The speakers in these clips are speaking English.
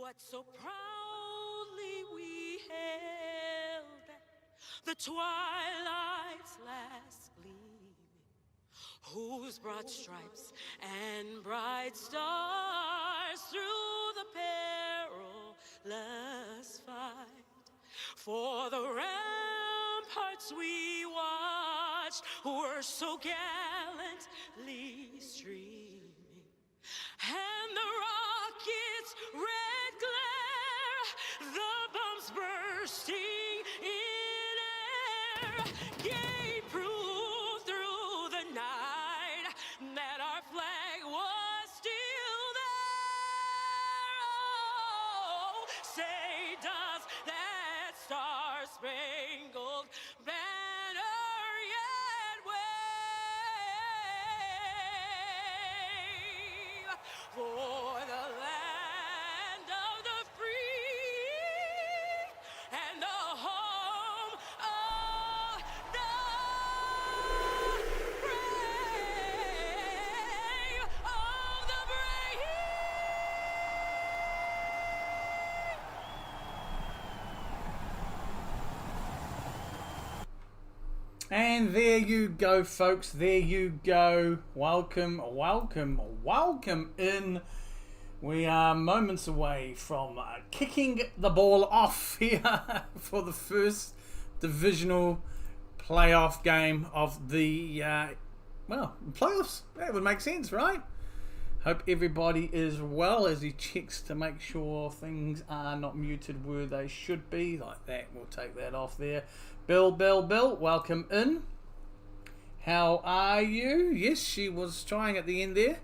What so proudly we hailed the twilight's last gleam, whose broad stripes and bright stars through the perilous fight, for the ramparts we watched were so gallantly streaming, and the rockets' red glare, the bombs bursting in air, gave proof through the night that our flag was still there. Oh, say does that star-spangled banner yet wave for the land of the free and the home of the brave, of the brave. And there you go, folks. There you go. Welcome, welcome, welcome in. We are moments away from kicking the ball off here for the first divisional playoff game of the, playoffs. That would make sense, right? Hope everybody is well as he checks to make sure things are not muted where they should be. Like that, we'll take that off there. Bill, welcome in. How are you? Yes, she was trying at the end there.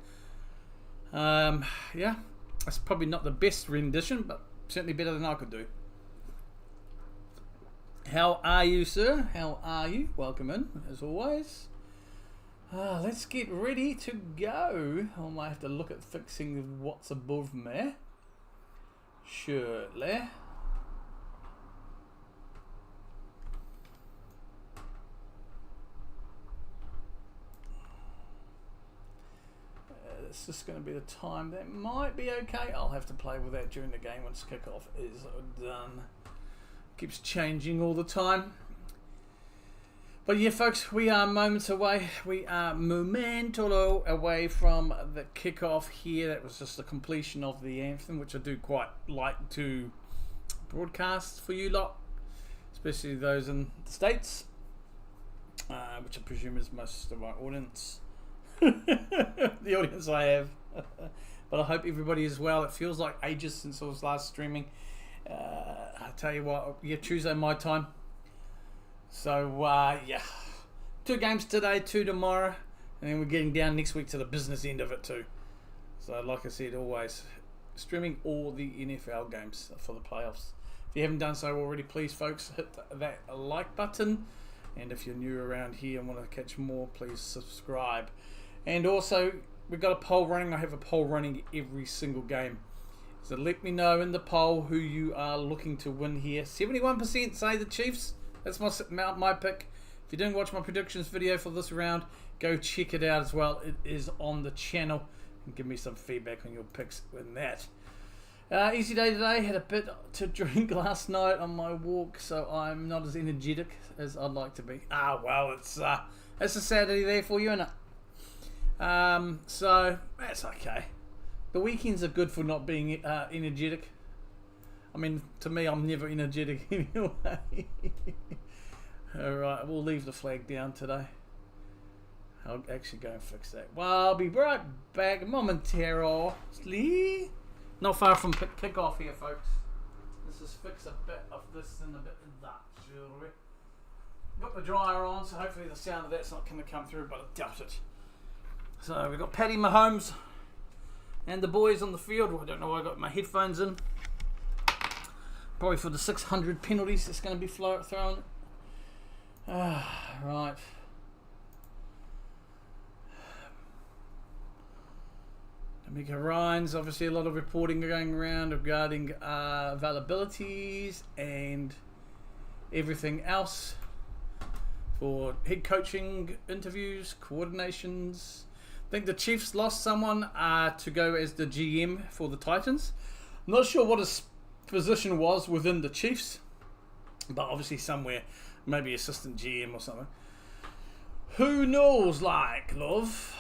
Yeah, that's probably not the best rendition, but certainly better than I could do. How are you, sir? How are you? Welcome in, as always. Let's get ready to go. I might have to look at fixing what's above me. Surely. It's just going to be the time. That might be okay. I'll have to play with that during the game once kickoff is done. Keeps changing all the time. But yeah, folks, we are moments away. We are momento away from the kickoff here. That was just the completion of the anthem, which I do quite like to broadcast for you lot, especially those in the States, which I presume is most of my audience. The audience I have. But I hope everybody is well. It feels like ages since I was last streaming. I tell you what, yeah, Tuesday my time. So yeah, 2 games today, 2 tomorrow, and then we're getting down next week to the business end of it too. So like I said, always streaming all the NFL games for the playoffs. If you haven't done so already, please folks, hit that like button, and if you're new around here and want to catch more, please subscribe. And also, we've got a poll running. I have a poll running every single game. So let me know in the poll who you are looking to win here. 71% say the Chiefs. That's my pick. If you didn't watch my predictions video for this round, go check it out as well. It is on the channel. And give me some feedback on your picks in that. Easy day today. Had a bit to drink last night on my walk, so I'm not as energetic as I'd like to be. Well, it's a Saturday there for you, isn't it? So that's okay. The weekends are good for not being energetic. I mean, to me, I'm never energetic anyway. Alright, we'll leave the flag down today. I'll actually go and fix that. Well, I'll be right back momentarily. Not far from kickoff here, folks. Let's just fix a bit of this and a bit of that, shall we? Got the dryer on, so hopefully the sound of that's not going to come through, but I doubt it. So we've got Paddy Mahomes and the boys on the field. Well, I don't know why I got my headphones in. Probably for the 600 penalties that's going to be thrown. Right. Mika Ryan's obviously a lot of reporting going around regarding availabilities and everything else for head coaching interviews, coordinations. I think the Chiefs lost someone to go as the GM for the Titans. Not sure what his position was within the Chiefs, but obviously somewhere, maybe assistant GM or something. Who knows, like, love?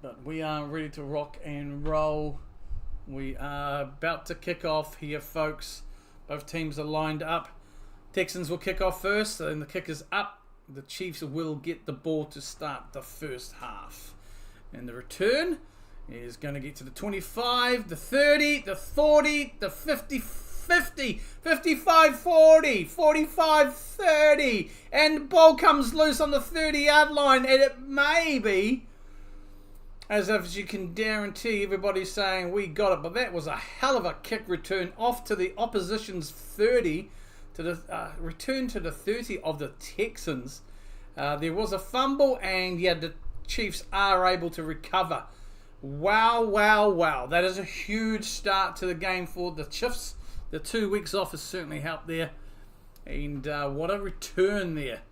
But we are ready to rock and roll. We are about to kick off here, folks. Both teams are lined up. Texans will kick off first, and the kick is up. The Chiefs will get the ball to start the first half. And the return is going to get to the 25, the 30, the 40, the 50, 50, 55, 40, 45, 30. And the ball comes loose on the 30-yard line, and it may be, as if you can guarantee everybody's saying we got it, but that was a hell of a kick return off to the opposition's 30, to the return to the 30 of the Texans. There was a fumble, and yeah, the Chiefs are able to recover. Wow, wow, wow. That is a huge start to the game for the Chiefs. The 2 weeks off has certainly helped there. And what a return there.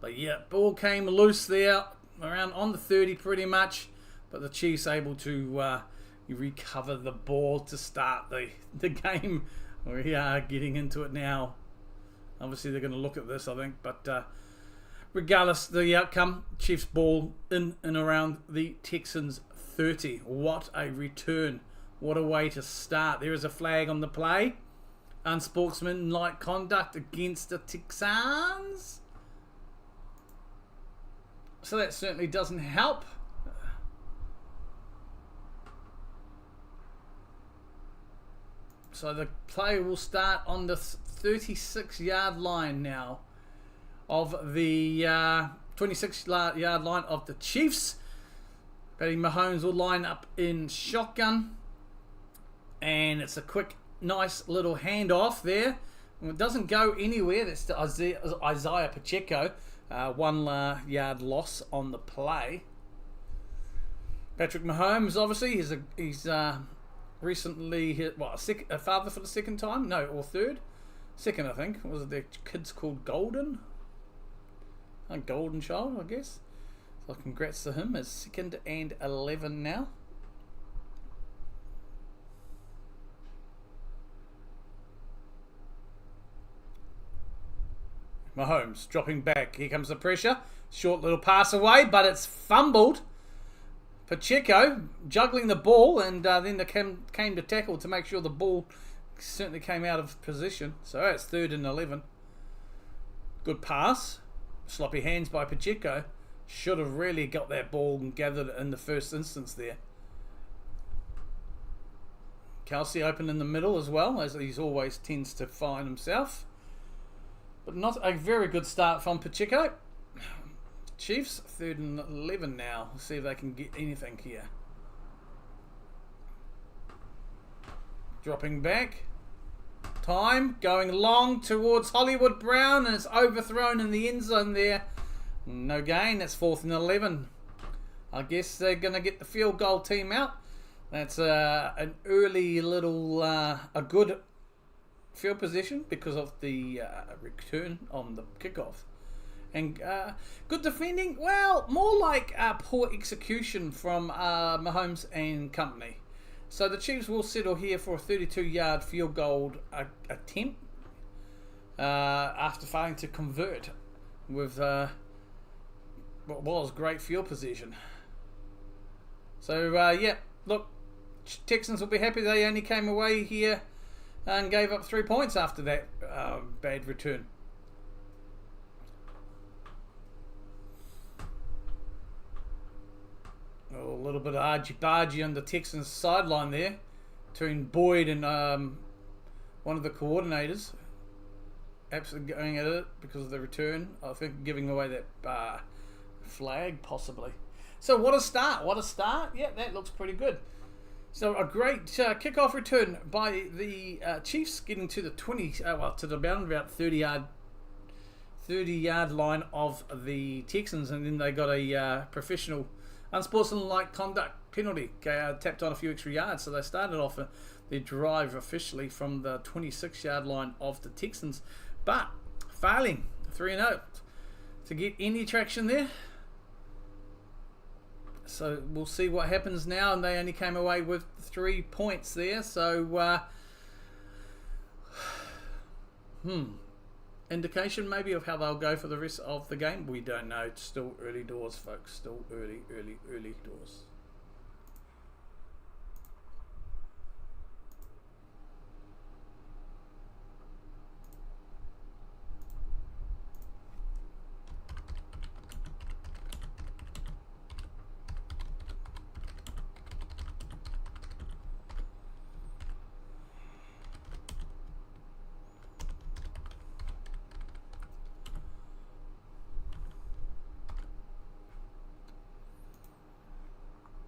But yeah, ball came loose there, around on the 30 pretty much. But the Chiefs able to recover the ball to start the game. We are getting into it now. Obviously, they're going to look at this, I think. But regardless of the outcome, Chiefs ball in and around the Texans 30. What a return. What a way to start. There is a flag on the play. Unsportsmanlike conduct against the Texans. So that certainly doesn't help. So the play will start on the 36-yard line now of the 26-yard line of the Chiefs. Patty Mahomes will line up in shotgun. And it's a quick, nice little handoff there. It doesn't go anywhere. That's to Isaiah Pacheco. 1 yard loss on the play. Patrick Mahomes, obviously, he's recently hit, a father for the second time? No, or third? Second, I think. Was it their kids called Golden? A golden child, I guess. So congrats to him. His 2nd and 11 now. Mahomes dropping back. Here comes the pressure. Short little pass away, but it's fumbled. Pacheco juggling the ball, and then they came to tackle to make sure the ball certainly came out of position. So it's 3rd and 11. Good pass. Sloppy hands by Pacheco. Should have really got that ball and gathered it in the first instance there. Kelsey open in the middle as well, as he always tends to find himself. But not a very good start from Pacheco. Chiefs, 3rd and 11 now. Let's see if they can get anything here. Dropping back. Time going long towards Hollywood Brown, and it's overthrown in the end zone there. No gain. That's 4th and 11. I guess they're going to get the field goal team out. That's an early little, a good field position because of the return on the kickoff. And good defending, well, more like poor execution from Mahomes and company. So the Chiefs will settle here for a 32-yard field goal attempt after failing to convert with what was great field position. So, yeah, look, Texans will be happy they only came away here and gave up 3 points after that bad return. A little bit of argy-bargy on the Texans sideline there between Boyd and one of the coordinators. Absolutely going at it because of the return. I think giving away that flag possibly. So what a start. What a start. Yeah, that looks pretty good. So a great kickoff return by the Chiefs, getting to the to the about 30-yard line of the Texans, and then they got a professional unsportsmanlike conduct penalty, tapped on a few extra yards. So they started off their drive officially from the 26-yard line of the Texans, but failing 3-0 to get any traction there. So we'll see what happens now. And they only came away with 3 points there. So, indication maybe of how they'll go for the rest of the game. We don't know. It's still early doors, folks. Still early doors.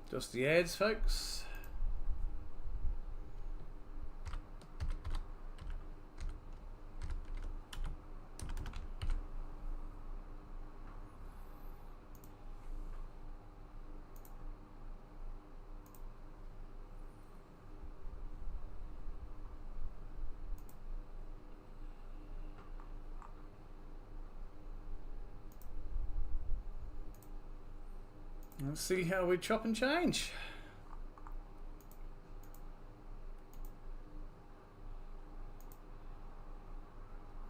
Just the ads, folks. Let's see how we chop and change.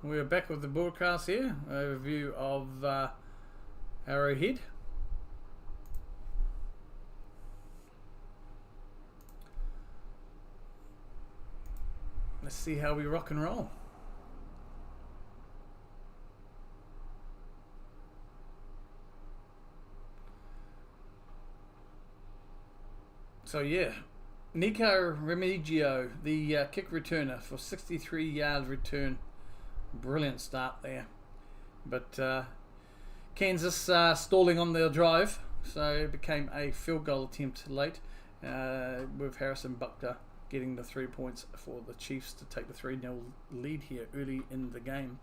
We're back with the broadcast here. Overview of Arrowhead. Let's see how we rock and roll. So yeah, Nico Remigio, the kick returner for 63-yard return. Brilliant start there. But Kansas stalling on their drive, so it became a field goal attempt late with Harrison Buckner getting the 3 points for the Chiefs to take the 3-0 lead here early in the game.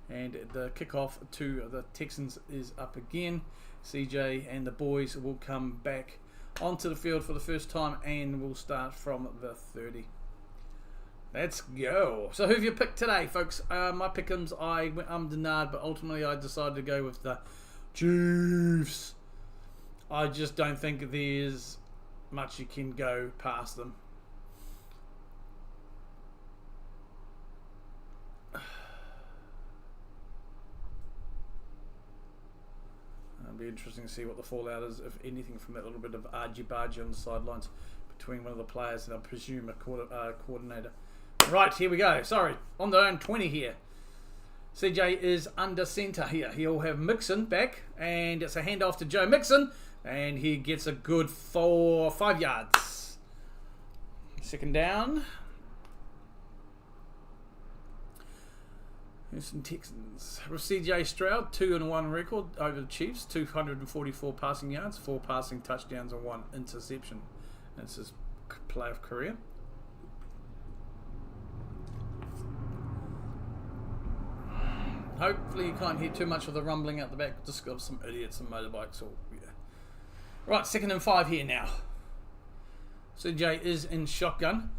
And the kickoff to the Texans is up again. CJ and the boys will come back onto the field for the first time, and we'll start from the 30. Let's go. So who have you picked today, folks? My pick'ems, I went denied, but ultimately I decided to go with the Chiefs. I just don't think there's much you can go past them. It'll be interesting to see what the fallout is, if anything, from that little bit of argy-bargy on the sidelines between one of the players and I presume a coordinator. Right, here we go. Sorry, on their own 20 here. CJ is under centre here. He'll have Mixon back, and it's a handoff to Joe Mixon, and he gets a good 5 yards. Second down. Houston Texans. With CJ Stroud, 2-1 record over the Chiefs, 244 passing yards, 4 passing touchdowns, and 1 interception. That's his play of career. Hopefully you can't hear too much of the rumbling out the back. Just got some idiots and motorbikes. Or, yeah. Right, 2nd and 5 here now. CJ is in shotgun.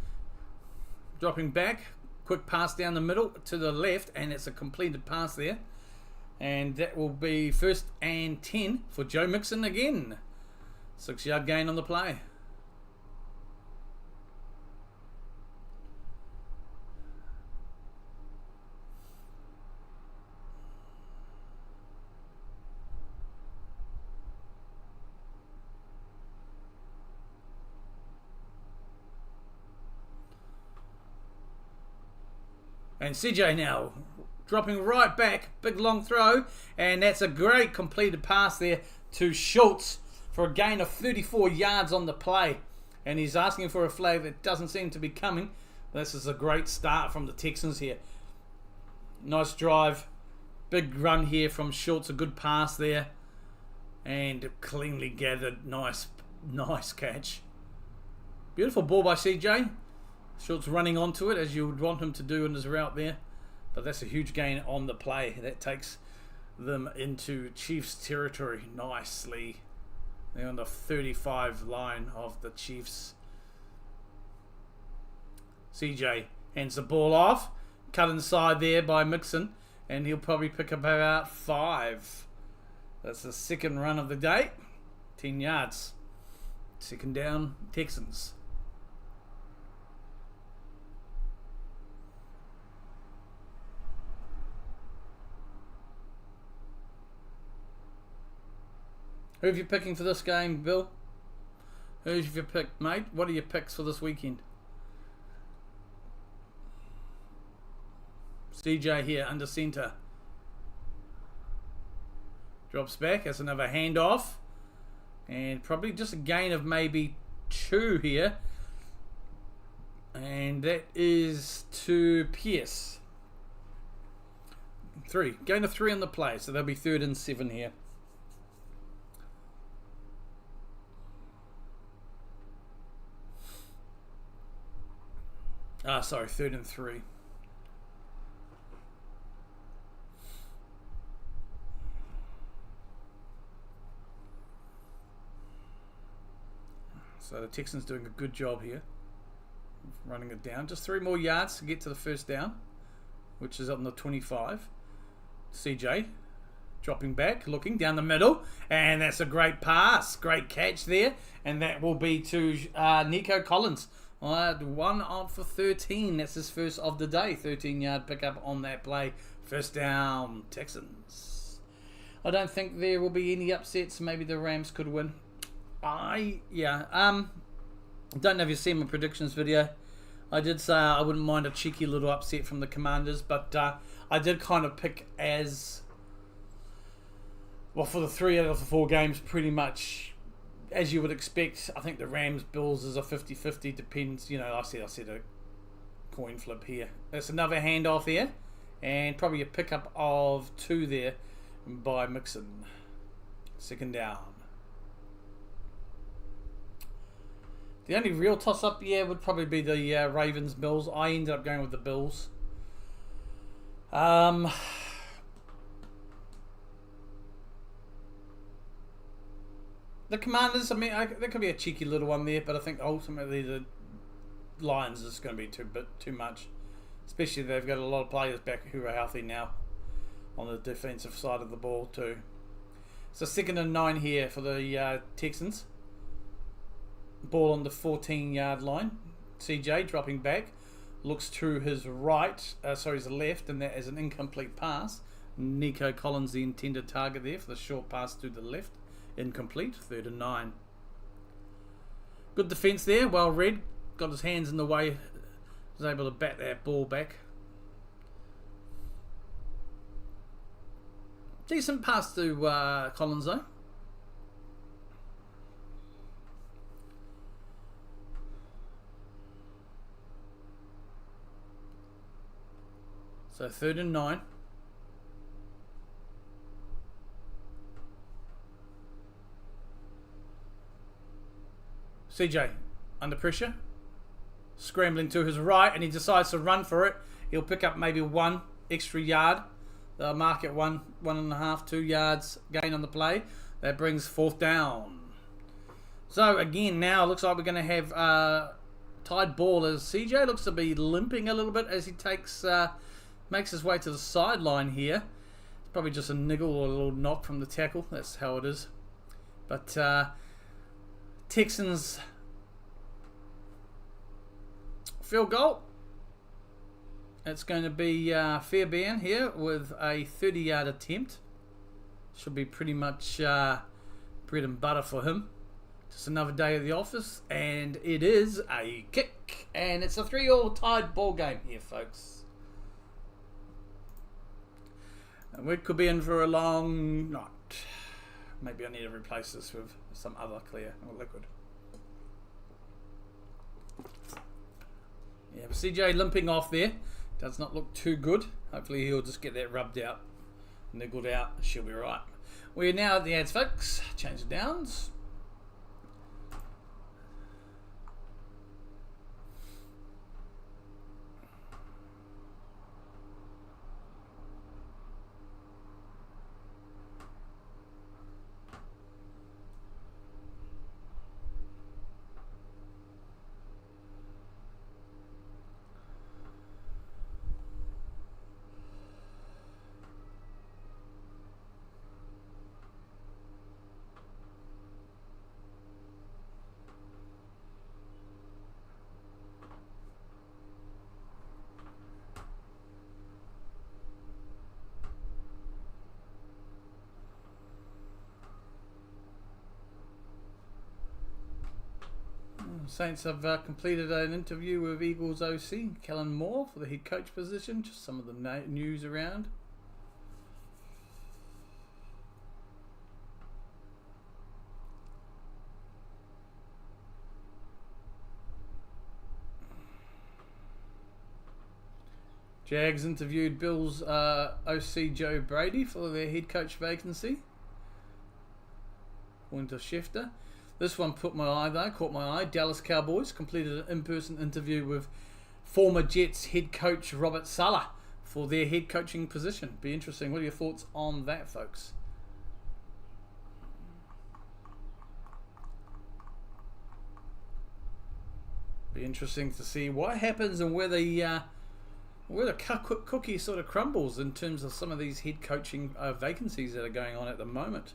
Dropping back. Quick pass down the middle to the left, and it's a completed pass there. And that will be 1st and 10 for Joe Mixon again. 6-yard gain on the play. And CJ now dropping right back, big long throw, and that's a great completed pass there to Schultz for a gain of 34 yards on the play. And he's asking for a flag that doesn't seem to be coming. This is a great start from the Texans here. Nice drive, big run here from Schultz, a good pass there, and cleanly gathered, nice catch. Beautiful ball by CJ. Schultz running onto it as you would want him to do in his route there. But that's a huge gain on the play. That takes them into Chiefs territory nicely. They're on the 35 line of the Chiefs. CJ hands the ball off. Cut inside there by Mixon. And he'll probably pick up about 5. That's the second run of the day. 10 yards. Second down, Texans. Who have you picking for this game, Bill? Who's your pick, mate? What are your picks for this weekend? CJ here, under centre. Drops back. That's another handoff. And probably just a gain of maybe 2 here. And that is to Pierce. 3. Gain of 3 on the play. So they'll be 3rd and 7 here. Sorry, 3rd and 3. So the Texans doing a good job here, running it down. Just 3 more yards to get to the first down, which is up on the 25. CJ dropping back, looking down the middle, and that's a great pass, great catch there, and that will be to Nico Collins. 1 out for 13. That's his first of the day. 13-yard pickup on that play. First down, Texans. I don't think there will be any upsets. Maybe the Rams could win. Don't know if you've seen my predictions video. I did say I wouldn't mind a cheeky little upset from the Commanders, but I did kind of pick as well for the 3 out of the 4 games, pretty much as you would expect. I think the Rams Bills is a 50-50. Depends, I said a coin flip here. That's another handoff there, and probably a pickup of 2 there by Mixon. Second down. The only real toss-up, would probably be the Ravens-Bills. I ended up going with the Bills. The Commanders, there could be a cheeky little one there, but I think ultimately the Lions is going to be too much. Especially they've got a lot of players back who are healthy now on the defensive side of the ball too. So 2nd and 9 here for the Texans. Ball on the 14-yard line. CJ dropping back. Looks to his his left, and that is an incomplete pass. Nico Collins, the intended target there for the short pass to the left. Incomplete. 3rd and 9. Good defence there. Well read. Got his hands in the way. Was able to bat that ball back. Decent pass to Collins though. So 3rd and 9. CJ under pressure. Scrambling to his right, and he decides to run for it. He'll pick up maybe 1 extra yard. They'll mark it 1.5, 2 yards gain on the play. That brings 4th down. So again, now it looks like we're going to have tied ball as CJ looks to be limping a little bit as he makes his way to the sideline here. It's probably just a niggle or a little knock from the tackle. That's how it is. But Texans field goal. It's going to be Fairbairn here with a 30-yard attempt. Should be pretty much bread and butter for him. Just another day at the office, and it is a kick, and it's a 3-all tied ball game here, folks. And we could be in for a long night. Maybe I need to replace this with some other clear or liquid. Yeah, but CJ limping off there. Does not look too good. Hopefully he'll just get that rubbed out, niggled out. She'll be right. We're now at the ads, folks. Change the downs. Saints have completed an interview with Eagles OC Kellen Moore for the head coach position. Just some of the news around. Jags interviewed Bills OC Joe Brady for their head coach vacancy. According to Schefter. This one caught my eye. Dallas Cowboys completed an in-person interview with former Jets head coach Robert Saleh for their head coaching position. Be interesting. What are your thoughts on that, folks? Be interesting to see what happens and where the cookie sort of crumbles in terms of some of these head coaching vacancies that are going on at the moment.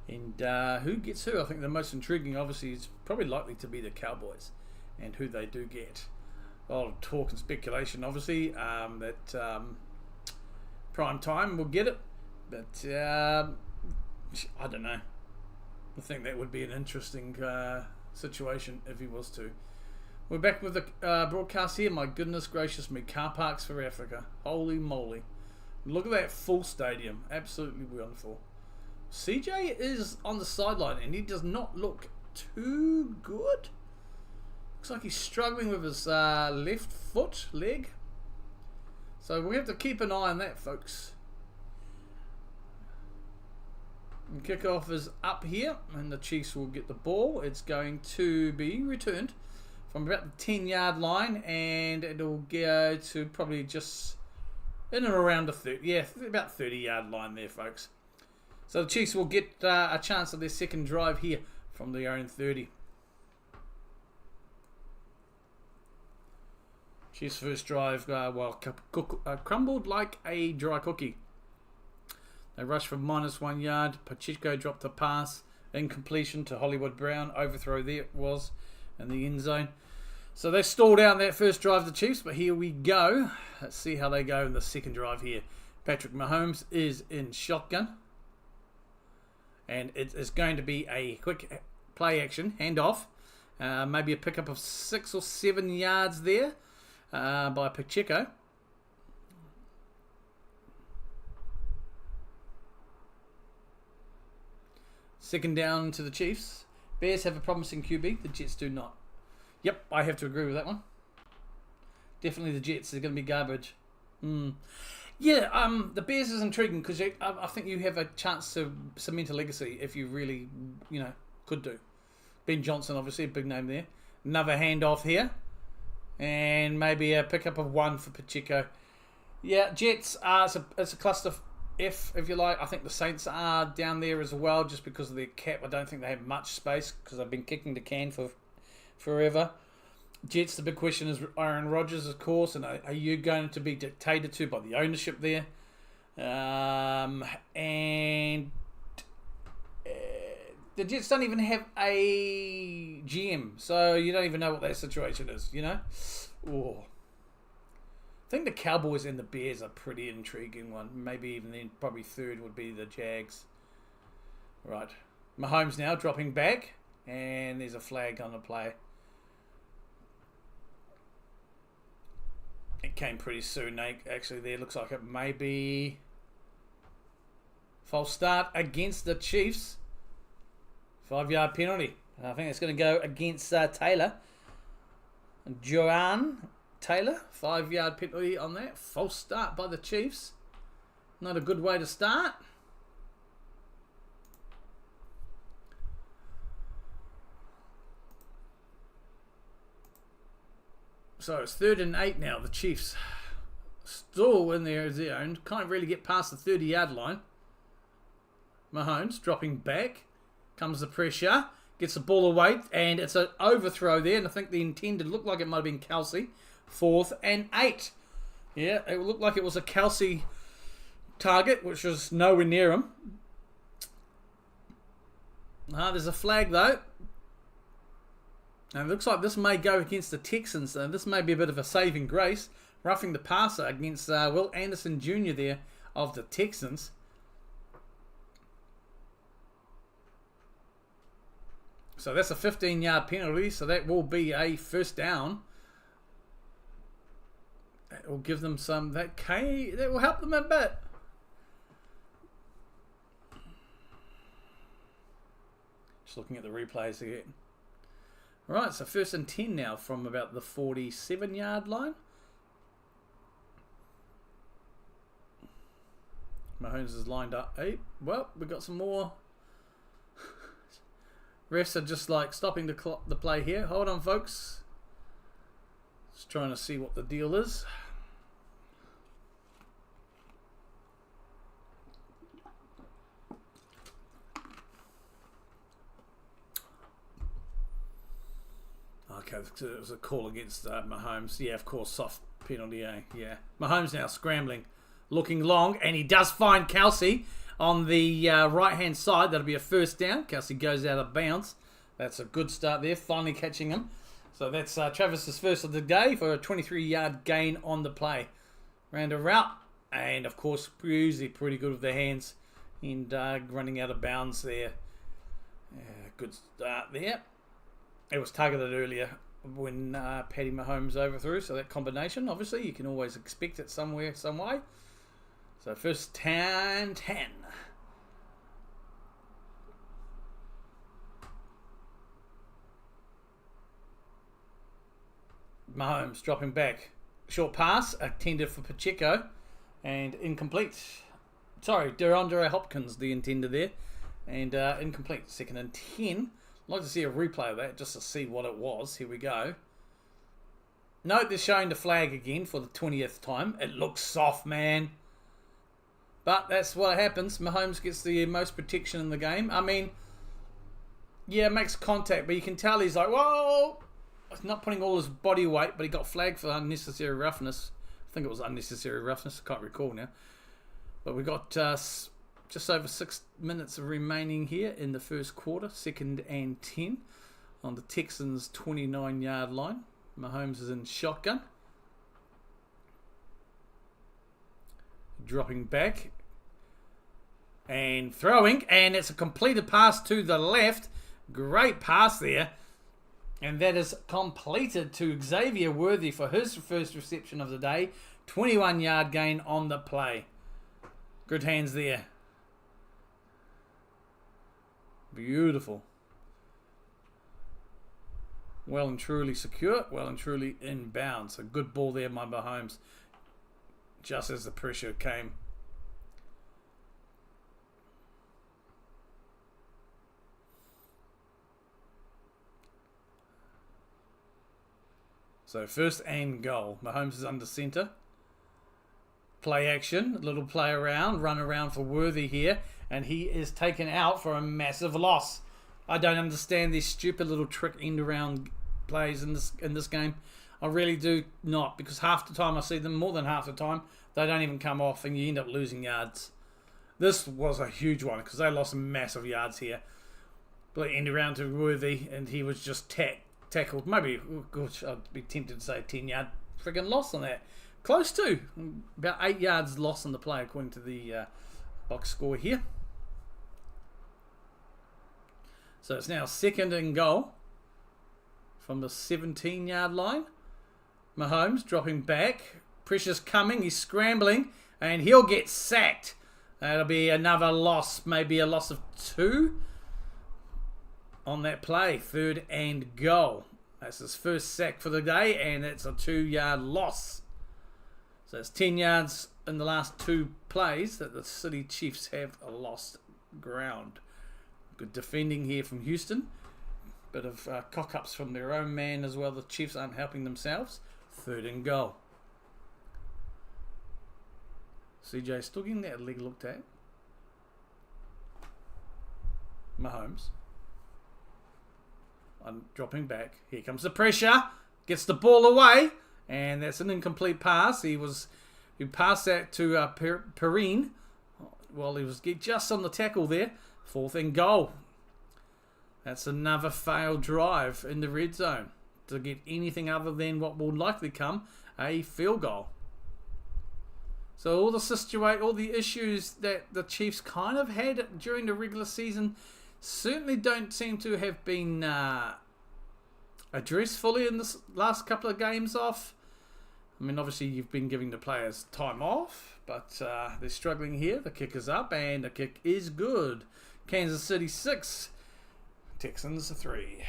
And who gets who? I think the most intriguing, obviously, is probably likely to be the Cowboys and who they do get. A lot of talk and speculation, obviously, that prime time will get it. But I don't know. I think that would be an interesting situation if he was to. We're back with the broadcast here. My goodness gracious me. Car parks for Africa. Holy moly. Look at that full stadium. Absolutely wonderful. CJ is on the sideline and he does not look too good. Looks like he's struggling with his left leg. So we have to keep an eye on that, folks. And kickoff is up here and the Chiefs will get the ball. It's going to be returned from about the 10-yard line, and it'll go to probably just in and around the 30-yard line there, folks. So the Chiefs will get a chance at their second drive here from their own 30. Chiefs' first drive, crumbled like a dry cookie. They rushed for -1 yard. Pacheco dropped a pass, incompletion to Hollywood Brown. Overthrow there it was in the end zone. So they stalled out that first drive, the Chiefs, but here we go. Let's see how they go in the second drive here. Patrick Mahomes is in shotgun. And it is going to be a quick play action, handoff. Maybe a pickup of 6 or 7 yards there by Pacheco. Second down to the Chiefs. Bears have a promising QB. The Jets do not. Yep, I have to agree with that one. Definitely the Jets are going to be garbage. Yeah, the Bears is intriguing because I think you have a chance to cement a legacy if you really, could do. Ben Johnson, obviously, a big name there. Another handoff here. And maybe a pickup of 1 for Pacheco. Yeah, Jets, it's a cluster F, if you like. I think the Saints are down there as well just because of their cap. I don't think they have much space because they've been kicking the can for forever. Jets, the big question is Aaron Rodgers, of course, and are you going to be dictated to by the ownership there? And the Jets don't even have a GM, so you don't even know what their situation is, Oh. I think the Cowboys and the Bears are a pretty intriguing one. Maybe even then, probably third would be the Jags. Right. Mahomes now dropping back, and there's a flag on the play. It came pretty soon, actually. There looks like it may be false start against the Chiefs. 5-yard penalty. I think it's going to go against Taylor. Joanne Taylor. 5-yard penalty on that. False start by the Chiefs. Not a good way to start. So it's 3rd and 8 now. The Chiefs still in their zone. Can't really get past the 30-yard line. Mahomes dropping back. Comes the pressure. Gets the ball away. And it's an overthrow there. And I think the intended looked like it might have been Kelsey. 4th and 8. Yeah, it looked like it was a Kelsey target, which was nowhere near him. There's a flag though. And it looks like this may go against the Texans. This may be a bit of a saving grace. Roughing the passer against Will Anderson Jr. there of the Texans. So that's a 15-yard penalty. So that will be a first down. That will give them some. That will help them a bit. Just looking at the replays again. Right, so 1st and 10 now from about the 47-yard line. Mahomes is lined up. Hey, well, we got some more. Refs are just like stopping the play here. Hold on, folks. Just trying to see what the deal is. Okay, it was a call against Mahomes. Yeah, of course, soft penalty, eh? Yeah. Mahomes now scrambling, looking long, and he does find Kelsey on the right-hand side. That'll be a first down. Kelsey goes out of bounds. That's a good start there, finally catching him. So that's Travis's first of the day for a 23-yard gain on the play. Round a route, and of course, usually pretty good with the hands and running out of bounds there. Good start there. It was targeted earlier when Patty Mahomes overthrew, so that combination, obviously, you can always expect it somewhere, some way. So first 10. Mahomes dropping back. Short pass, intended for Pacheco, and incomplete. Sorry, DeAndre Hopkins, the intender there, and incomplete. 2nd and 10. I'd like to see a replay of that just to see what it was. Here we go. Note they're showing the flag again for the 20th time. It looks soft, man. But that's what happens. Mahomes gets the most protection in the game. I mean, yeah, makes contact, but you can tell he's like, whoa! He's not putting all his body weight, but he got flagged for unnecessary roughness. I think it was unnecessary roughness. I can't recall now. But we got just over 6 minutes remaining here in the first quarter. 2nd and 10 on the Texans' 29-yard line. Mahomes is in shotgun. Dropping back. And throwing. And it's a completed pass to the left. Great pass there. And that is completed to Xavier Worthy for his first reception of the day. 21-yard gain on the play. Good hands there. Beautiful. Well and truly secure. Well and truly in bounds. A good ball there by Mahomes. Just as the pressure came. So first and goal. Mahomes is under center. Play action. A little play around. Run around for Worthy here. And he is taken out for a massive loss. I don't understand these stupid little trick end around plays in this game. I really do not. Because half the time I see them, more than half the time, they don't even come off and you end up losing yards. This was a huge one because they lost massive yards here. Play end around to Worthy and he was just tackled. Maybe, gosh, I'd be tempted to say a 10-yard friggin' loss on that. Close to. About 8 yards loss on the play according to the box score here. So it's now 2nd and goal from the 17-yard line. Mahomes dropping back. Pressure's coming. He's scrambling. And he'll get sacked. That'll be another loss. Maybe a loss of 2 on that play. 3rd and goal. That's his first sack for the day. And it's a 2-yard loss. So it's 10 yards in the last 2 plays that the City Chiefs have lost ground. Good defending here from Houston. Bit of cock-ups from their own man as well. The Chiefs aren't helping themselves. 3rd and goal. CJ still getting that leg looked at. Mahomes. I'm dropping back. Here comes the pressure. Gets the ball away. And that's an incomplete pass. He passed that to Perrine. Well, he was just on the tackle there. 4th and goal. That's another failed drive in the red zone to get anything other than what will likely come a field goal. So all the issues that the Chiefs kind of had during the regular season certainly don't seem to have been addressed fully in this last couple of games off. I mean, obviously you've been giving the players time off, but they're struggling here. The kick is up, and the kick is good. Kansas City 6, Texans 3.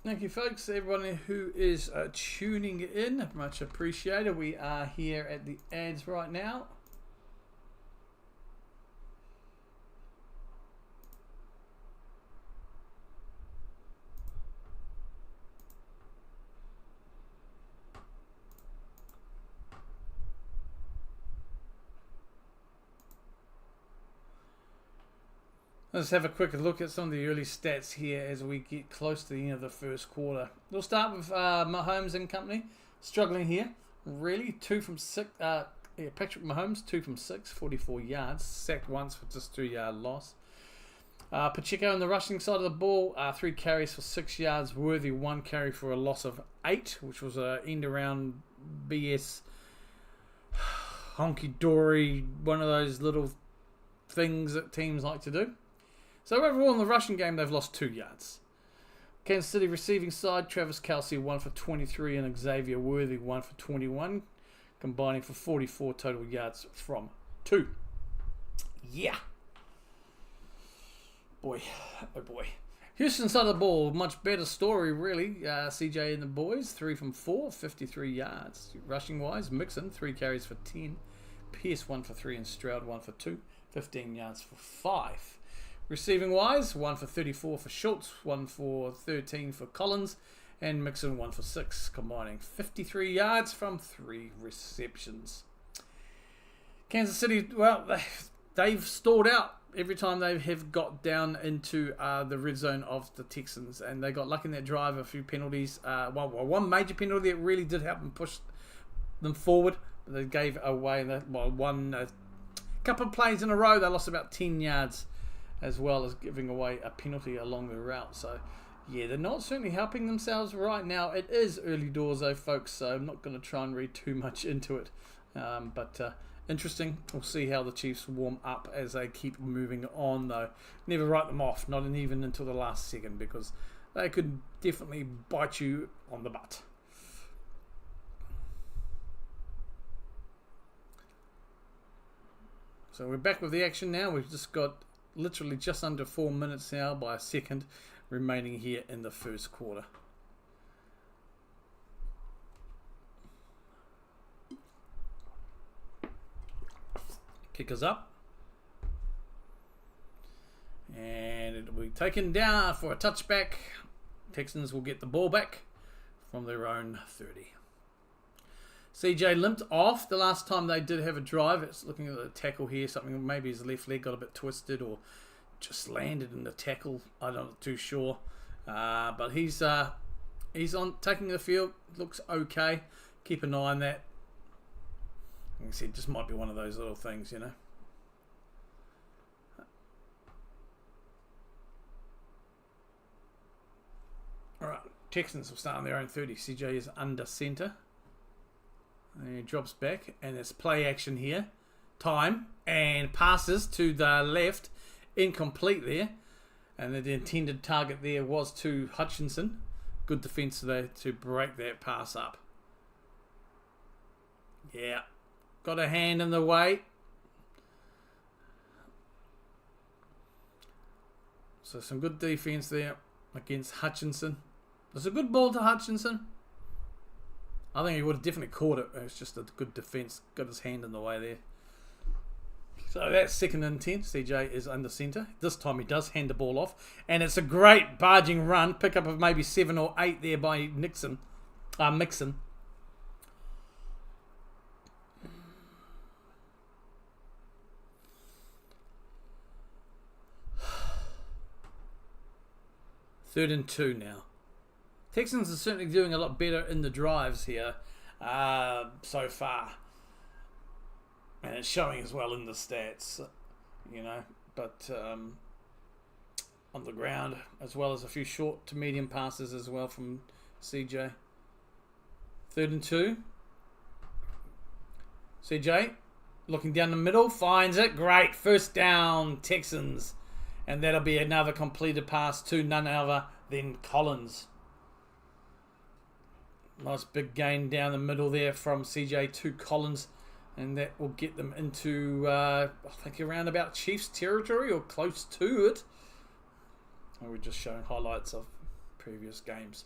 Thank you, folks. Everyone who is tuning in, much appreciated. We are here at the ads right now. Let's have a quick look at some of the early stats here as we get close to the end of the first quarter. We'll start with Mahomes and company. Struggling here. Really, 2 from 6. Patrick Mahomes, 2 from 6, 44 yards. Sacked once for just 2-yard loss. Pacheco on the rushing side of the ball, 3 carries for 6 yards. Worthy, 1 carry for a loss of 8, which was a end around BS honky-dory, one of those little things that teams like to do. So overall in the rushing game, they've lost 2 yards. Kansas City receiving side, Travis Kelce 1 for 23 and Xavier Worthy 1 for 21, combining for 44 total yards from 2. Yeah. Boy, oh boy. Houston side of the ball, much better story really. CJ and the boys, 3 from 4, 53 yards. Rushing wise, Mixon, 3 carries for 10. Pierce 1 for 3 and Stroud 1 for 2, 15 yards for 5. Receiving wise, 1 for 34 for Schultz, 1 for 13 for Collins, and Mixon 1 for 6, combining 53 yards from 3 receptions. Kansas City, well, they've stalled out every time they have got down into the red zone of the Texans, and they got lucky in that drive, a few penalties. One major penalty that really did help them push them forward, but they gave away one couple of plays in a row. They lost about 10 yards, as well as giving away a penalty along the route. So, yeah, they're not certainly helping themselves right now. It is early doors, though, folks, so I'm not going to try and read too much into it. But interesting. We'll see how the Chiefs warm up as they keep moving on, though. Never write them off, not even until the last second, because they could definitely bite you on the butt. So we're back with the action now. We've just got literally just under 4 minutes now by a second remaining here in the first quarter. Kickers up. And it will be taken down for a touchback. Texans will get the ball back from their own 30. CJ limped off the last time they did have a drive. It's looking at the tackle here. Something, maybe his left leg got a bit twisted or just landed in the tackle. I'm not too sure. But he's on taking the field. Looks okay. Keep an eye on that. Like I said, just might be one of those little things, you know. Alright, Texans will start on their own 30. CJ is under center. And he drops back, and it's play action here. Time, and passes to the left. Incomplete there. And the intended target there was to Hutchinson. Good defense there to break that pass up. Yeah. Got a hand in the way. So some good defense there against Hutchinson. It's a good ball to Hutchinson. I think he would have definitely caught it. It was just a good defense. Got his hand in the way there. So that's second and 10. CJ is under center. This time he does hand the ball off. And it's a great barging run. Pick up of maybe 7 or 8 there by Mixon. Third and 2 now. Texans are certainly doing a lot better in the drives here so far. And it's showing as well in the stats, you know. But on the ground, as well as a few short to medium passes as well from CJ. 3rd and 2. CJ looking down the middle, finds it. Great. First down, Texans. And that'll be another completed pass to none other than Collins. Nice big gain down the middle there from CJ to Collins. And that will get them into, I think, around about Chiefs territory or close to it. And we're just showing highlights of previous games.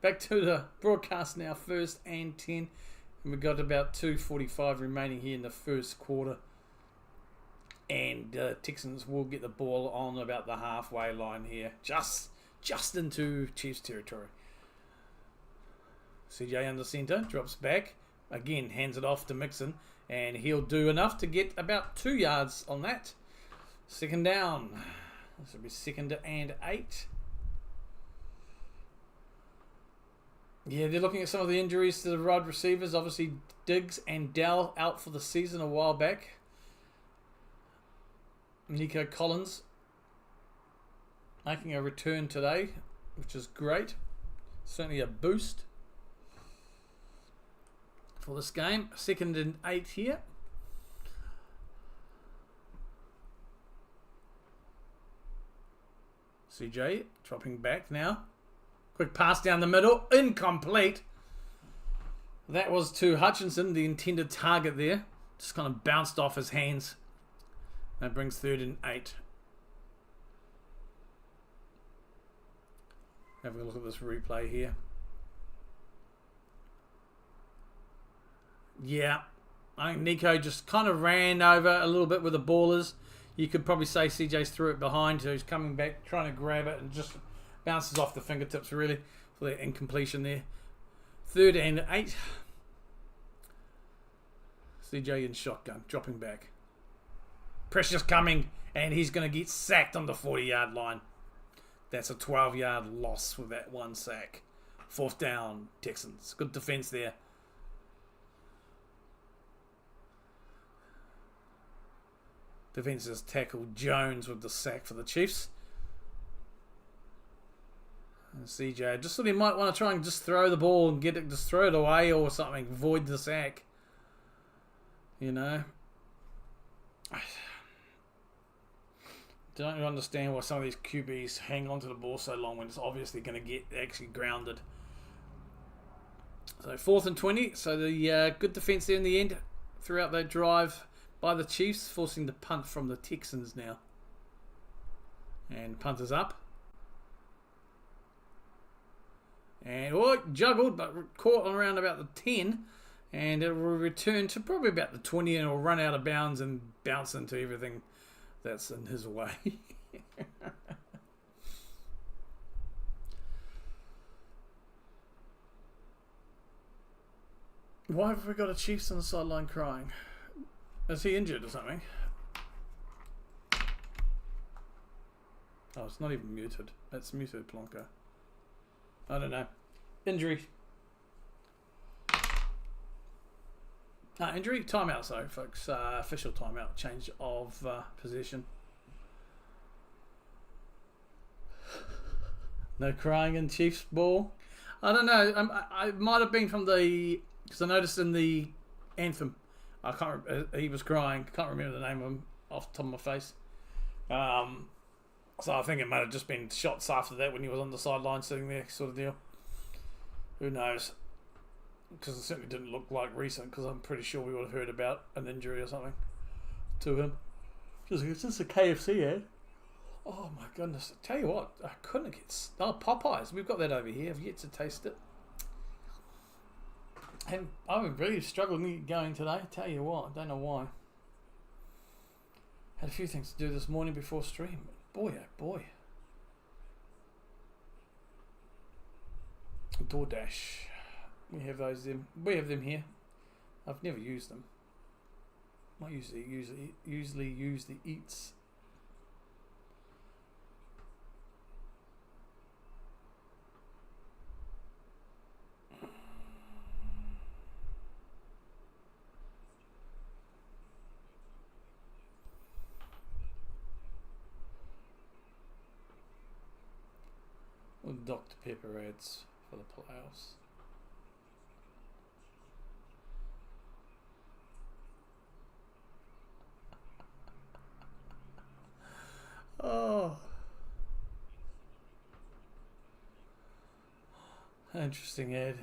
Back to the broadcast now, 1st and 10. And we've got about 2:45 remaining here in the first quarter. And Texans will get the ball on about the halfway line here. Just into Chiefs territory. CJ under centre, drops back. Again, hands it off to Mixon. And he'll do enough to get about 2 yards on that. 2nd down. This will be 2nd and 8. Yeah, they're looking at some of the injuries to the wide receivers. Obviously, Diggs and Dell out for the season a while back. Nico Collins making a return today, which is great. Certainly a boost for this game. 2nd and 8 here. CJ dropping back now. Quick pass down the middle. Incomplete. That was to Hutchinson, the intended target there. Just kind of bounced off his hands. That brings 3rd and 8. Have a look at this replay here. Yeah. I think Nico just kind of ran over a little bit with the ballers. You could probably say CJ's threw it behind, so he's coming back, trying to grab it, and just bounces off the fingertips, really, for that incompletion there. 3rd and 8. CJ in shotgun, dropping back. Pressure's coming, and he's going to get sacked on the 40-yard line. That's a 12-yard loss with that one sack. 4th down, Texans. Good defense there. Defense has tackled Jones with the sack for the Chiefs. And CJ just thought he might want to try and just throw the ball and get it, just throw it away or something, void the sack. You know. I don't understand why some of these QBs hang on to the ball so long when it's obviously going to get actually grounded. So 4th and 20. So the good defense there in the end throughout that drive by the Chiefs, forcing the punt from the Texans now. And punt is up. And juggled, but caught on around about the 10. And it will return to probably about the 20 and it'll run out of bounds and bounce into everything that's in his way. Why have we got a Chiefs on the sideline crying? Is he injured or something? Oh, it's not even muted. It's muted, Plonka. I don't know. Injury. Injury? Timeout, sorry, folks. Official timeout. Change of position. No crying in Chiefs ball. I don't know. I might have been from the... Because I noticed in the anthem... I can't. He was crying. Can't remember the name of him off the top of my face. So I think it might have just been shots after that when he was on the sideline sitting there, sort of deal. Who knows? Because it certainly didn't look like recent. Because I'm pretty sure we would have heard about an injury or something to him. It's just a KFC ad. Oh my goodness! I tell you what, I couldn't get. Popeyes. We've got that over here. I've yet to taste it. And I'm really struggling to get going today. Tell you what, I don't know why. Had a few things to do this morning before stream. Boy, oh boy. DoorDash. We have them here. I've never used them. I usually use the Eats. Dr. Pepper ads for the playoffs. Oh. Interesting ad.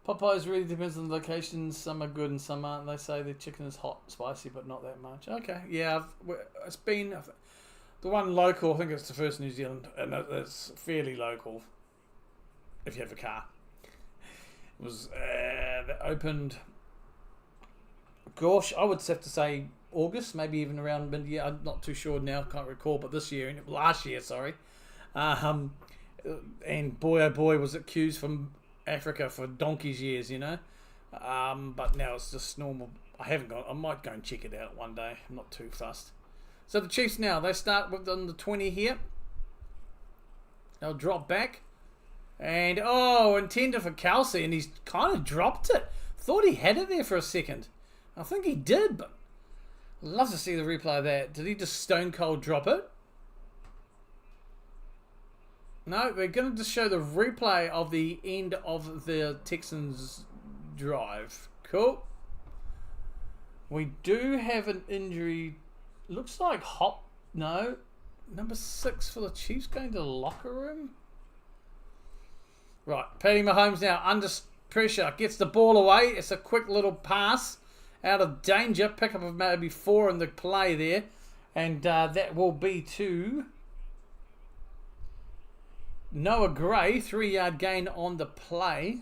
Popeyes really depends on the location. Some are good and some aren't. They say the chicken is hot, spicy, but not that much. Okay, yeah, it's been the one local. I think it's the first New Zealand, and it's fairly local. If you have a car, it was that opened. Gosh, I would have to say August, maybe even around mid-year. I'm not too sure now. Can't recall, but last year, sorry. And boy, oh boy, was it queues from Africa for donkey's years, you know. But now it's just normal. I haven't gone. I might go and check it out one day. I'm not too fussed. So the Chiefs now, they start with on the 20 here. They'll drop back. And, intended for Kelsey, and he's kind of dropped it. Thought he had it there for a second. I think he did, but I'd love to see the replay of that. Did he just stone cold drop it? No, we're going to just show the replay of the end of the Texans drive. Cool. We do have an injury. Looks like number 6 for the Chiefs going to the locker room. Right, Patty Mahomes now under pressure. Gets the ball away. It's a quick little pass. Out of danger. Pickup of maybe 4 in the play there. And that will be to Noah Gray, 3-yard gain on the play.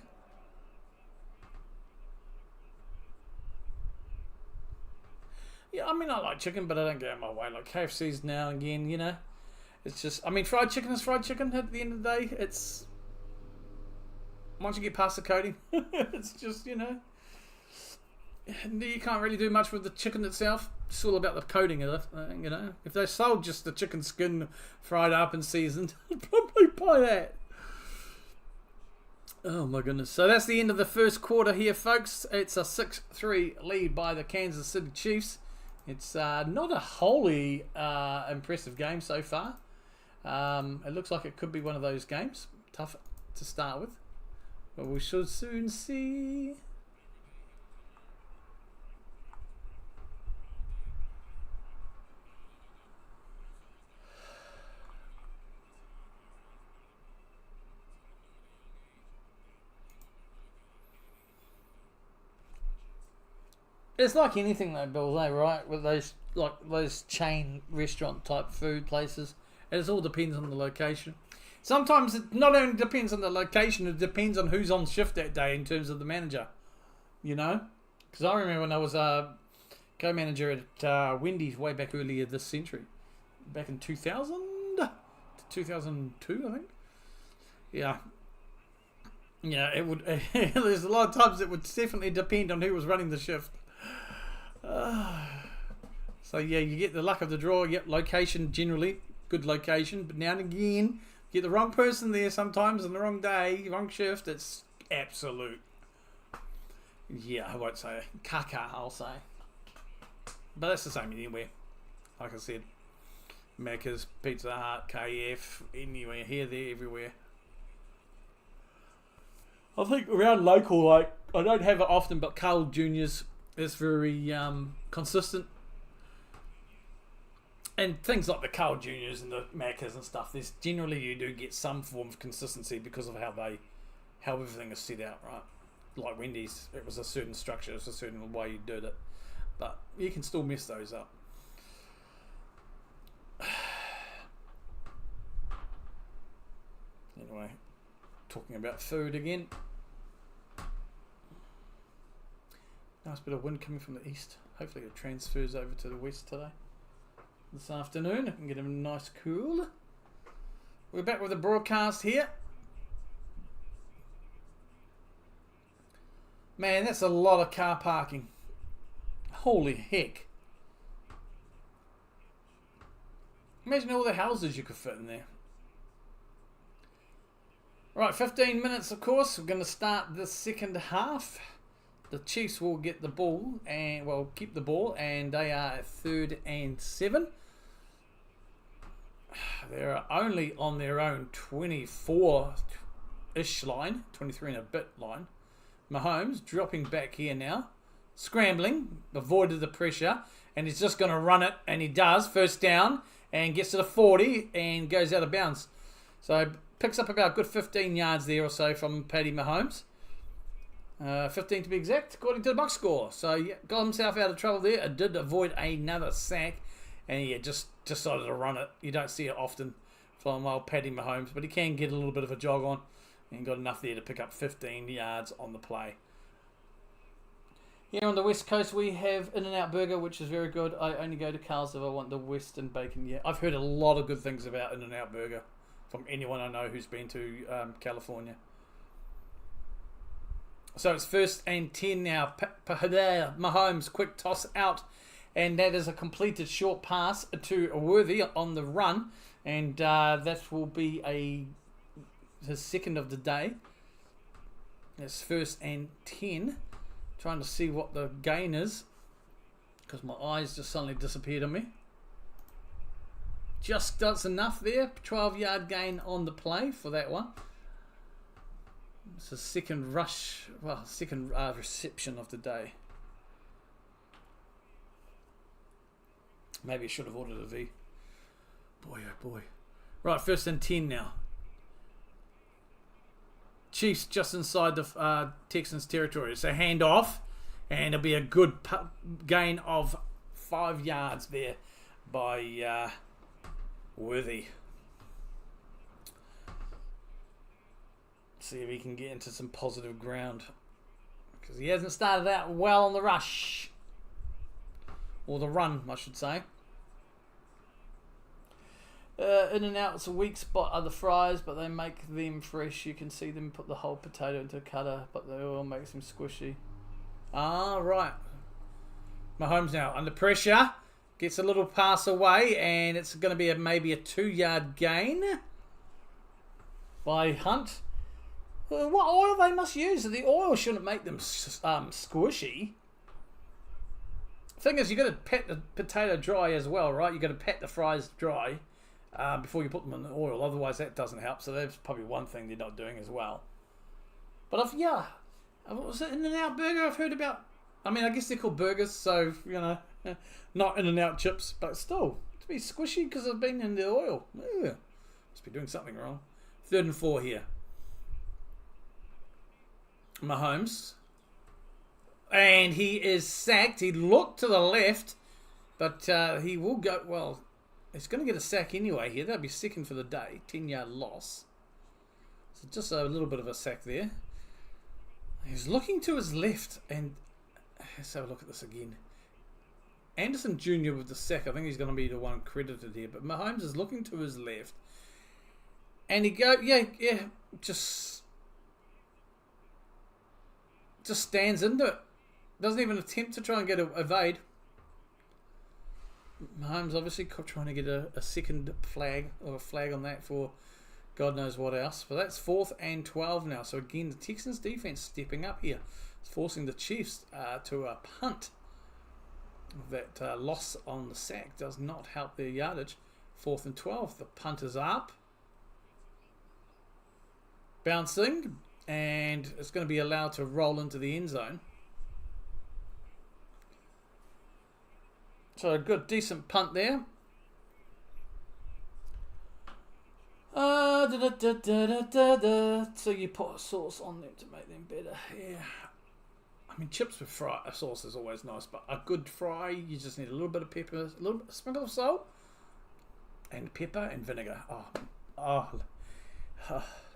Yeah, I mean, I like chicken, but I don't go my way. Like KFC's now and again, you know. It's just, I mean, fried chicken is fried chicken at the end of the day. It's, once you get past the coating, it's just, you know. You can't really do much with the chicken itself. It's all about the coating of it, you know. If they sold just the chicken skin fried up and seasoned, I'd probably buy that. Oh my goodness. So that's the end of the first quarter here, folks. It's a 6-3 lead by the Kansas City Chiefs. It's not a wholly impressive game so far. It looks like it could be one of those games. Tough to start with. But we should soon see. It's like anything though, Bill, right? With those chain restaurant type food places. It all depends on the location. Sometimes it not only depends on the location, it depends on who's on shift that day in terms of the manager. You know? Because I remember when I was a co-manager at Wendy's way back earlier this century. Back in 2000 to 2002, I think. Yeah. Yeah, it would. There's a lot of times it would definitely depend on who was running the shift. So yeah, you get the luck of the draw. Yep, location generally good location, but now and again you get the wrong person there sometimes on the wrong day, wrong shift. It's absolute. Yeah, I won't say caca. I'll say, but that's the same anywhere. Like I said, Macca's, Pizza Hut, KF, anywhere here, there, everywhere. I think around local, like I don't have it often, but Carl Jr.'s is very consistent. And things like the Carl Jr.'s and the Maccas and stuff, there's generally you do get some form of consistency because of how everything is set out, right? Like Wendy's, it was a certain structure, it's a certain way you did it. But you can still mess those up. Anyway, talking about food again. Nice bit of wind coming from the east. Hopefully it transfers over to the west today. This afternoon, I can get a nice cool. We're back with the broadcast here. Man, that's a lot of car parking. Holy heck. Imagine all the houses you could fit in there. Right, 15 minutes of course. We're going to start the second half. The Chiefs will get the ball and keep the ball, and they are at 3rd and 7. they're only on their own 24-ish line, 23 and a bit line. Mahomes dropping back here now, scrambling, avoided the pressure, and he's just going to run it, and he does, first down, and gets to the 40 and goes out of bounds. So picks up about a good 15 yards there or so from Paddy Mahomes. 15 to be exact, according to the box score. So yeah, got himself out of trouble there. It did avoid another sack, and he just decided to run it. You don't see it often from old Paddy Mahomes, but he can get a little bit of a jog on, and got enough there to pick up 15 yards on the play. Here on the West Coast, we have In-N-Out Burger, which is very good. I only go to Carl's if I want the Western bacon. Yeah, I've heard a lot of good things about In-N-Out Burger from anyone I know who's been to California. So it's 1st and 10 now. Mahomes, quick toss out. And that is a completed short pass to Worthy on the run. And that will be his second of the day. It's 1st and 10. Trying to see what the gain is, because my eyes just suddenly disappeared on me. Just does enough there. 12-yard gain on the play for that one. It's a second reception of the day. Maybe I should have ordered a V. Boy, oh boy. Right, 1st and 10 now. Chiefs just inside the Texans territory. It's a handoff, and it'll be a good gain of 5 yards there by Worthy. See if he can get into some positive ground, because he hasn't started out well on the rush, or the run, I should say. In-N-Out's a weak spot are the fries, but they make them fresh. You can see them put the whole potato into a cutter, but the oil makes them squishy. Ah, right. Mahomes now under pressure. Gets a little pass away, and it's going to be maybe a 2-yard gain by Hunt. What oil they must use? The oil shouldn't make them squishy. Thing is, you've got to pat the potato dry as well, right? You've got to pat the fries dry before you put them in the oil. Otherwise, that doesn't help. So that's probably one thing they're not doing as well. But was it In-N-Out Burger I've heard about? I mean, I guess they're called burgers, so, not In-N-Out chips, but still, to be squishy because I've been in the oil. Ugh. Must be doing something wrong. 3rd and 4 here. Mahomes. And he is sacked. He looked to the left, but he will go, well, he's going to get a sack anyway here. That'll be second for the day. 10-yard loss. So just a little bit of a sack there. He's looking to his left, and let's have a look at this again. Anderson Jr. with the sack. I think he's going to be the one credited here, but Mahomes is looking to his left. And he just stands into it. Doesn't even attempt to try and get a evade. Mahomes obviously trying to get a second flag, or a flag on that for God knows what else. But that's 4th and 12 now. So again, the Texans defense stepping up here. It's forcing the Chiefs to a punt. That loss on the sack does not help their yardage. 4th and 12. The punt is up. Bouncing. And it's going to be allowed to roll into the end zone. So a good, decent punt there. So you put a sauce on them to make them better. Yeah. I mean, chips with sauce is always nice, but a good fry, you just need a little bit of pepper, a little sprinkle of salt, and pepper and vinegar. Oh,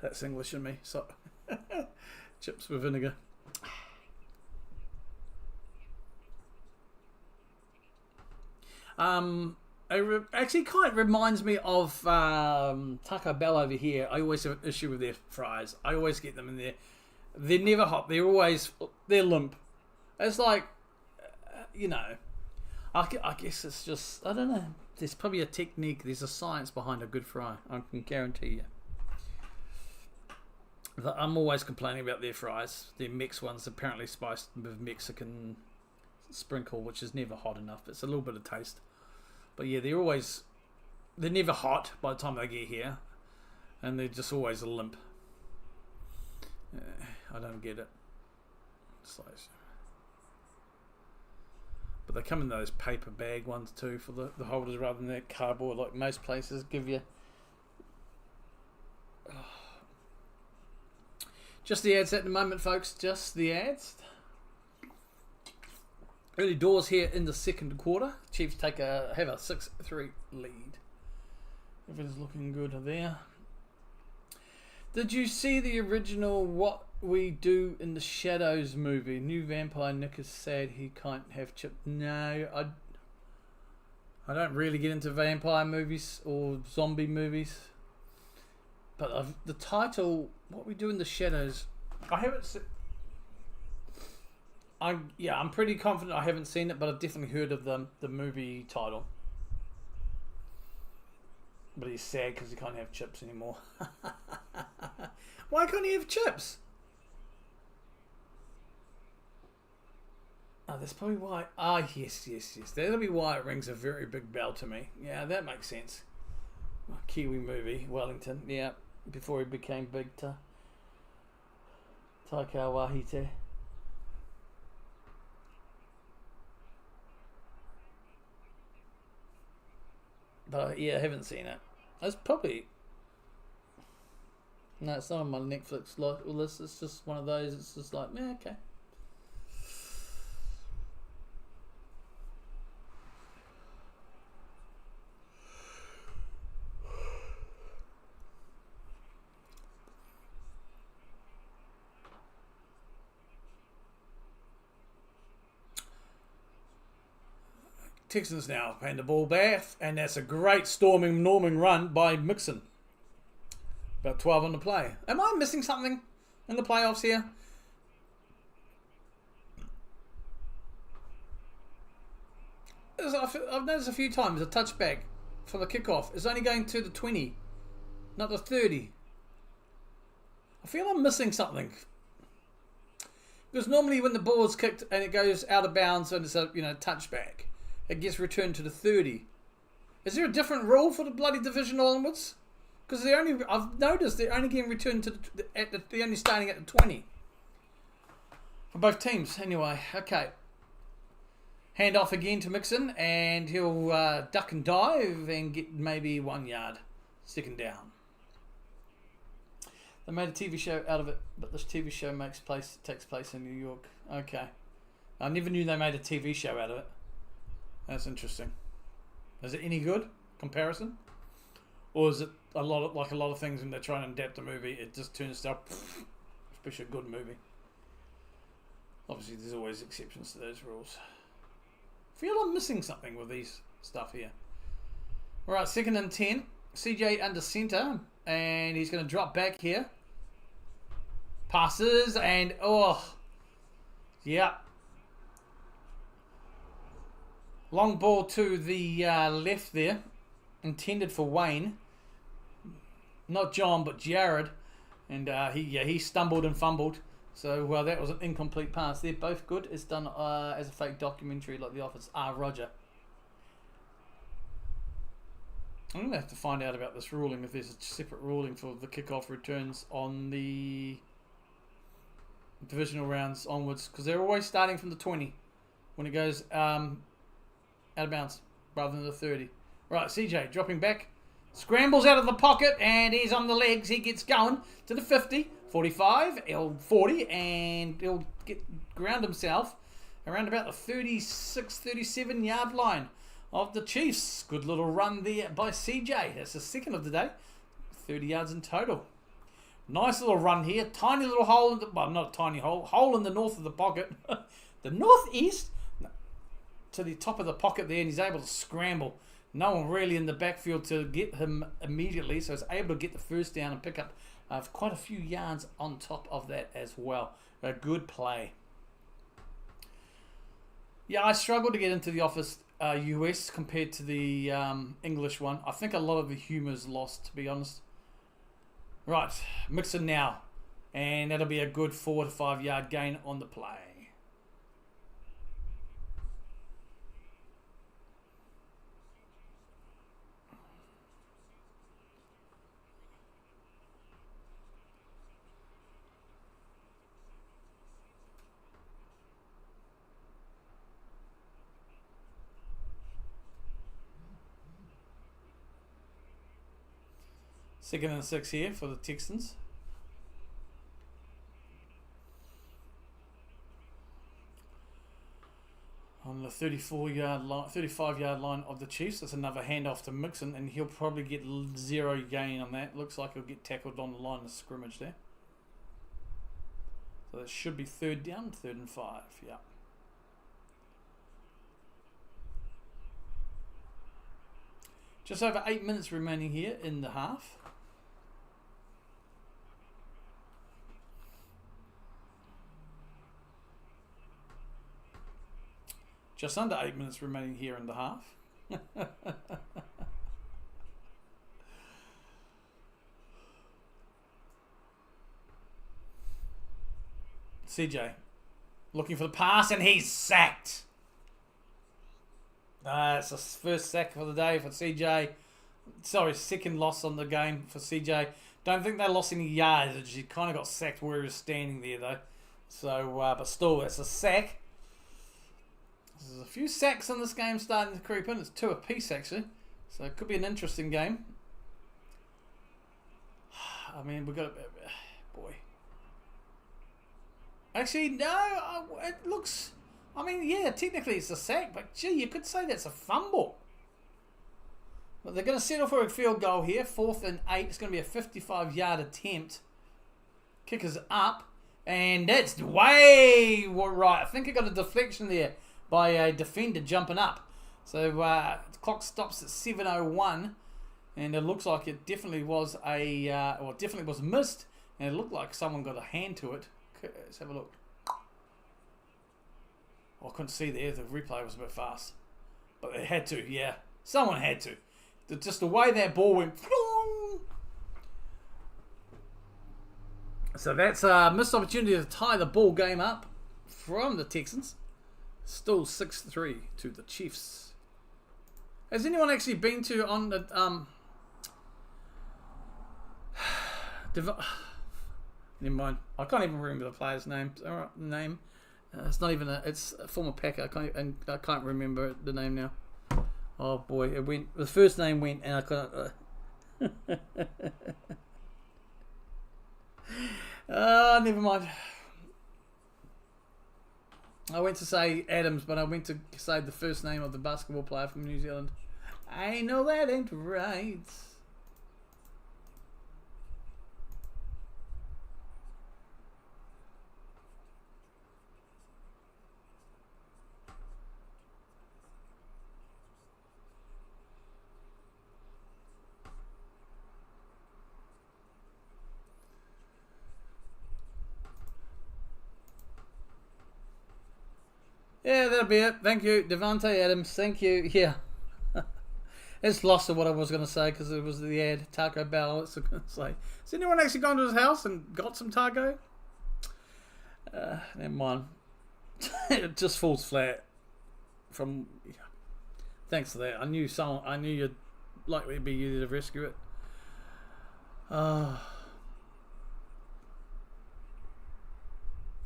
that's English in me. So chips with vinegar. It actually kind of reminds me of Taco Bell over here. I always have an issue with their fries. I always get them in there. They're never hot. They're limp. It's like, I guess it's just, I don't know. There's probably a technique. There's a science behind a good fry. I can guarantee you. I'm always complaining about their fries. Their mixed ones apparently spiced with Mexican sprinkle, which is never hot enough. It's a little bit of taste. But yeah, they're always they're never hot by the time they get here, and they're just always a limp. I don't get it. But they come in those paper bag ones too for the holders rather than that cardboard like most places give you. Just the ads at the moment, folks. Just the ads. Early doors here in the second quarter. Chiefs have a 6-3 lead. Everything's looking good there. Did you see the original What We Do in the Shadows movie? New vampire Nick is sad he can't have Chip. No, I don't really get into vampire movies or zombie movies. But the title, What We Do in the Shadows, I haven't seen. I'm pretty confident I haven't seen it, but I've definitely heard of the movie title. But he's sad because he can't have chips anymore. Why can't he have chips? Oh, that's probably why. Yes. That'll be why it rings a very big bell to me. Yeah, that makes sense. Kiwi movie, Wellington. Yeah, before he became big to Taika Waititi. But yeah, I haven't seen it. It's probably... No, it's not on my Netflix list. It's just one of those. It's just like, yeah, okay. Texans now playing the ball back, and that's a great norming run by Mixon. About 12 on the play. Am I missing something in the playoffs here? I've noticed a few times a touchback for the kickoff is only going to the 20, not the 30. I feel I'm missing something. Because normally when the ball is kicked and it goes out of bounds and it's a touchback, it gets returned to the 30. Is there a different rule for the bloody divisional onwards? Because I've noticed they're only getting returned to they're only starting at the 20 for both teams. Anyway, okay. Hand off again to Mixon, and he'll duck and dive and get maybe 1 yard. Second down. They made a TV show out of it, but this TV show takes place in New York. Okay, I never knew they made a TV show out of it. That's interesting. Is it any good comparison, or is it a lot of things when they're trying to adapt a movie, it just turns out, especially a good movie. Obviously, there's always exceptions to those rules. I feel I'm missing something with these stuff here. All right, 2nd and 10. CJ under center, and he's going to drop back here. Passes, and yeah. Long ball to the left there, intended for Wayne. Not John, but Jared. And he stumbled and fumbled. So, that was an incomplete pass. They're both good. It's done as a fake documentary like The Office. Roger. I'm going to have to find out about this ruling, if there's a separate ruling for the kickoff returns on the divisional rounds onwards. Because they're always starting from the 20 when it goes out of bounds rather than the 30. Right, CJ dropping back. Scrambles out of the pocket, and he's on the legs. He gets going to the 50, 45, 40, and he'll ground himself around about the 36, 37 yard line of the Chiefs. Good little run there by CJ. That's the second of the day. 30 yards in total. Nice little run here. Tiny little hole, not a tiny hole in the north of the pocket. The northeast to the top of the pocket there, and he's able to scramble. No one really in the backfield to get him immediately, so he's able to get the first down and pick up quite a few yards on top of that as well. A good play. Yeah, I struggle to get into the Office US compared to the English one. I think a lot of the humour's lost, to be honest. Right, Mixon now. And that'll be a good 4 to 5 yard gain on the play. 2nd and 6 here for the Texans. On the 35-yard line of the Chiefs. That's another handoff to Mixon, and he'll probably get 0 gain on that. Looks like he'll get tackled on the line of scrimmage there. So that should be 3rd down, 3rd and 5. Yeah. Just over 8 minutes remaining here in the half. Just under 8 minutes remaining here in the half. CJ looking for the pass, and he's sacked. It's the first sack for the day for CJ. Sorry, second loss on the game for CJ. Don't think they lost any yards. He kind of got sacked where he was standing there, though. So, but still, it's a sack. There's a few sacks in this game starting to creep in. It's 2 apiece, actually. So it could be an interesting game. I mean, we've got... Boy. Actually, no. It looks... I mean, yeah, technically it's a sack. But, gee, you could say that's a fumble. But they're going to settle for a field goal here. 4th and 8. It's going to be a 55-yard attempt. Kicker's up. And that's way right. I think it got a deflection there by a defender jumping up. So the clock stops at 7:01, and it looks like it definitely was definitely was missed, and it looked like someone got a hand to it. Let's have a look. Oh, I couldn't see there. The replay was a bit fast, but they had to. Yeah, someone had to. Just the way that ball went. So that's a missed opportunity to tie the ball game up from the Texans. Still 6-3 to the Chiefs. Has anyone actually been to on the never mind. I can't even remember the player's name. It's not even it's a former Packer. I can't remember the name now. Oh boy, it went. The first name went, and I can't. Never mind. I went to say Adams, but I went to say the first name of the basketball player from New Zealand. I know that ain't right. Yeah, that'll be it. Thank you, Devontae Adams. Thank you. Yeah. It's lost of what I was going to say because it was the ad. Taco Bell. It's going to say, has anyone actually gone to his house and got some taco? Never mind. It just falls flat. From yeah. Thanks for that. I knew you'd likely be you to rescue it. I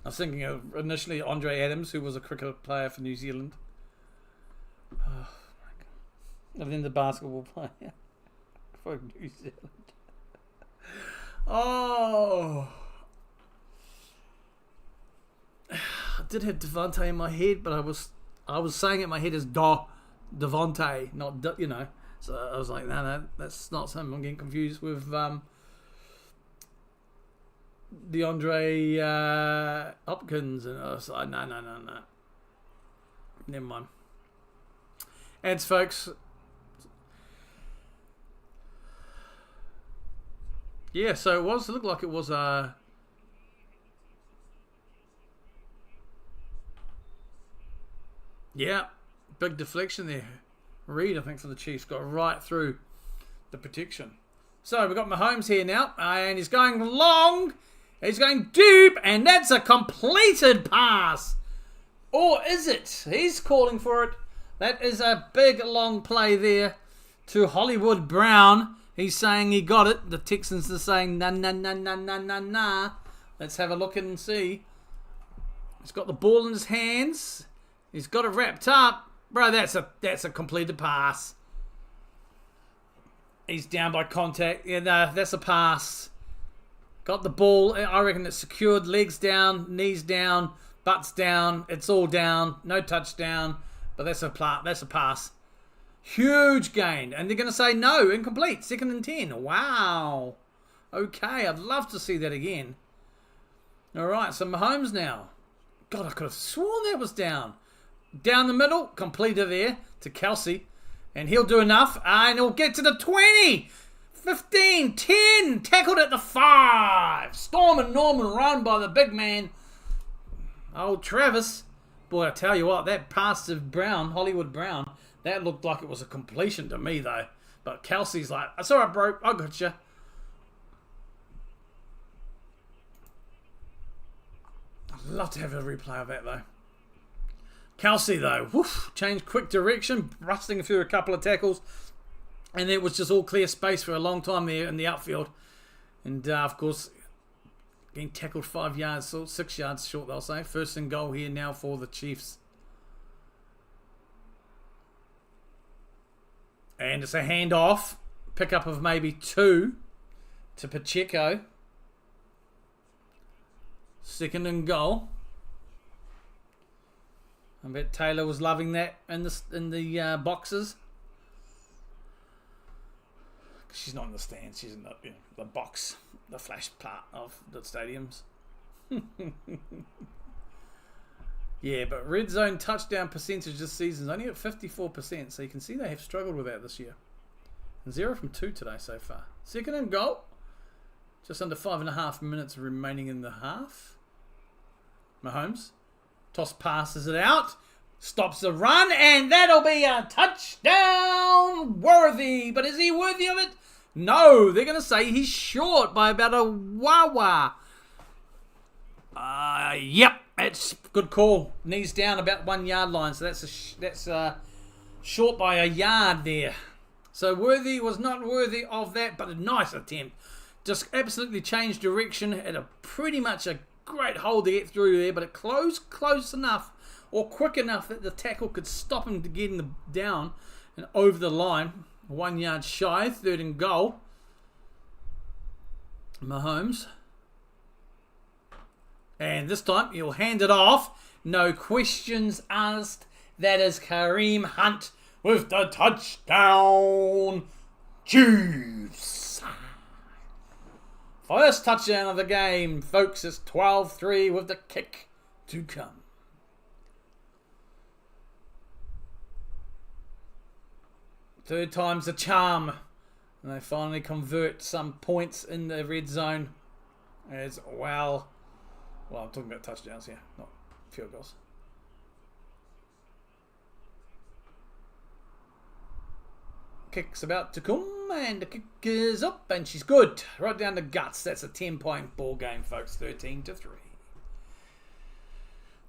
was thinking of initially Andre Adams, who was a cricket player for New Zealand. Oh my God. And then the basketball player for New Zealand. Oh. I did have Devontae in my head, but I was saying it in my head as Devontae, not So I was like, no, that's not something. I'm getting confused with DeAndre Hopkins, and I was like, no. Never mind. Ads, folks. Yeah, so it looked like it was yeah, big deflection there. Reed, I think, for the Chiefs, got right through the protection. So we've got Mahomes here now, and he's going long. He's going deep, and that's a completed pass. Or is it? He's calling for it. That is a big, long play there to Hollywood Brown. He's saying he got it. The Texans are saying, nah. Let's have a look and see. He's got the ball in his hands. He's got it wrapped up. Bro, that's a completed pass. He's down by contact. Yeah, no, that's a pass. Got the ball. I reckon it's secured. Legs down, knees down, butts down. It's all down. No touchdown. But that's a pass. Huge gain. And they're going to say no, incomplete. 2nd and 10. Wow. Okay, I'd love to see that again. All right, so Mahomes now. God, I could have sworn that was down. Down the middle, completed there to Kelsey. And he'll do enough. And he'll get to the 20. 15, 10. Tackled at the 5. Storm and Norman run by the big man. Old Travis. Boy, I tell you what, that pass to Brown, Hollywood Brown, that looked like it was a completion to me, though. But Kelsey's like, that's all right, bro. I got you. I'd love to have a replay of that, though. Kelsey, though, woof, changed quick direction, rusting through a couple of tackles, and it was just all clear space for a long time there in the outfield. And, of course, getting tackled 5 yards, so 6 yards short, they'll say. 1st and goal here now for the Chiefs. And it's a handoff, pickup of maybe 2 to Pacheco. 2nd and goal. I bet Taylor was loving that in the boxes. She's not in the stands. She's in the box, the flash part of the stadiums. Yeah, but red zone touchdown percentage this season is only at 54%. So you can see they have struggled with that this year. And 0 from 2 today so far. 2nd and goal. Just under 5.5 minutes remaining in the half. Mahomes. Toss passes it out. Stops the run. And that'll be a touchdown worthy. But is he worthy of it? No. They're going to say he's short by about a wah-wah. Yep. That's good call. Knees down about 1 yard line. So that's short by a yard there. So worthy was not worthy of that. But a nice attempt. Just absolutely changed direction. Had a pretty much a great hole to get through there, but it close enough or quick enough that the tackle could stop him to getting down and over the line. 1 yard shy, 3rd and goal. Mahomes. And this time he'll hand it off. No questions asked. That is Kareem Hunt with the touchdown. Chiefs. First touchdown of the game, folks. It's 12-3 with the kick to come. Third time's the charm. And they finally convert some points in the red zone as well. Well, I'm talking about touchdowns here, not field goals. Kick's about to come, and the kick is up, and she's good. Right down the guts. That's a 10-point ball game, folks. 13-3.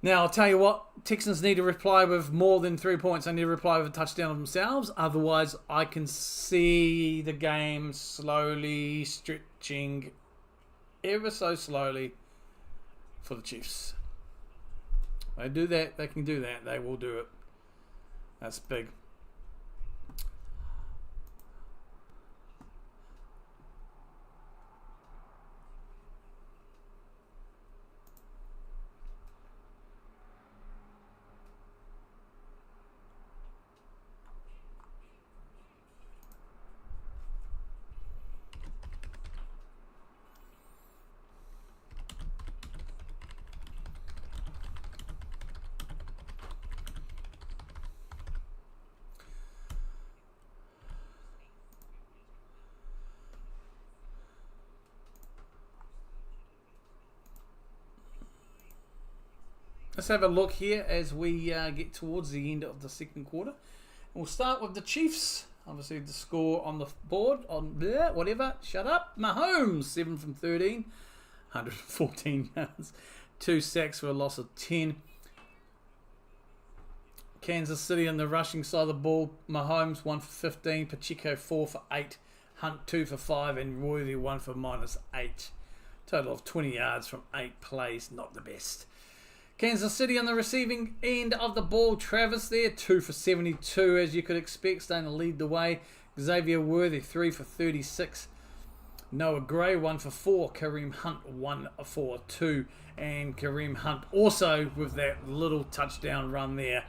Now, I'll tell you what. Texans need to reply with more than 3 points. They need to reply with a touchdown themselves. Otherwise, I can see the game slowly stretching ever so slowly for the Chiefs. They do that. They can do that. They will do it. That's big. Let's have a look here as we get towards the end of the second quarter. We'll start with the Chiefs. Obviously, the score on the board, on there, whatever. Shut up. Mahomes, 7 from 13, 114 yards, 2 sacks for a loss of 10. Kansas City on the rushing side of the ball. Mahomes, 1 for 15, Pacheco, 4 for 8, Hunt, 2 for 5, and Worthy, 1 for -8. Total of 20 yards from 8 plays, not the best. Kansas City on the receiving end of the ball. Travis there, 2 for 72, as you could expect, starting to lead the way. Xavier Worthy, 3 for 36. Noah Gray, 1 for 4. Kareem Hunt, 1 for 2. And Kareem Hunt also with that little touchdown run there,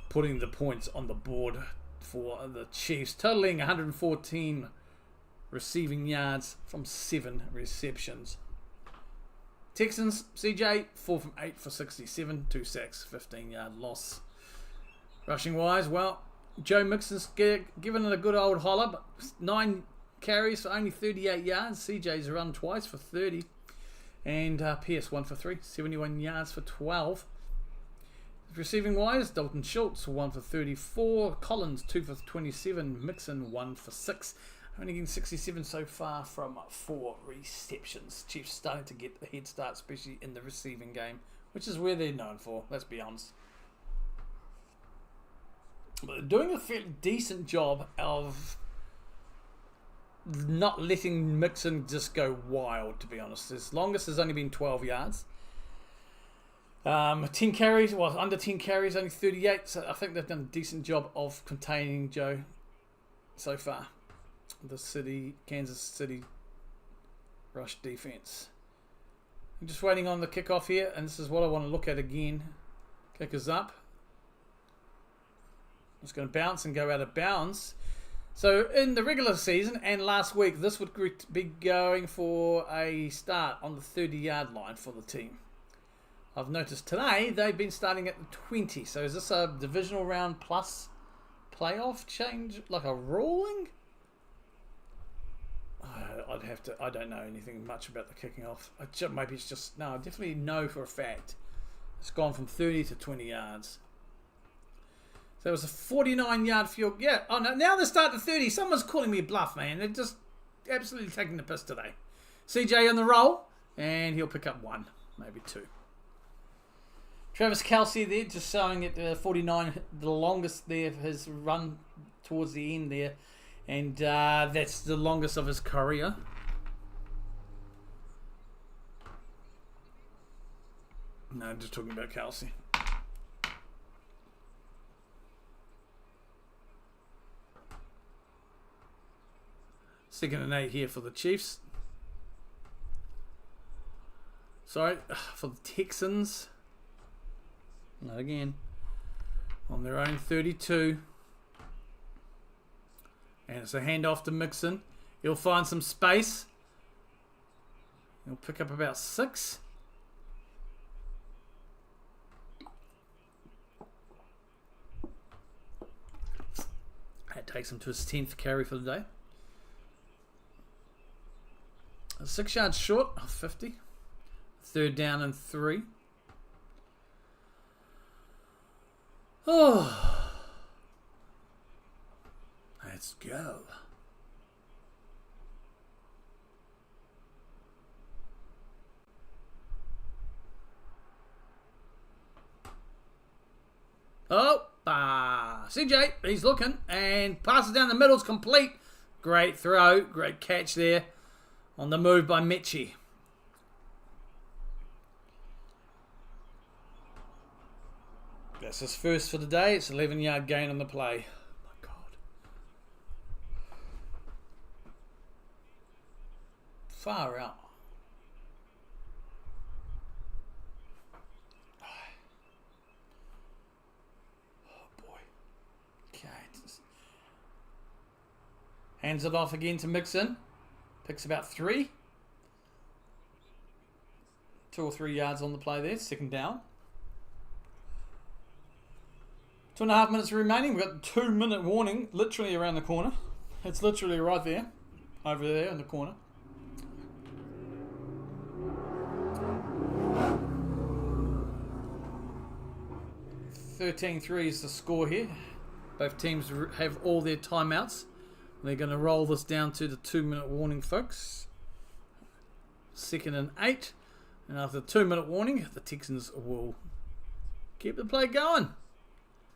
putting the points on the board for the Chiefs, totaling 114 receiving yards from 7 receptions. Texans, CJ, 4 from 8 for 67, 2 sacks, 15-yard loss. Rushing wise, well, Joe Mixon's given it a good old holler, but 9 carries for only 38 yards. CJ's run twice for 30. And Pierce 1 for 3, 71 yards for 12. Receiving wise, Dalton Schultz 1 for 34. Collins 2 for 27. Mixon 1 for 6. Only getting 67 so far from 4 receptions. Chiefs starting to get a head start, especially in the receiving game, which is where they're known for, let's be honest. But they're doing a fairly decent job of not letting Mixon just go wild, to be honest. His longest has only been 12 yards. 10 carries, well, under 10 carries, only 38. So I think they've done a decent job of containing Joe so far. The Kansas City rush defense. I'm just waiting on the kickoff here, and this is what I want to look at again. Kickers up. It's going to bounce and go out of bounds. So in the regular season and last week, this would be going for a start on the 30-yard line for the team. I've noticed today they've been starting at the 20. So is this a divisional round plus playoff change, like a ruling? I don't know anything much about the kicking off. Maybe it's just, no, I definitely know for a fact. It's gone from 30 to 20 yards. So it was a 49-yard field. Yeah, oh no, now they start at 30. Someone's calling me a bluff, man. They're just absolutely taking the piss today. CJ on the roll, and he'll pick up 1, maybe 2. Travis Kelce there, just showing it 49, the longest there of his run towards the end there. And that's the longest of his career. No, I'm just talking about Kelce. Second and 8 here for the Chiefs. Sorry, for the Texans. Not again. On their own 32. And it's a handoff to Mixon. He'll find some space. He'll pick up about 6. That takes him to his 10th carry for the day. 6 yards short of 50. 3rd down and 3. Oh, let's go. Oh, CJ, he's looking and passes down the middle's complete. Great throw, great catch there. On the move by Mechie. That's his first for the day. It's 11-yard gain on the play. Oh my God. Far out. Oh boy. Okay. Hands it off again to Mixon. Picks about 3. 2 or 3 yards on the play there. 2nd down. 2.5 minutes remaining. We've got the 2-minute warning literally around the corner. It's literally right there. Over there in the corner. (13-3) is the score here. Both teams have all their timeouts. They're going to roll this down to the 2-minute warning, folks. 2nd and 8. And after the 2-minute warning, the Texans will keep the play going.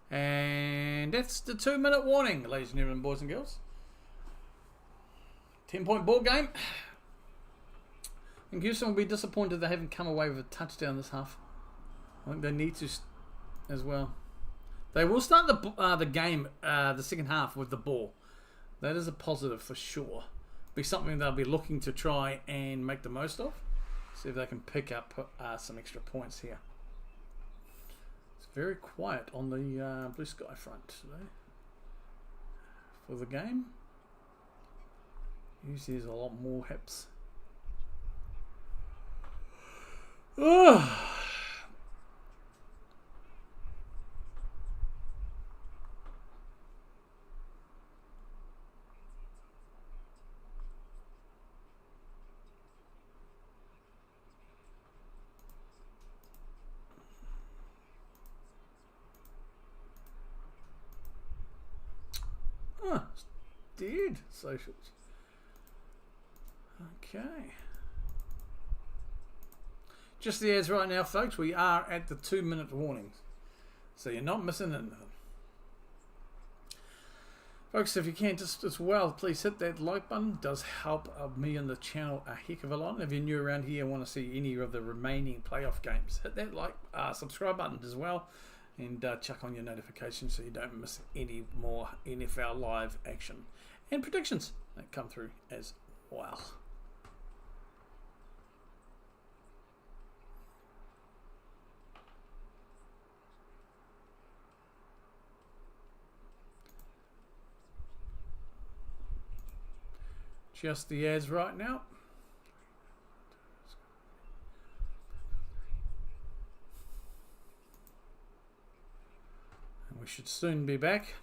And that's the 2-minute warning, ladies and gentlemen, boys and girls. 10-point ball game. And Houston will be disappointed they haven't come away with a touchdown this half. I think they need to as well. They will start the game, the second half, with the ball. That is a positive for sure. Be something they'll be looking to try and make the most of. See if they can pick up some extra points here. It's very quiet on the Blue Sky front today for the game. Usually there's a lot more hips. Dude, socials. Okay. Just the ads right now, folks. We are at the 2-minute warnings. So you're not missing anything. Folks, if you can, just as well, please hit that like button. It does help me and the channel a heck of a lot. And if you're new around here and want to see any of the remaining playoff games, hit that like, subscribe button as well. And check on your notifications so you don't miss any more NFL live action and predictions that come through as well. Just the ads right now. We should soon be back.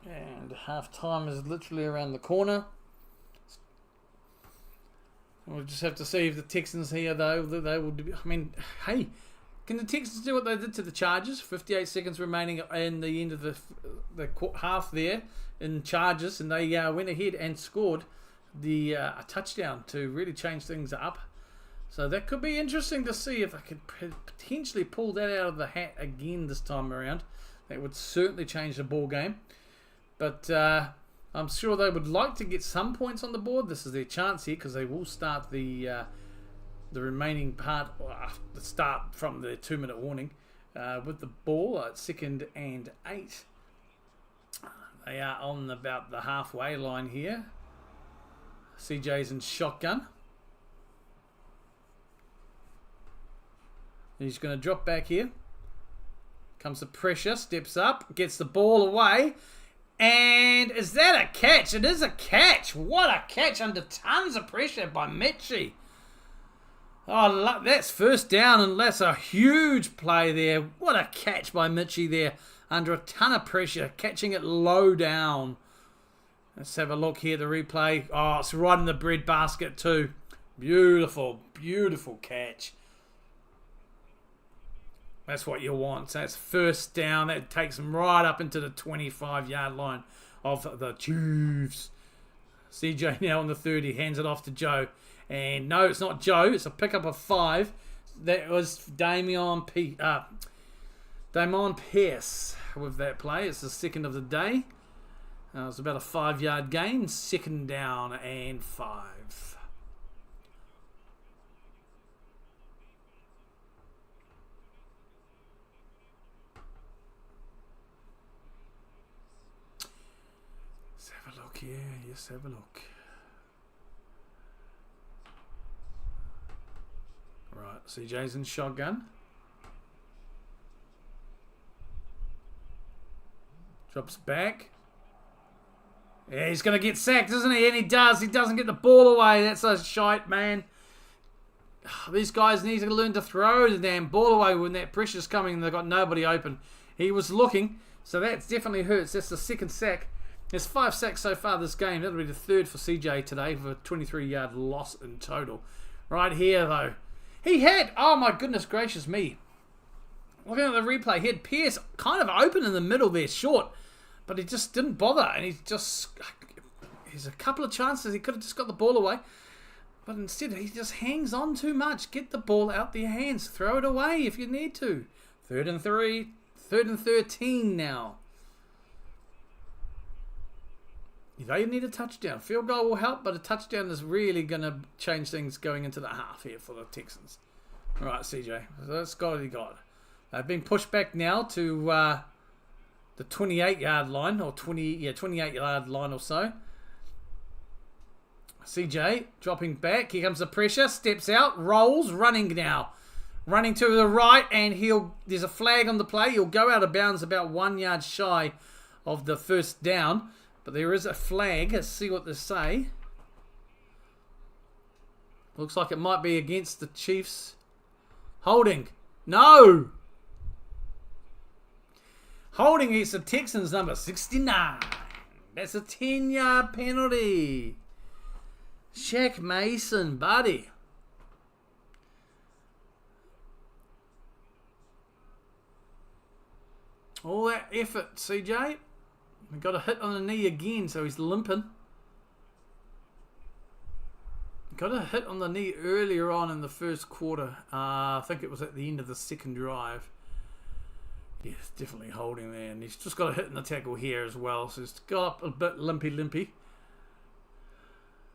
And half time is literally around the corner. We'll just have to see if the Texans here, though, they will do. I mean, hey, can the Texans do what they did to the Chargers? 58 seconds remaining in the end of the half there in Chargers, and they went ahead and scored a touchdown to really change things up. So that could be interesting to see if I could potentially pull that out of the hat again this time around. That would certainly change the ball game. But I'm sure they would like to get some points on the board. This is their chance here because they will start the remaining part, the start from the 2-minute warning with the ball at 2nd and 8. They are on about the halfway line here. CJ's in shotgun. He's going to drop back here. Comes the pressure, steps up, gets the ball away. And is that a catch? It is a catch. What a catch under tons of pressure by Mitchie. Oh, that's first down, and that's a huge play there. What a catch by Mitchie there under a ton of pressure, catching it low down. Let's have a look here at the replay. Oh, it's right in the bread basket too. Beautiful, beautiful catch. That's what you want. So that's first down. That takes them right up into the 25-yard line of the Chiefs. CJ now on the 30. Hands it off to Joe. And no, it's not Joe. It's a pickup of 5. That was Damon Pierce with that play. It's the second of the day. It was about a 5-yard gain. 2nd down and 5. Yeah, yes, have a look. Right, CJ's in shotgun. Drops back. Yeah, he's going to get sacked, isn't he? And he does. He doesn't get the ball away. That's a shite, man. These guys need to learn to throw the damn ball away when that pressure's coming and they've got nobody open. He was looking, so that definitely hurts. That's the 2nd sack. There's 5 sacks so far this game. That'll be the 3rd for CJ today for a 23-yard loss in total. Right here, though. He had, oh my goodness gracious me. Looking at the replay, he had Pierce kind of open in the middle there, short. But he just didn't bother. And he's a couple of chances. He could have just got the ball away. But instead, he just hangs on too much. Get the ball out their hands. Throw it away if you need to. 3rd and 3. 3rd and 13 now. They need a touchdown. Field goal will help, but a touchdown is really going to change things going into the half here for the Texans. All right, CJ. So that's got what he got. They've been pushed back now to the 28-yard line, or 28-yard line or so. CJ dropping back. Here comes the pressure. Steps out. Rolls. Running now. Running to the right, and there's a flag on the play. He'll go out of bounds about 1 yard shy of the first down. But there is a flag. Let's see what they say. Looks like it might be against the Chiefs. Holding. No! Holding against the Texans, number 69. That's a 10-yard penalty. Shaq Mason, buddy. All that effort, CJ. We got a hit on the knee again, so he's limping. Got a hit on the knee earlier on in the first quarter. I think it was at the end of the second drive. Yeah, definitely holding there. And he's just got a hit in the tackle here as well. So he's got up a bit limpy.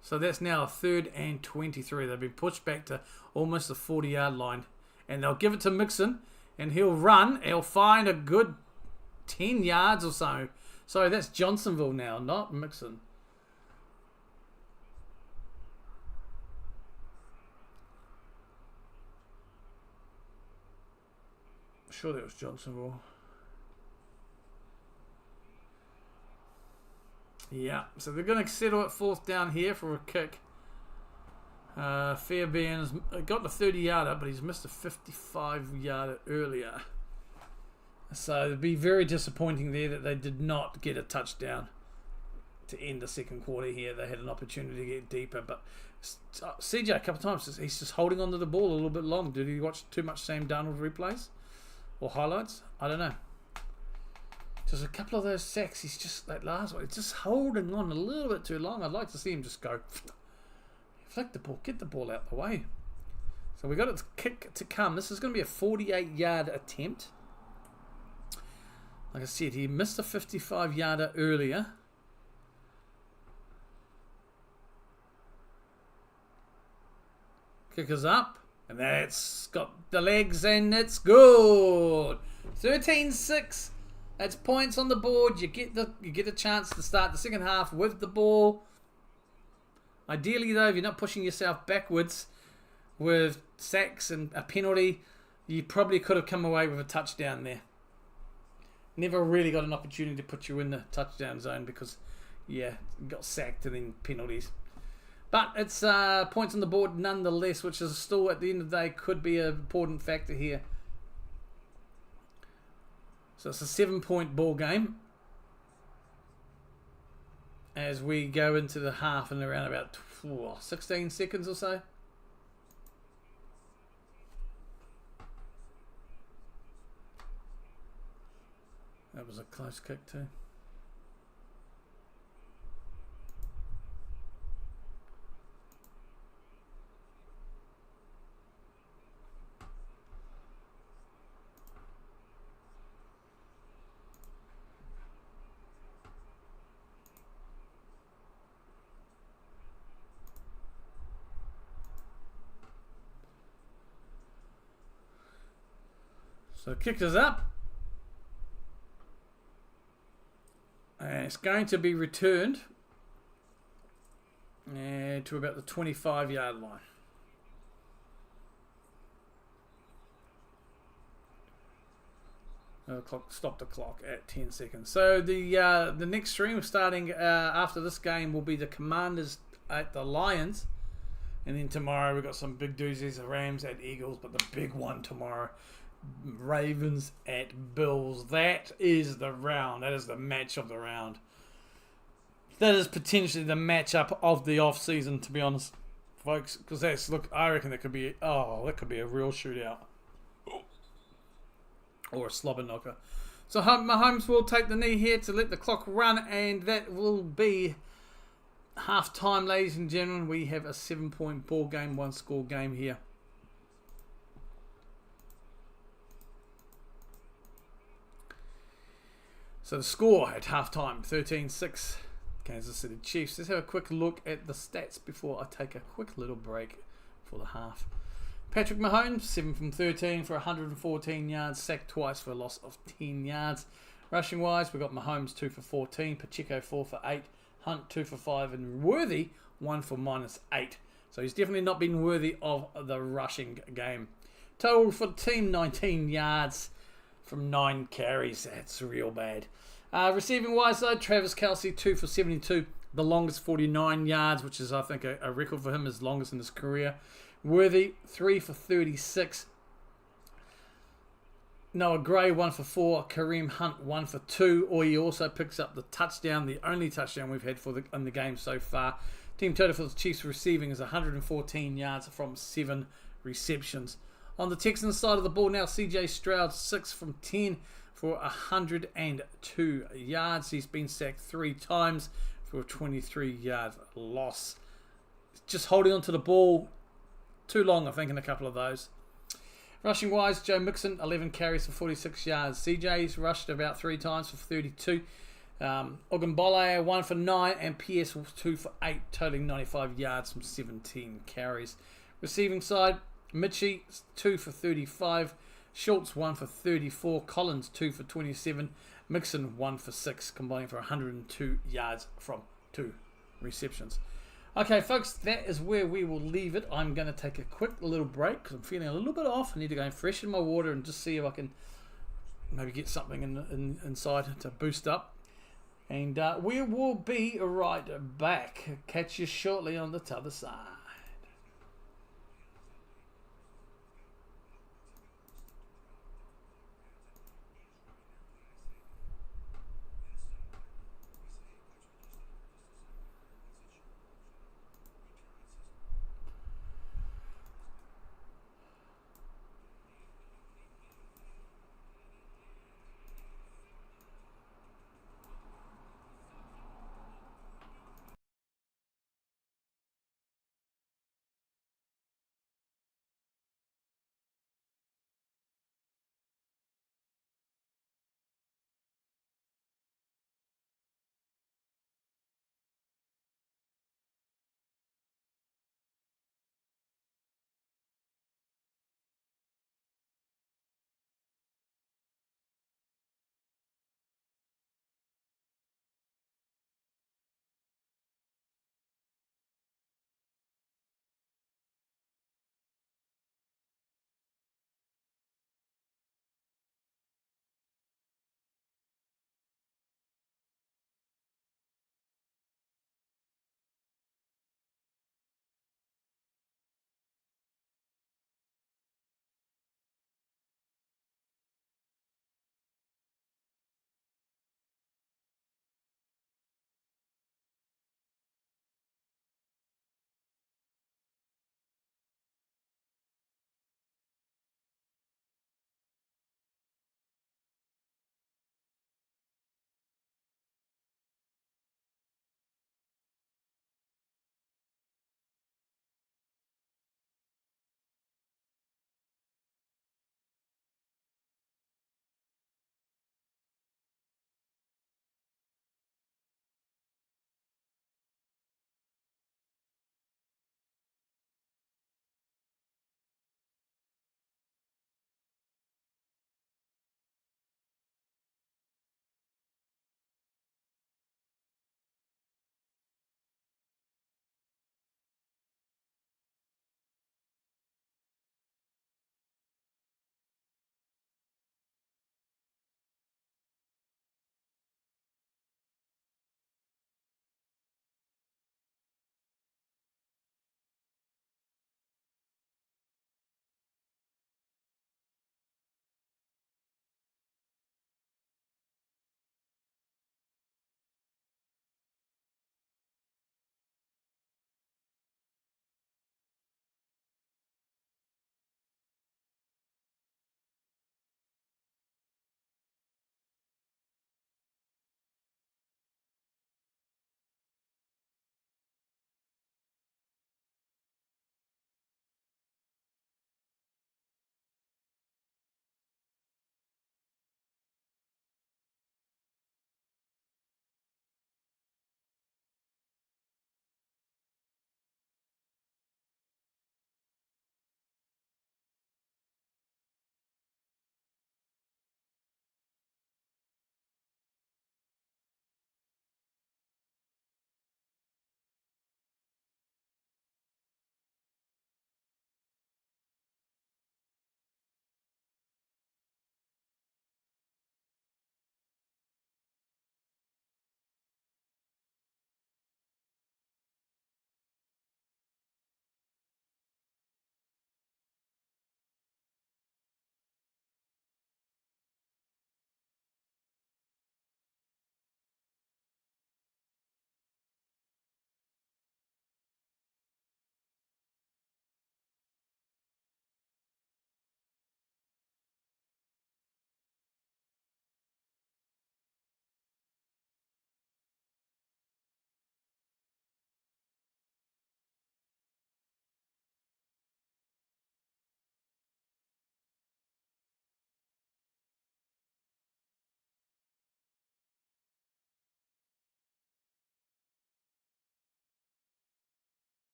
So that's now a 3rd and 23. They've been pushed back to almost the 40-yard line. And they'll give it to Mixon. And he'll run. He'll find a good 10 yards or so. Sorry, that's Johnsonville now, not Mixon. Sure that was Johnsonville. Yeah, so they're going to settle it 4th down here for a kick. Fairbairn's got the 30-yarder, but he's missed a 55-yarder earlier. So it'd be very disappointing there that they did not get a touchdown to end the second quarter here. They had an opportunity to get deeper, but CJ a couple of times, he's just holding onto the ball a little bit long. Did he watch too much Sam Darnold replays or highlights? I don't know. Just a couple of those sacks, he's just, that last one, it's just holding on a little bit too long. I'd like to see him just go, flick the ball, get the ball out the way. So we got a kick to come. This is going to be a 48-yard attempt. Like I said, he missed a 55-yarder earlier. Kick is up. And that's got the legs, and it's good. 13-6. That's points on the board. You get a chance to start the second half with the ball. Ideally, though, if you're not pushing yourself backwards with sacks and a penalty, you probably could have come away with a touchdown there. Never really got an opportunity to put you in the touchdown zone because, yeah, got sacked and then penalties. But it's points on the board nonetheless, which is still, at the end of the day, could be an important factor here. So it's a 7-point ball game as we go into the half in around about 16 seconds or so. That was a close kick too. So kick is up. And it's going to be returned to about the 25-yard line. Stop the clock at 10 seconds. So the next stream starting after this game will be the Commanders at the Lions. And then tomorrow we've got some big doozies, the Rams at Eagles, but the big one tomorrow, Ravens at Bills. That is the round. That is the match of the round. That is potentially the matchup of the off season, to be honest, folks. Because I reckon that could be a real shootout or a slobber knocker. So Mahomes will take the knee here to let the clock run, and that will be half time, ladies and gentlemen. We have a 7-point ball game, 1-score game here. So the score at halftime, 13-6, Kansas City Chiefs. Let's have a quick look at the stats before I take a quick little break for the half. Patrick Mahomes, 7 from 13 for 114 yards, sacked twice for a loss of 10 yards. Rushing wise, we've got Mahomes 2 for 14, Pacheco 4 for 8, Hunt 2 for 5, and Worthy 1 for -8. So he's definitely not been worthy of the rushing game. Total for the team, 19 yards from 9 carries. That's real bad. Receiving wise though, Travis Kelce 2 for 72, the longest 49 yards, which is I think a record for him, his longest in his career. Worthy 3 for 36. Noah Gray 1 for 4, Kareem Hunt 1 for 2, or he also picks up the touchdown, the only touchdown we've had in the game so far. Team total for the Chiefs receiving is 114 yards from 7 receptions. On the Texans side of the ball now, CJ Stroud 6 from 10 for 102 yards. He's been sacked 3 times for a 23-yard loss. Just holding on to the ball too long, I think, in a couple of those. Rushing wise, Joe Mixon 11 carries for 46 yards. CJ's rushed about 3 times for 32. Ogunbowale 1 for 9 and PS 2 for 8, totaling 95 yards from 17 carries. Receiving side, Mitchie 2 for 35, Schultz 1 for 34, Collins 2 for 27, Mixon 1 for 6, combining for 102 yards from 2 receptions. Okay, folks, that is where we will leave it. I'm going to take a quick little break because I'm feeling a little bit off. I need to go and freshen my water and just see if I can maybe get something inside to boost up. And we will be right back. Catch you shortly on the t'other side.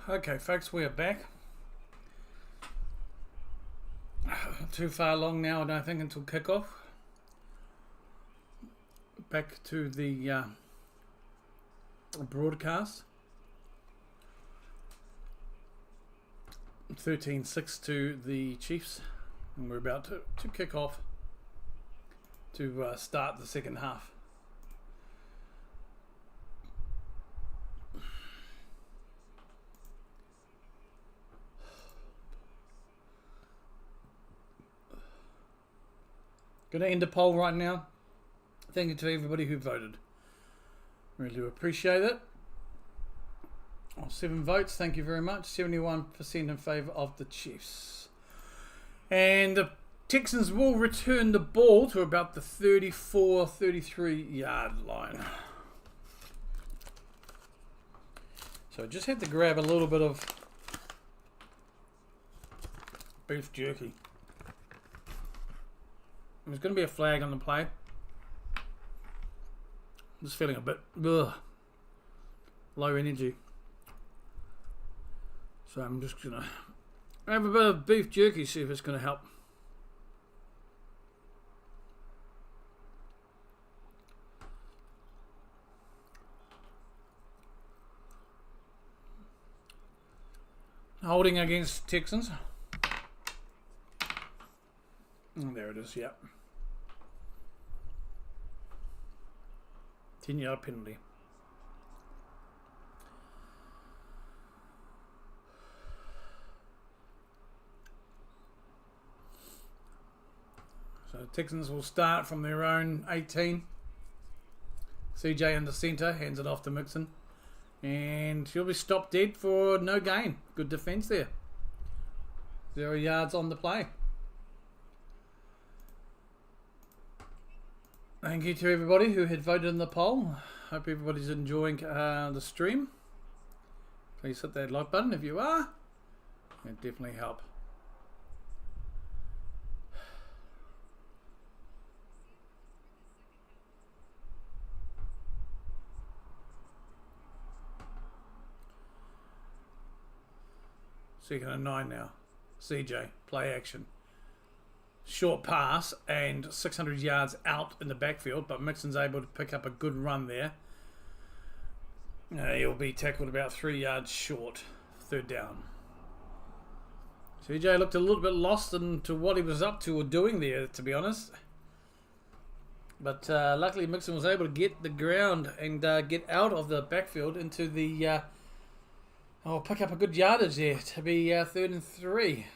Okay, folks, we are back. Not too far along now, I don't think, until kickoff. Back to the broadcast. 13-6 to the Chiefs, and we're about to kick off to start the second half. Going to end the poll right now. Thank you to everybody who voted. Really do appreciate it. 7 votes, thank you very much. 71% in favour of the Chiefs. And the Texans will return the ball to about the 34-33 yard line. So I just had to grab a little bit of beef jerky. There's going to be a flag on the play. I'm just feeling a bit low energy. So I'm just going to have a bit of beef jerky, see if it's going to help. Holding against Texans. And there it is, yep. 10-yard penalty. So Texans will start from their own 18. CJ in the centre, hands it off to Mixon. And he'll be stopped dead for no gain. Good defence there. 0 yards on the play. Thank you to everybody who had voted in the poll. Hope everybody's enjoying the stream. Please hit that like button if you are. It'll definitely help. Second and 9 now. CJ, play action. Short pass and 600 yards out in the backfield, but Mixon's able to pick up a good run there. He'll be tackled about 3 yards short. Third down. CJ looked a little bit lost into what he was up to or doing there, to be honest. But luckily Mixon was able to get the ground and get out of the backfield into the... pick up a good yardage there to be 3rd and 3.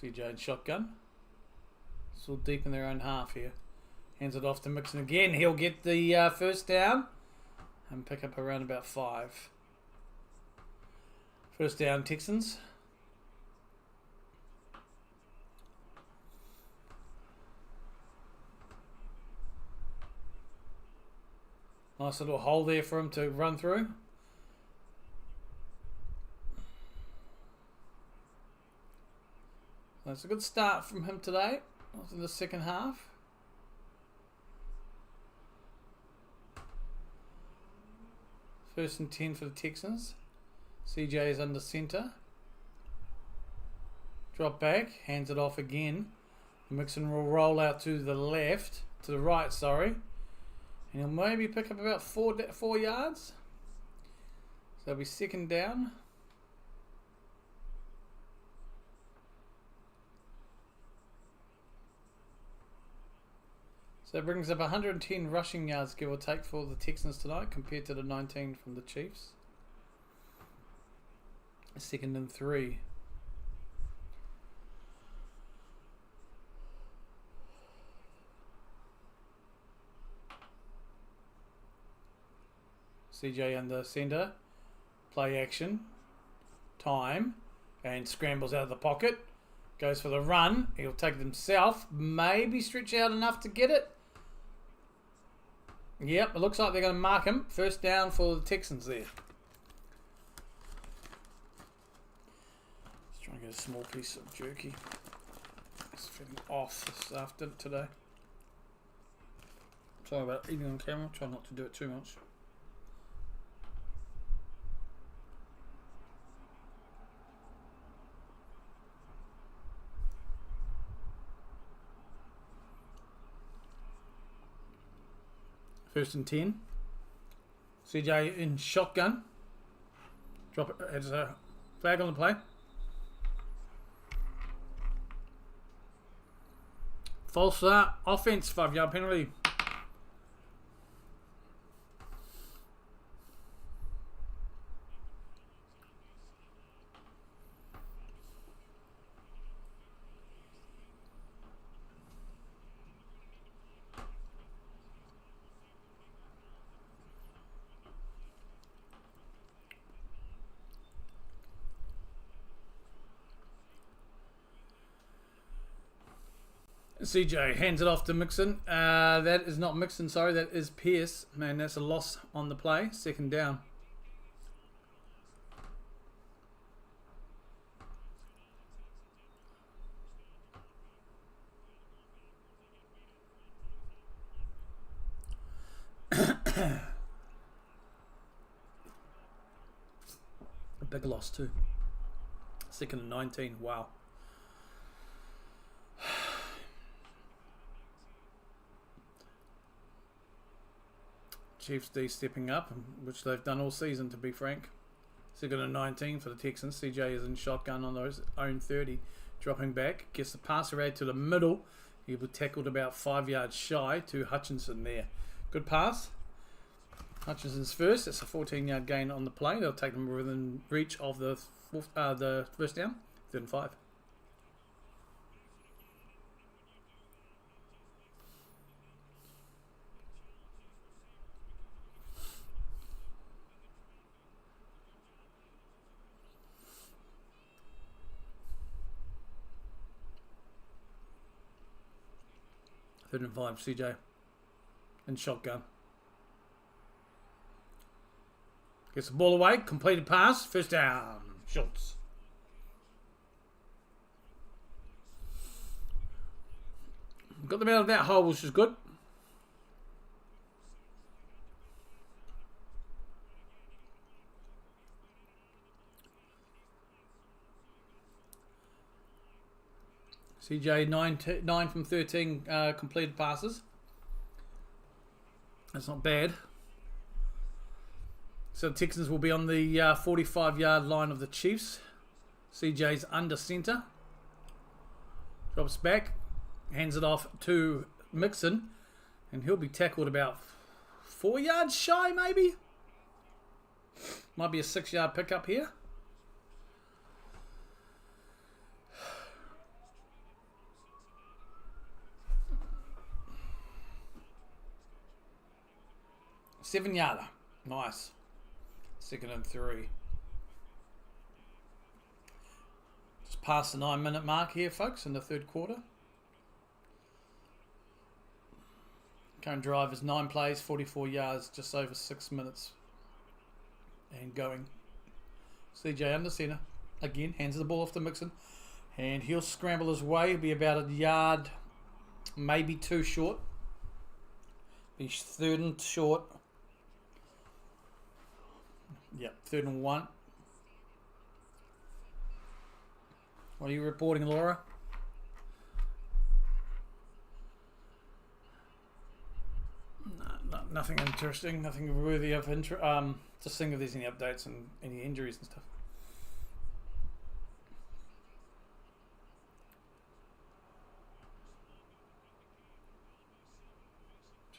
CJ in shotgun. Still deep in their own half here. Hands it off to Mixon again. He'll get the first down and pick up around about 5. First down, Texans. Nice little hole there for him to run through. That's a good start from him today. In the second half. First and 10 for the Texans. CJ is under centre. Drop back, hands it off again. Mixon will roll out to the left, to the right, sorry. And he'll maybe pick up about 4 yards. So that'll be second down. So that brings up 110 rushing yards, give or take, for the Texans tonight, compared to the 19 from the Chiefs. Second and 3. CJ under centre. Play action. Time. And scrambles out of the pocket. Goes for the run. He'll take it himself. Maybe stretch out enough to get it. Yep, it looks like they're going to mark him. First down for the Texans there. Let's try and get a small piece of jerky. It's feeling off this afternoon today. Sorry about eating on camera. Try not to do it too much. First and 10. CJ in shotgun. Drop it. It's a flag on the play. False start. Offense. 5-yard penalty. CJ hands it off to Mixon. That is not Mixon, sorry. That is Pierce. Man, that's a loss on the play. Second down. A big loss too. Second and 19. Wow. Chiefs D stepping up, which they've done all season, to be frank. Second and 19 for the Texans. CJ is in shotgun on those own 30. Dropping back. Gets the pass around to the middle. He was tackled about 5 yards shy to Hutchinson there. Good pass. Hutchinson's first. It's a 14-yard gain on the play. They'll take them within reach of the first down. 3rd and 5. Third and 5, CJ. And shotgun. Gets the ball away. Completed pass. First down. Schultz. Got them out of that hole, which is good. CJ 9 from 13 completed passes. That's not bad. So the Texans will be on the 45-yard line of the Chiefs. CJ's under center. Drops back. Hands it off to Mixon. And he'll be tackled about 4 yards shy, maybe. Might be a 6-yard pickup here. Seven-yarder. Nice. Second and 3. Just past the 9-minute mark here, folks, in the third quarter. Current drive is 9 plays, 44 yards, just over 6 minutes. And going. CJ under center. Again, hands the ball off to Mixon. And he'll scramble his way. He'll be about a yard, maybe 2 short. Be 3rd and short. Yep, 3rd and 1. What are you reporting, Laura? No, nothing interesting, nothing worthy of interest. Just seeing if there's any updates and any injuries and stuff.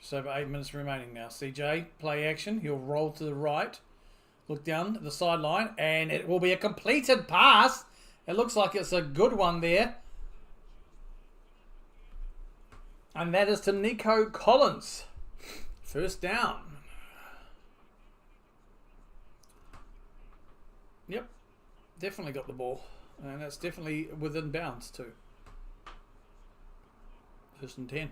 Just over 8 minutes remaining now. CJ, play action. He'll roll to the right. Look down at the sideline, and it will be a completed pass. It looks like it's a good one there. And that is to Nico Collins. First down. Yep, definitely got the ball. And that's definitely within bounds too. First and 10.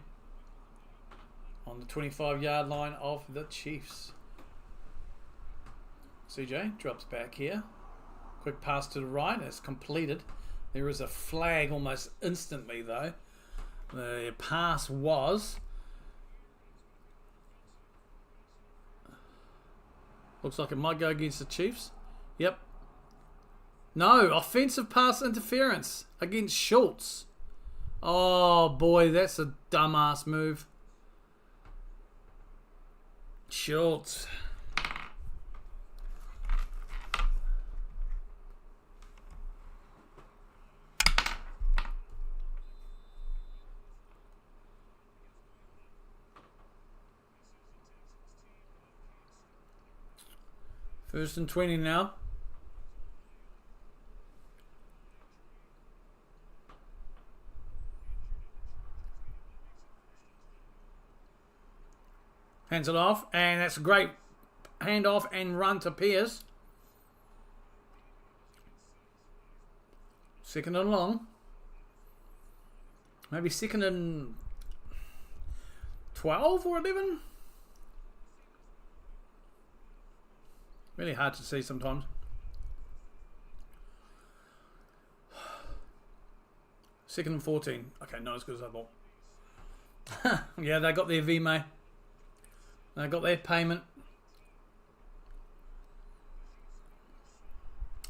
On the 25-yard line of the Chiefs. CJ drops back here. Quick pass to the right. It's completed. There is a flag almost instantly, though. The pass was Looks like it might go against the Chiefs. Yep. No, offensive pass interference against Schultz. Oh, boy, that's a dumbass move. Schultz. First and 20 now. Hands it off, and that's a great handoff and run to Pierce. Second and long. Maybe second and 12 or 11? Really hard to see sometimes. Second and 14. Okay, not as good as I thought. Yeah, they got their VMA. They got their payment.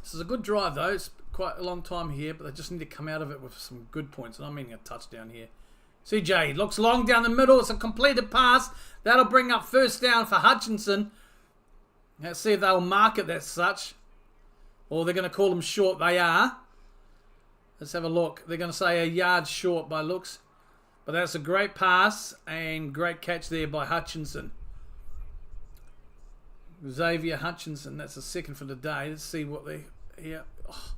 This is a good drive though. It's quite a long time here, but they just need to come out of it with some good points. And I'm meaning a touchdown here. CJ looks long down the middle. It's a completed pass. That'll bring up first down for Hutchinson. Let's see if they'll mark it as such. Or they're going to call them short. They are. Let's have a look. They're going to say a yard short by looks. But that's a great pass and great catch there by Hutchinson. Xavier Hutchinson. That's the second for the day. Let's see what they... Yeah. Oh,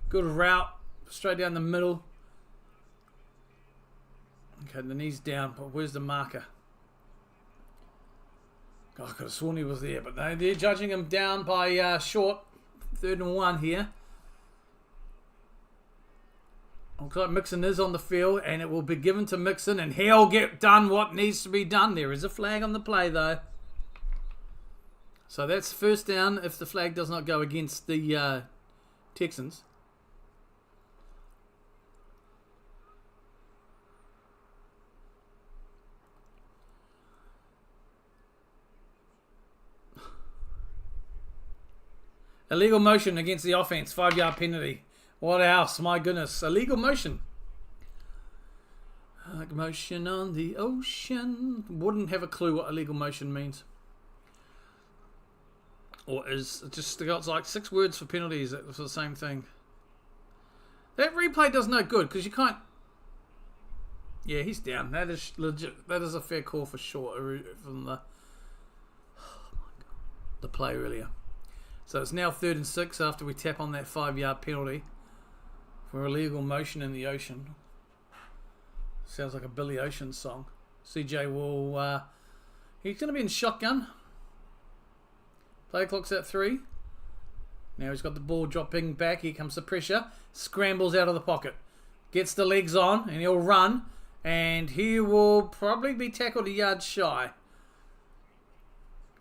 good route. Straight down the middle. Okay, the knee's down. But where's the marker? God, I could have sworn he was there, but they're judging him down by short. 3rd and 1 here. Looks like Mixon is on the field, and it will be given to Mixon, and he'll get done what needs to be done. There is a flag on the play, though. So that's first down if the flag does not go against the Texans. Illegal motion against the offense. 5-yard penalty. What else? My goodness. Illegal motion. Like motion on the ocean. Wouldn't have a clue what illegal motion means. Or is it just got like 6 words for penalties for the same thing. That replay does no good because you can't... Yeah, he's down. That is legit. That is a fair call for short from the... Oh my God. The play earlier. So it's now 3rd and 6 after we tap on that 5-yard penalty for illegal motion in the ocean. Sounds like a Billy Ocean song. CJ will... he's going to be in shotgun. Play clock's at 3. Now he's got the ball dropping back. Here comes the pressure. Scrambles out of the pocket. Gets the legs on and he'll run. And he will probably be tackled a yard shy.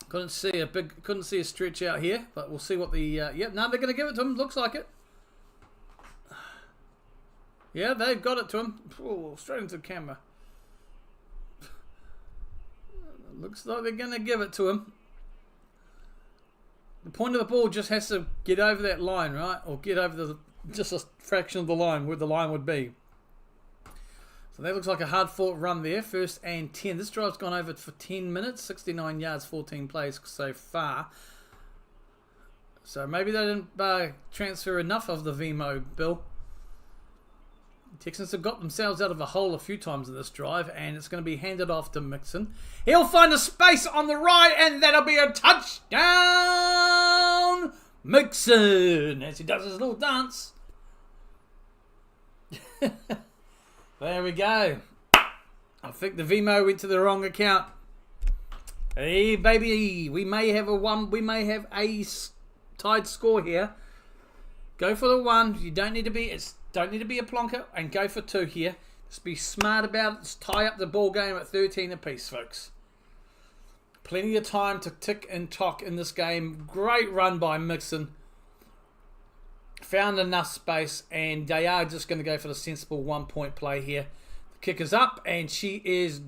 Couldn't see a stretch out here, but we'll see what the... Yep, no, they're going to give it to him. Looks like it. Yeah, they've got it to him. Ooh, straight into the camera. Looks like they're going to give it to him. The point of the ball just has to get over that line, right? Or get over just a fraction of the line where the line would be. So that looks like a hard-fought run there. 1st and 10. This drive's gone over for 10 minutes. 69 yards, 14 plays so far. So maybe they didn't transfer enough of the VMO, Bill. Texans have got themselves out of a hole a few times in this drive, and it's going to be handed off to Mixon. He'll find a space on the right, and that'll be a touchdown! Mixon, as he does his little dance. There we go. I think the VMO went to the wrong account. Hey, baby, we may have a tied score here. Go for the 1. You don't need to be a plonker, and go for 2 here. Just be smart about it. Just tie up the ball game at 13 apiece, folks. Plenty of time to tick and tock in this game. Great run by Mixon. Found enough space, and they are just going to go for the sensible 1-point play here. The kick is up, and she is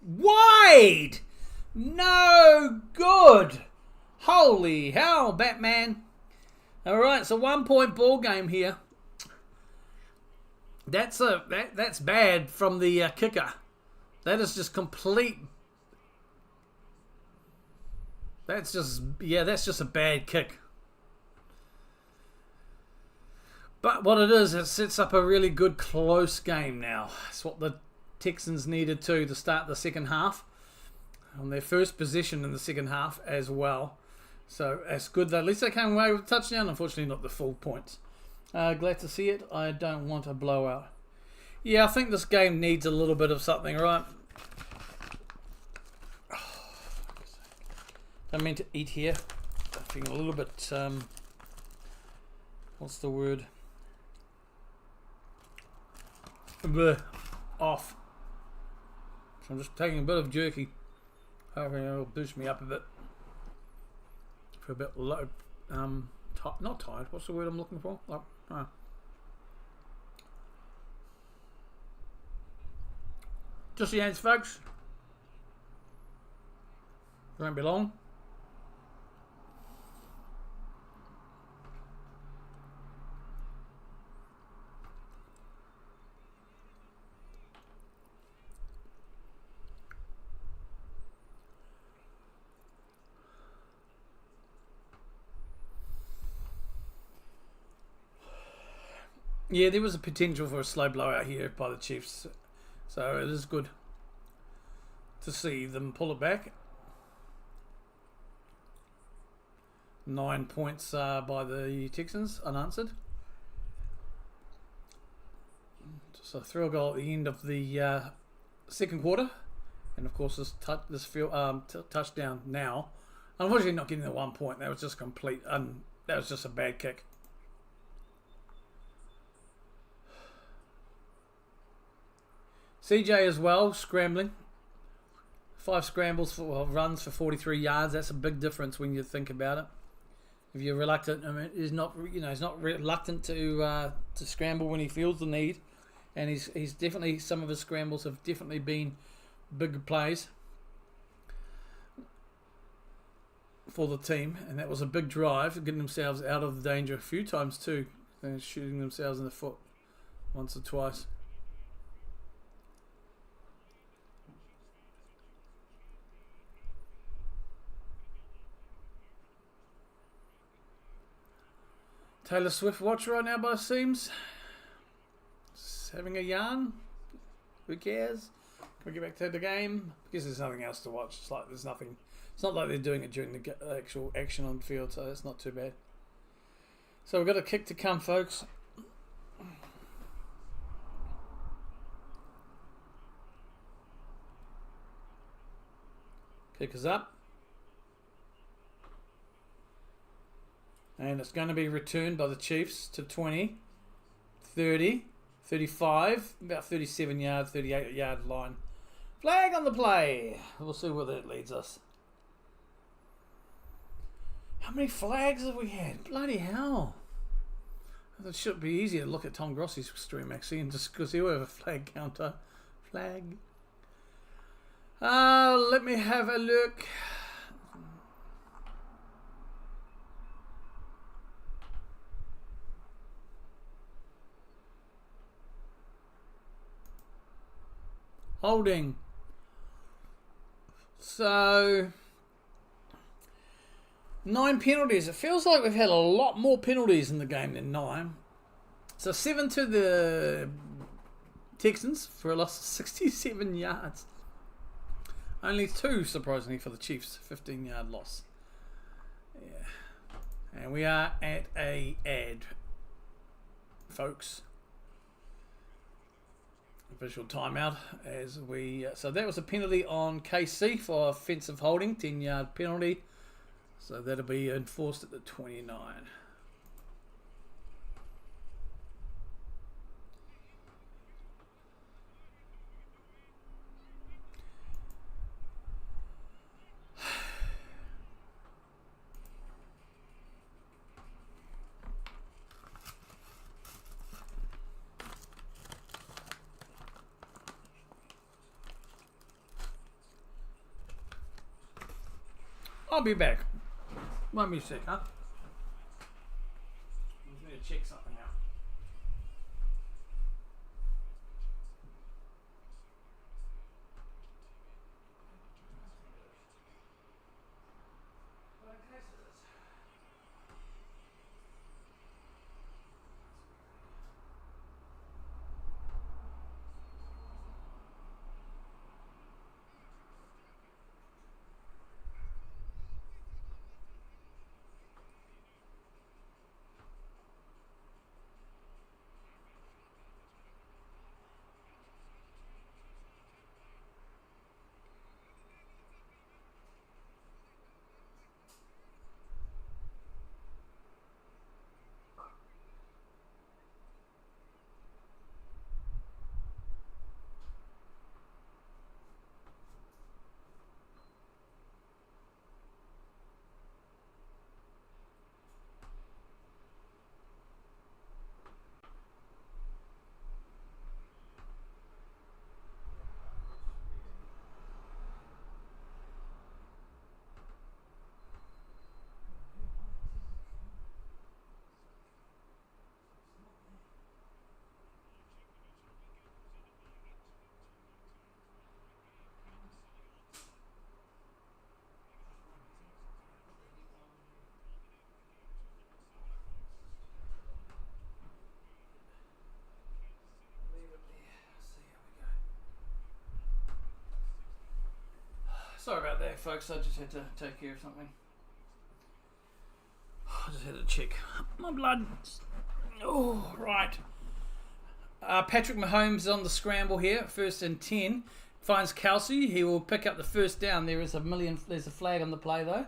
wide. No good. Holy hell, Batman. Alright, so 1 point ball game here. That's bad from the kicker. That is just complete. That's just a bad kick. But what it is, it sets up a really good close game now. It's what the Texans needed to start the second half. On their first possession in the second half as well. So that's good. At least they came away with a touchdown. Unfortunately, not the full points. Glad to see it. I don't want a blowout. Yeah, I think this game needs a little bit of something, right? I mean to eat here. I'm feeling a little bit, what's the word? Bleh. Off. So I'm just taking a bit of jerky. Hopefully it'll boost me up a bit. For a bit low. Not tired. What's the word I'm looking for? Just the ends, folks. Won't be long. Yeah, there was a potential for a slow blowout here by the Chiefs. So it is good to see them pull it back. 9 points by the Texans, unanswered. So throw goal at the end of the second quarter. And of course this touchdown now. Unfortunately not getting the 1 point. That was just complete. That was just a bad kick. CJ as well, scrambling. 5 scrambles for runs for 43 yards. That's a big difference when you think about it. If you're reluctant, I mean, he's not reluctant to scramble when he feels the need, and he's definitely, some of his scrambles have definitely been big plays for the team, and that was a big drive, getting themselves out of the danger a few times too, and shooting themselves in the foot once or twice. Taylor Swift watch right now by the seams. Just having a yarn. Who cares? Can we get back to the game? Because there's nothing else to watch. It's like there's nothing. It's not like they're doing it during the actual action on the field, so it's not too bad. So we've got a kick to come, folks. Kick is up. And it's going to be returned by the Chiefs to 20, 30, 35, about 37 yard, 38 yard line. Flag on the play. We'll see where that leads us. How many flags have we had? Bloody hell. It should be easier to look at Tom Grossi's stream actually, and just because he'll have a flag counter. Flag. Let me have a look. Holding. So 9 penalties. It feels like we've had a lot more penalties in the game than 9. So 7 to the Texans for a loss of 67 yards. Only 2, surprisingly, for the Chiefs. 15-yard loss. Yeah. And we are at a ad, folks. Visual timeout as we so that was a penalty on KC for offensive holding, 10-yard penalty, so that'll be enforced at the 29. I'll be back. Won't be a sec, huh? I need to check something out. Sorry about that, folks. I just had to take care of something. I just had to check my blood. Oh, right. Patrick Mahomes is on the scramble here. 1st and 10. Finds Kelsey. He will pick up the first down. There's a flag on the play, though.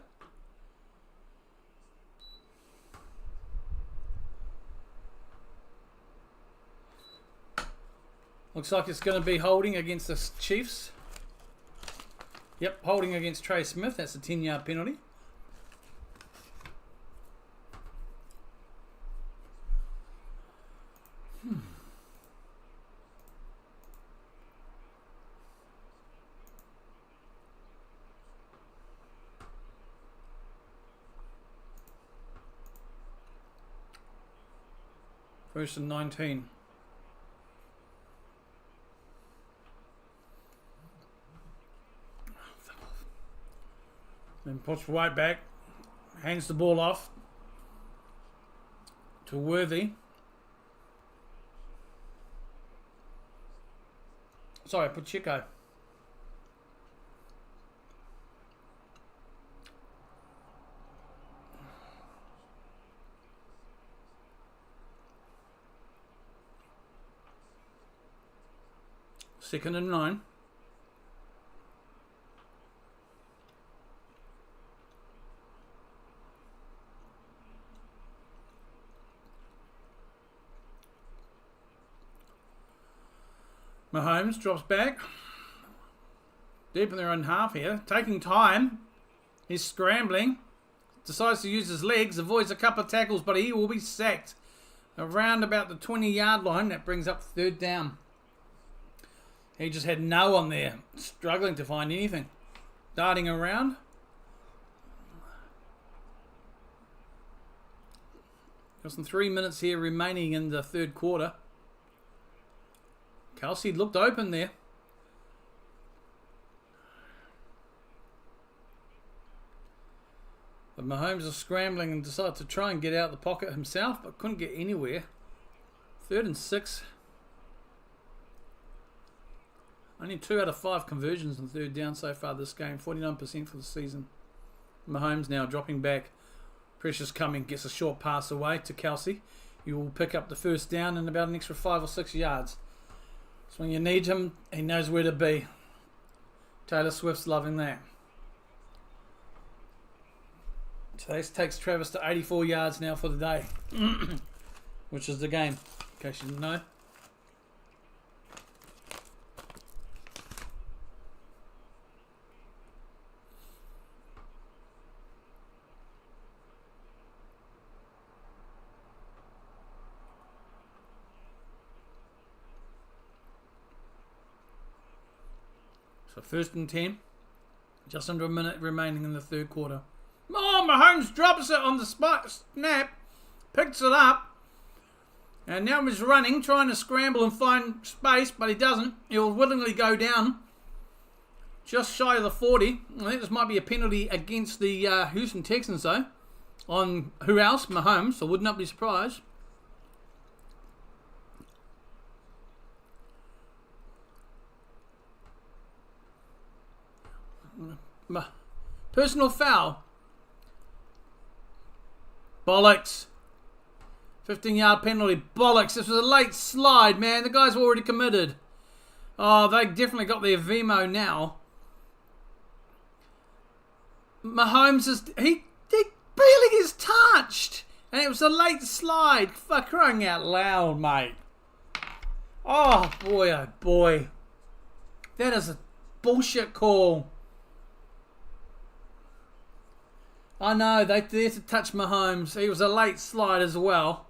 Looks like it's going to be holding against the Chiefs. Yep, holding against Trey Smith. That's a 10-yard penalty. First and 19. Then puts right back, hands the ball off to Worthy. Sorry, Pacheco. Second and 9. Mahomes drops back. Deep in their own half here. Taking time. He's scrambling. Decides to use his legs. Avoids a couple of tackles, but he will be sacked. Around about the 20-yard line. That brings up 3rd down. He just had no one there. Struggling to find anything. Darting around. Got some 3 minutes here remaining in the 3rd quarter. Kelsey looked open there. But Mahomes is scrambling and decided to try and get out of the pocket himself, but couldn't get anywhere. 3rd and 6. Only 2 out of 5 conversions on 3rd down so far this game. 49% for the season. Mahomes now dropping back. Pressure's coming. Gets a short pass away to Kelsey. He will pick up the 1st down and about an extra 5 or 6 yards. So when you need him, he knows where to be. Taylor Swift's loving that. So this takes Travis to 84 yards now for the day. Which is the game, in case you didn't know. So 1st and 10. Just under a minute remaining in the 3rd quarter. Oh, Mahomes drops it on the spot, snap, picks it up. And now he's running, trying to scramble and find space, but he doesn't. He'll willingly go down just shy of the 40. I think this might be a penalty against the Houston Texans, though. On who else? Mahomes, so would not be surprised. Personal foul. Bollocks. 15-yard penalty. Bollocks. This was a late slide, man. The guy's already committed. Oh, they definitely got their Vimo now. Mahomes is... He barely gets touched. And it was a late slide. For crying out loud, mate. Oh, boy, oh, boy. That is a bullshit call. I know, they there to touch Mahomes. He was a late slide as well.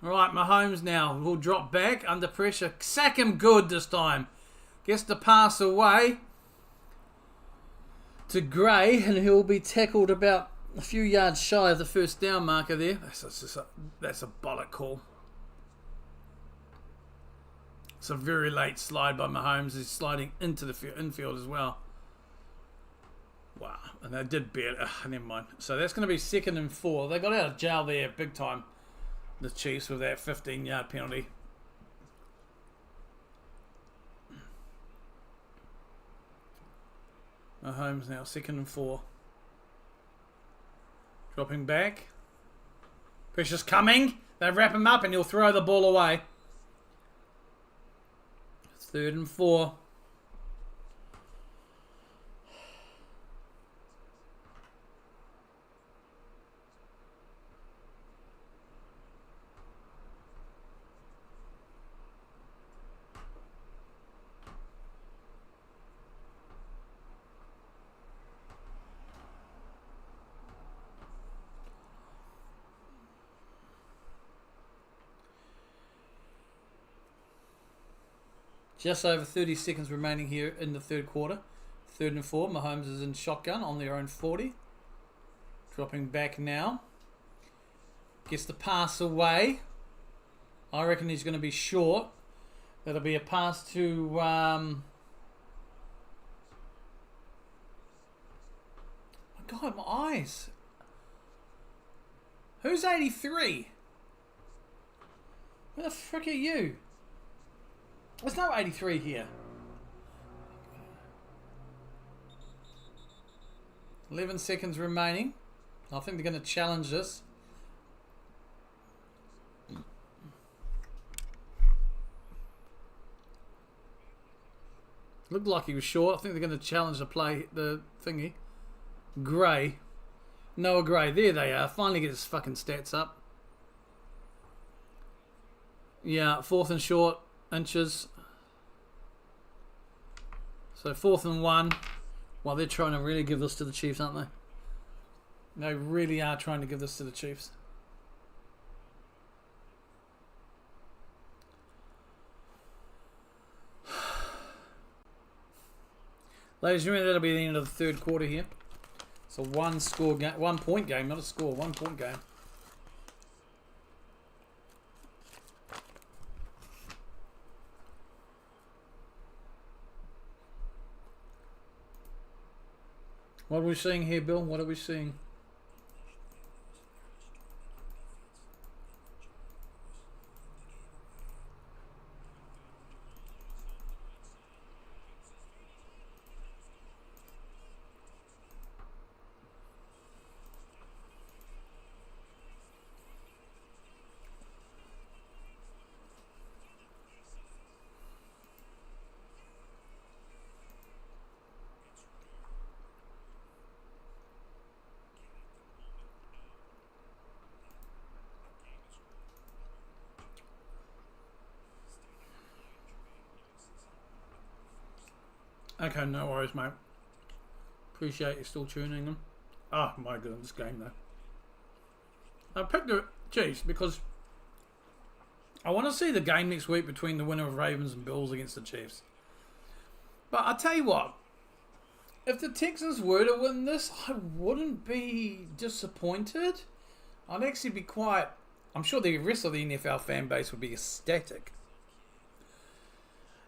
Alright, Mahomes now will drop back under pressure. Sack him good this time. Gets the pass away to Gray, and he'll be tackled about a few yards shy of the first down marker there. That's a bollock call. It's a very late slide by Mahomes. He's sliding into the infield as well. Wow, and they did barely. Never mind. So that's going to be 2nd and 4. They got out of jail there big time, the Chiefs, with that 15-yard penalty. Mahomes now 2nd and 4. Dropping back. Pressure's coming. They wrap him up and he'll throw the ball away. It's 3rd and 4. Just over 30 seconds remaining here in the third quarter. 3rd and 4. Mahomes is in shotgun on their own 40. Dropping back now. Gets the pass away. I reckon he's going to be short. That'll be a pass to... my God, my eyes. Who's 83? Where the frick are you? There's no 83 here. 11 seconds remaining. I think they're going to challenge this. Looked like he was short. I think they're going to challenge the thingy. Gray. Noah Gray. There they are. Finally get his fucking stats up. Yeah, 4th and short. Inches. So 4th and 1. Well, they're trying to really give this to the Chiefs, aren't they? They really are trying to give this to the Chiefs. Ladies and gentlemen, that'll be the end of the third quarter here. It's a 1 point game, not a score, 1 point game. What are we seeing here, Bill? What are we seeing? Okay, no worries, mate. Appreciate you still tuning in. Oh my goodness, game though. I picked the Chiefs because I want to see the game next week between the winner of Ravens and Bills against the Chiefs. But I'll tell you what, if the Texans were to win this, I wouldn't be disappointed. I'd actually be quite... I'm sure the rest of the NFL fan base would be ecstatic.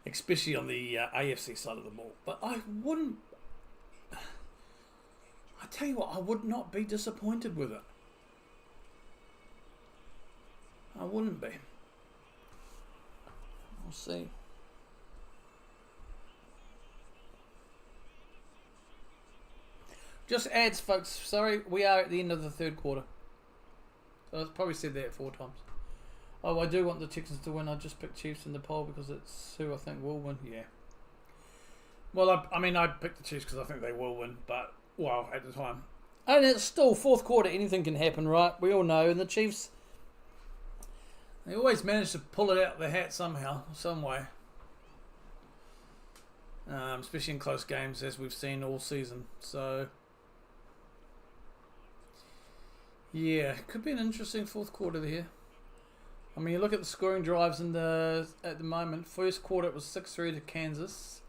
Especially on the AFC side of the ball. But I wouldn't... I tell you what, I would not be disappointed with it. I wouldn't be. We'll see. Just ads, folks. Sorry, we are at the end of the third quarter. So I've probably said that 4 times. Oh, I do want the Texans to win. I just picked Chiefs in the poll because it's who I think will win. Yeah. Well, I mean, I picked the Chiefs because I think they will win. But, well, at the time. And it's still fourth quarter. Anything can happen, right? We all know. And the Chiefs, they always manage to pull it out of the hat somehow, some way. Especially in close games, as we've seen all season. So... yeah, could be an interesting fourth quarter here. I mean, you look at the scoring drives at the moment. First quarter it was 6-3 to Kansas,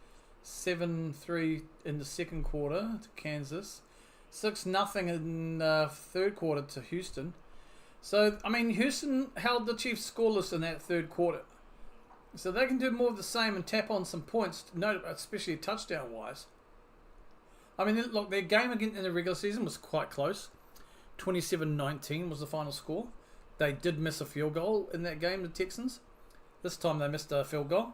7-3 in the second quarter to Kansas, 6-0 in the third quarter to Houston. So, I mean, Houston held the Chiefs scoreless in that third quarter. So they can do more of the same and tap on some points, especially touchdown-wise. I mean, look, their game in the regular season was quite close. 27-19 was the final score. They did miss a field goal in that game, the Texans. This time they missed a field goal.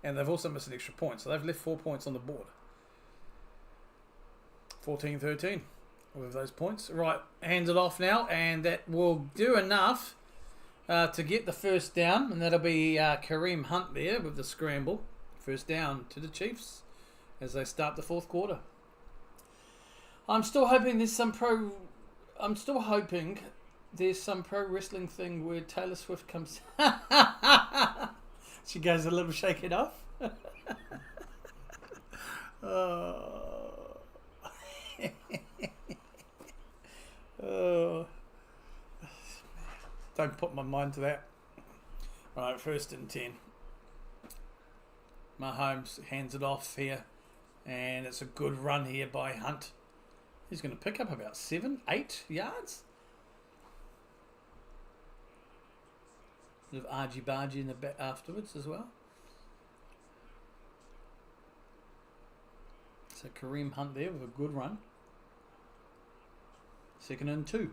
And they've also missed an extra point. So they've left 4 points on the board. 14-13 with those points. Right, hands it off now. And that will do enough to get the first down. And that'll be Kareem Hunt there with the scramble. First down to the Chiefs as they start the fourth quarter. I'm still hoping there's some pro wrestling thing where Taylor Swift comes. She goes a little shake it off. Oh. Oh. Don't put my mind to that. Right, 1st and 10. Mahomes hands it off here. And it's a good run here by Hunt. He's going to pick up about 7-8 yards. Bit of argy-bargy in the back afterwards as well. So Kareem Hunt there with a good run. 2nd and 2.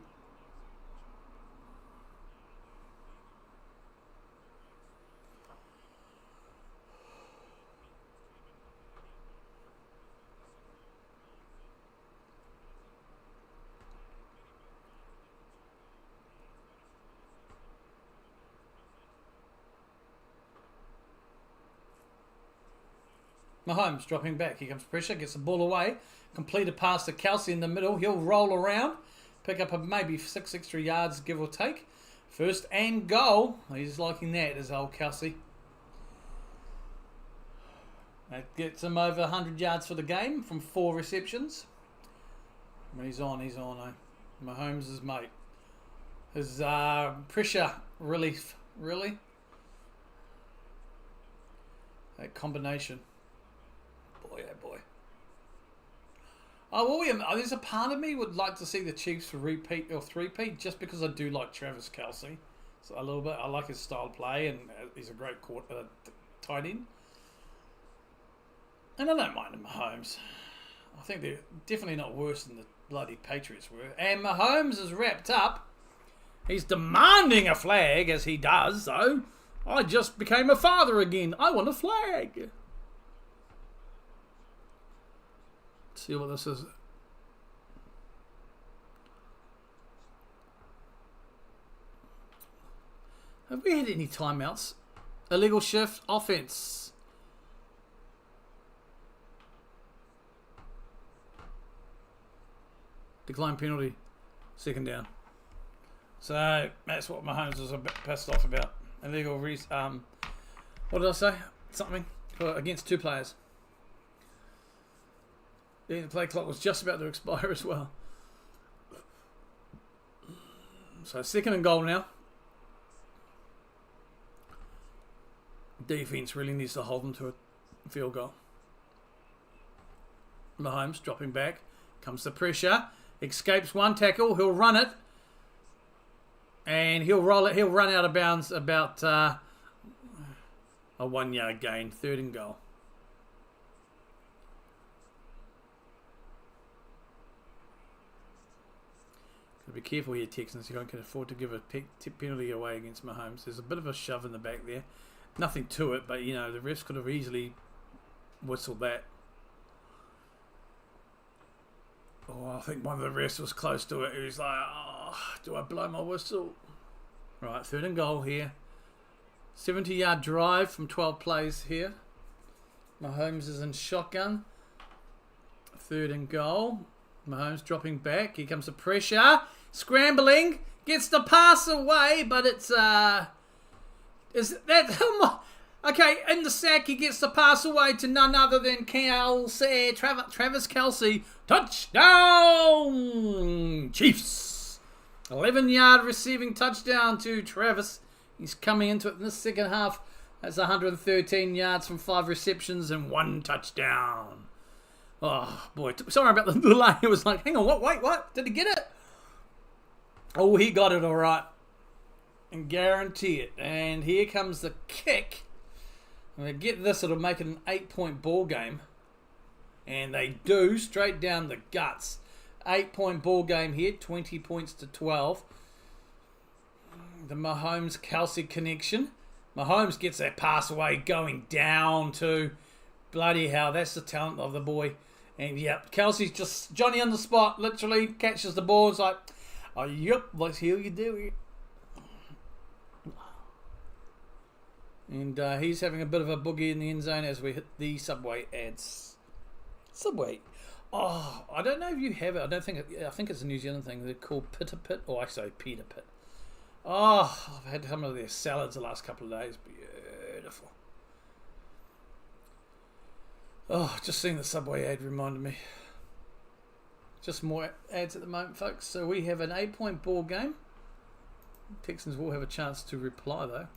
Mahomes dropping back. Here comes pressure. Gets the ball away. Complete a pass to Kelsey in the middle. He'll roll around. Pick up maybe 6 extra yards, give or take. 1st and goal. He's liking that, is old Kelsey. That gets him over 100 yards for the game from 4 receptions. When he's on, eh? Mahomes' is mate. His pressure relief. Really? That combination. Boy, oh boy. Oh, William, there's a part of me would like to see the Chiefs repeat or three-peat just because I do like Travis Kelce. So a little bit. I like his style of play and he's a great tight end. And I don't mind the Mahomes. I think they're definitely not worse than the bloody Patriots were. And Mahomes is wrapped up. He's demanding a flag as he does, though. I just became a father again. I want a flag. Let's see what this is. Have we had any timeouts? Illegal shift, offense. Decline penalty, 2nd down. So that's what Mahomes was a bit pissed off about. Illegal what did I say? Something against 2 players. The play clock was just about to expire as well. So 2nd and goal now. Defense really needs to hold them to a field goal. Mahomes dropping back. Comes the pressure. Escapes one tackle. He'll run it. And he'll roll it. He'll run out of bounds about a 1 yard gain. 3rd and goal. Got to be careful here, Texans. You can afford to give a penalty away against Mahomes. There's a bit of a shove in the back there. Nothing to it, but, you know, the refs could have easily whistled that. Oh, I think one of the refs was close to it. He was like, oh, do I blow my whistle? Right, 3rd and goal here. 70-yard drive from 12 plays here. Mahomes is in shotgun. 3rd and goal. Mahomes dropping back. Here comes the pressure. Scrambling. Gets the pass away, but it's... Is that... Okay, in the sack, he gets the pass away to none other than Travis Kelce. Touchdown! Chiefs! 11-yard receiving touchdown to Travis. He's coming into it in the second half. That's 113 yards from 5 receptions and 1 touchdown. Oh, boy. Sorry about the delay. It was like, hang on, what? Did he get it? Oh, he got it all right. And guarantee it. And here comes the kick. And they get this, it'll make it an 8-point ball game. And they do, straight down the guts. 8-point ball game here, 20 points to 12. The Mahomes-Kelce connection. Mahomes gets that pass away going down to... Bloody hell, that's the talent of the boy. And yep, Kelce's just Johnny on the spot, literally catches the ball. It's like, oh, yep, let's hear you do it. And he's having a bit of a boogie in the end zone as we hit the Subway ads. Subway. Oh, I don't know if you have it. I think it's a New Zealand thing. They're called Pita Pit, or I say Peter Pit. Oh, I've had some of their salads the last couple of days. Beautiful. Oh, just seeing the Subway ad reminded me. Just more ads at the moment, folks. So we have an 8-point ball game. Texans will have a chance to reply, though.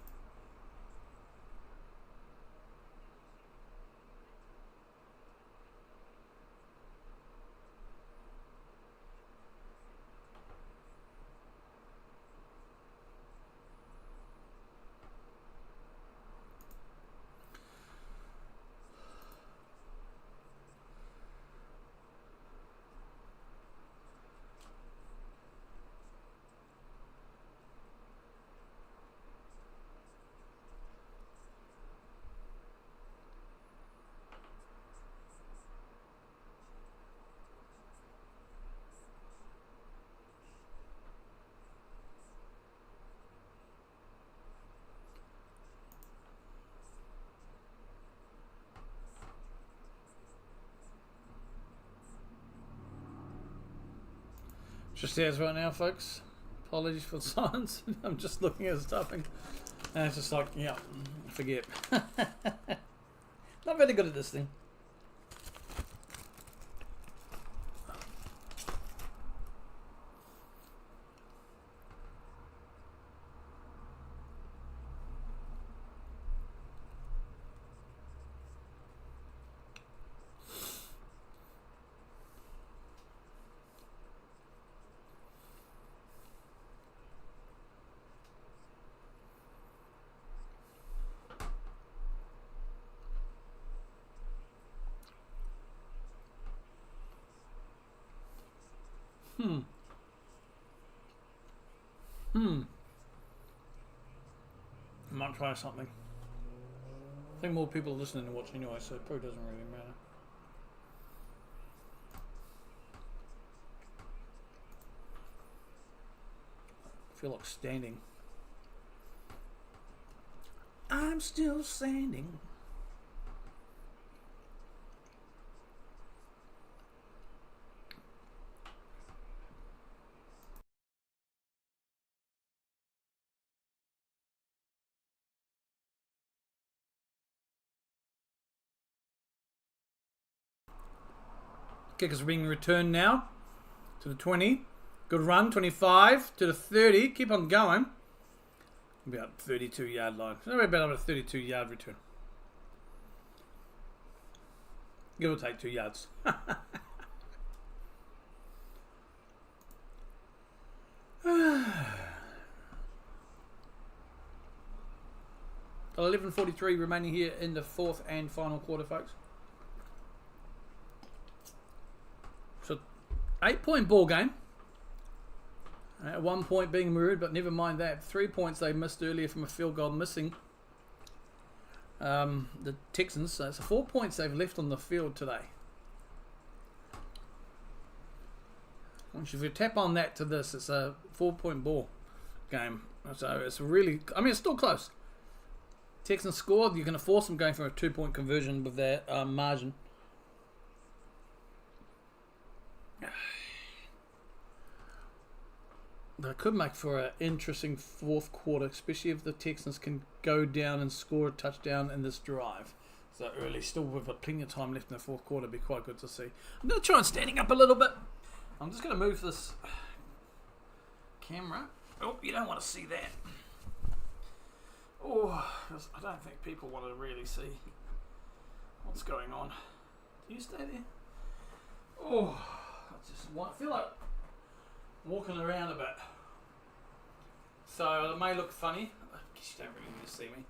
Just as right now, folks. Apologies for the silence. I'm just looking at the stuffing. And it's just like, yeah, forget. Not very good at this thing. I might try something. I think more people are listening to watch anyway, so it probably doesn't really matter. I feel like standing. I'm still standing. Kickers being returned now to the 20. Good run, 25 to the 30. Keep on going. About 32-yard line. So about a 32-yard return. Give or take 2 yards. 11:43 remaining here in the fourth and final quarter, folks. So, 8-point ball game. At 1 point being mirrored, but never mind that. 3 points they missed earlier from a field goal missing. The Texans. So it's 4 points they've left on the field today. Once you tap on that to this, it's a 4-point ball game. So it's really, I mean, it's still close. Texans scored. You're going to force them going for a 2-point conversion with that margin. That could make for an interesting fourth quarter, especially if the Texans can go down and score a touchdown in this drive. So early, still with plenty of time left in the fourth quarter, be quite good to see. I'm going to try and standing up a little bit. I'm just going to move this camera. Oh, you don't want to see that. Oh, I don't think people want to really see what's going on. Do you stay there? Oh, I feel like walking around a bit. So it may look funny. I guess you don't really need to see me.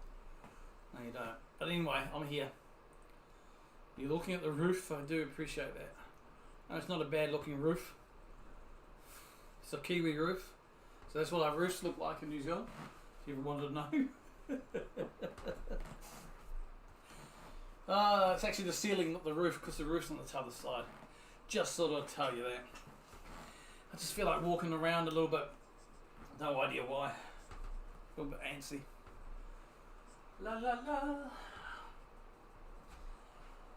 No, you don't. But anyway, I'm here. You're looking at the roof. I do appreciate that. No, it's not a bad looking roof. It's a Kiwi roof. So that's what our roofs look like in New Zealand, if you ever wanted to know. It's actually the ceiling, not the roof, because the roof's on the other side. Just sort of tell you that. I just feel like walking around a little bit. No idea why. A little bit antsy. La la la.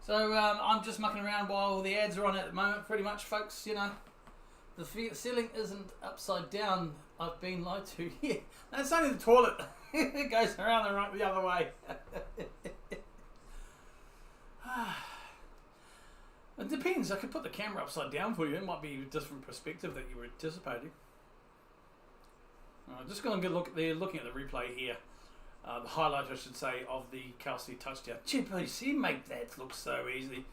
So I'm just mucking around while the ads are on at the moment, pretty much, folks. You know, the ceiling isn't upside down. I've been lied to. Yeah, no, it's only the toilet. It goes around the other way. It depends. I could put the camera upside down for you. It might be a different perspective that you were anticipating. Just going to look. They're looking at the replay here. The highlight, I should say, of the Kelsey touchdown. Jeepers, he made that look so easy.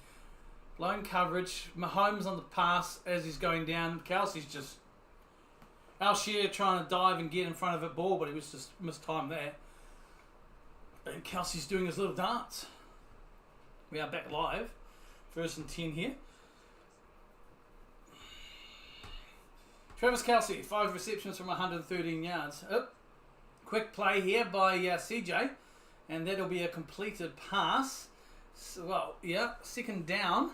Blown coverage. Mahomes on the pass as he's going down. Kelsey's just Alshire trying to dive and get in front of a ball, but he was just mistimed there. And Kelsey's doing his little dance. We are back live. 1st and 10 here. Travis Kelce, 5 receptions from 113 yards. Quick play here by CJ, and that'll be a completed pass. So, well, yeah, 2nd down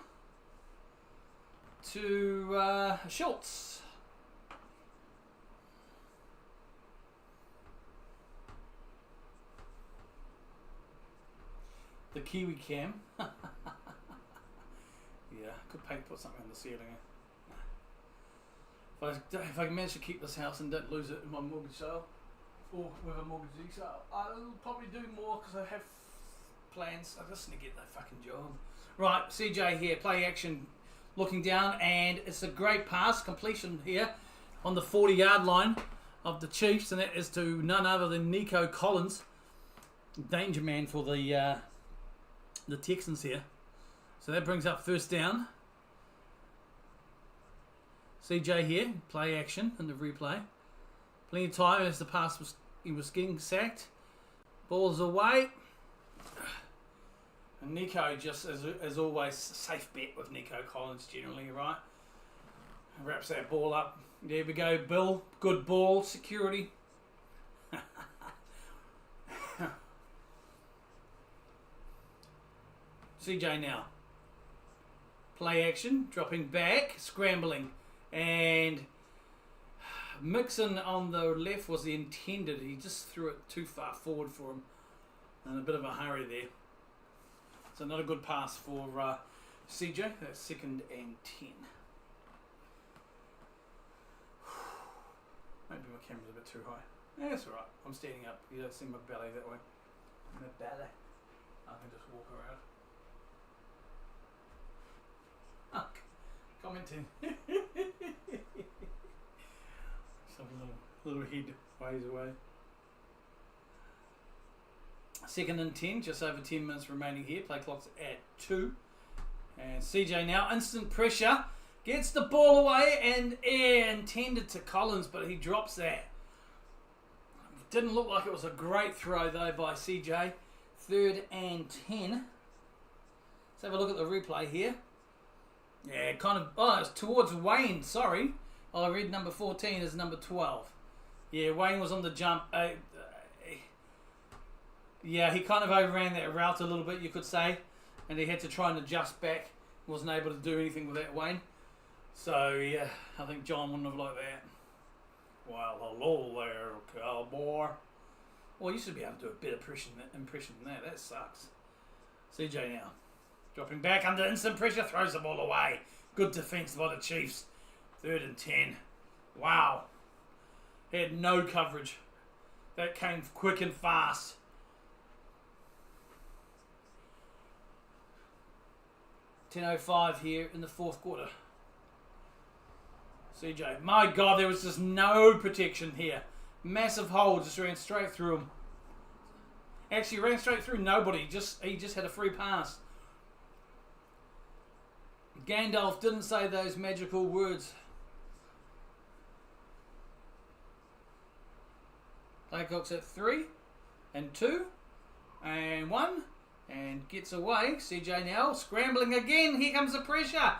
to Schultz. The Kiwi cam. Yeah, could put something on the ceiling. If I can manage to keep this house and don't lose it in my mortgage sale, or with a mortgagee sale, I'll probably do more because I have plans. I just need to get that fucking job. Right, CJ here, play action, looking down, and it's a great pass completion here on the 40-yard line of the Chiefs, and that is to none other than Nico Collins, danger man for the Texans here. So that brings up 1st down. CJ here, play action in the replay. Plenty of time as the pass he was getting sacked. Ball's away. And Nico just, as always, safe bet with Nico Collins generally, right? Wraps that ball up. There we go, Bill. Good ball, security. CJ now. Play action, dropping back, scrambling. And Mixon on the left was the intended. He just threw it too far forward for him. And a bit of a hurry there. So not a good pass for CJ. That's 2nd and 10. Maybe my camera's a bit too high. Yeah, that's alright. I'm standing up. You don't see my belly that way. My belly. I can just walk around. Commenting. Some little head ways away. 2nd and 10, just over 10 minutes remaining here. Play clock's at 2. And CJ now, instant pressure. Gets the ball away and intended to Collins, but he drops that. Didn't look like it was a great throw though by CJ. 3rd and 10. Let's have a look at the replay here. Yeah, kind of. Oh, it's towards Wayne. Sorry. I read number 14 as number 12. Yeah, Wayne was on the jump. Yeah, he kind of overran that route a little bit, you could say. And he had to try and adjust back. Wasn't able to do anything with that, Wayne. So, yeah, I think John wouldn't have liked that. Well, hello there, cowboy. Well, you should be able to do a better impression than that. That sucks. CJ now. Dropping back under instant pressure, throws the ball away. Good defence by the Chiefs. 3rd and 10. Wow. He had no coverage. That came quick and fast. .05 here in the 4th quarter. CJ, my God, there was just no protection here. Massive hole, just ran straight through him. Actually, ran straight through nobody. He just had a free pass. Gandalf didn't say those magical words. Laycock's at 3 and 2 and 1 and gets away. CJ now scrambling again. Here comes the pressure.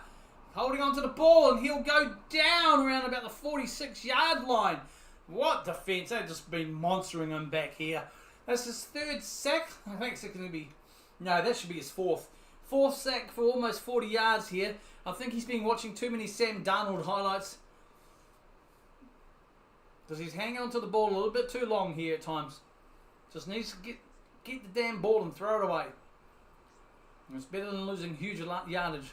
Holding on to the ball, and he'll go down around about the 46-yard line. What defence? They've just been monstering him back here. That's his 3rd sack. I think it's going to be... No, that should be his 4th. 4th sack for almost 40 yards here. I think he's been watching too many Sam Darnold highlights. Because he's hanging onto the ball a little bit too long here at times. Just needs to get the damn ball and throw it away. It's better than losing huge yardage.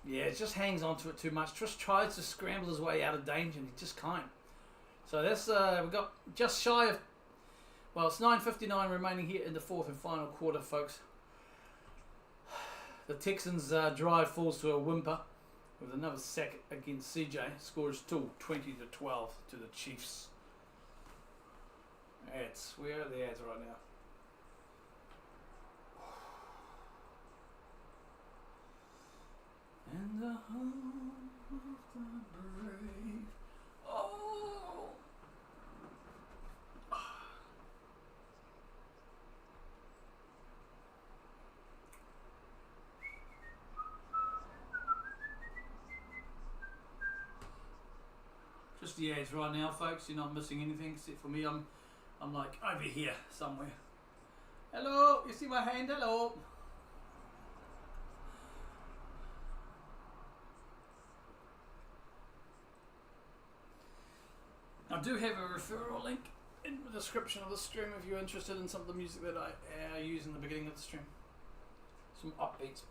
Yeah, it just hangs onto it too much. Just tries to scramble his way out of danger and he just can't. So that's we've got just shy of... Well, it's 9:59 remaining here in the 4th and final quarter, folks. The Texans drive falls to a whimper with another sack against CJ. Score is still 20-12 to the Chiefs. Ads. Where are the ads right now? And the home of the brave. Oh! Just the ads right now, folks. You're not missing anything except for me. I'm like over here somewhere. Hello, you see my hand? Hello. I do have a referral link in the description of the stream if you're interested in some of the music that I use in the beginning of the stream. Some upbeats.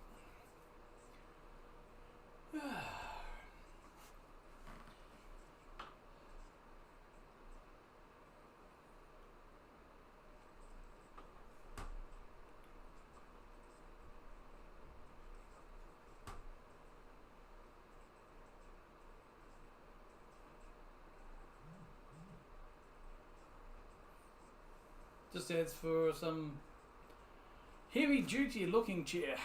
Just ads for some heavy duty looking chair.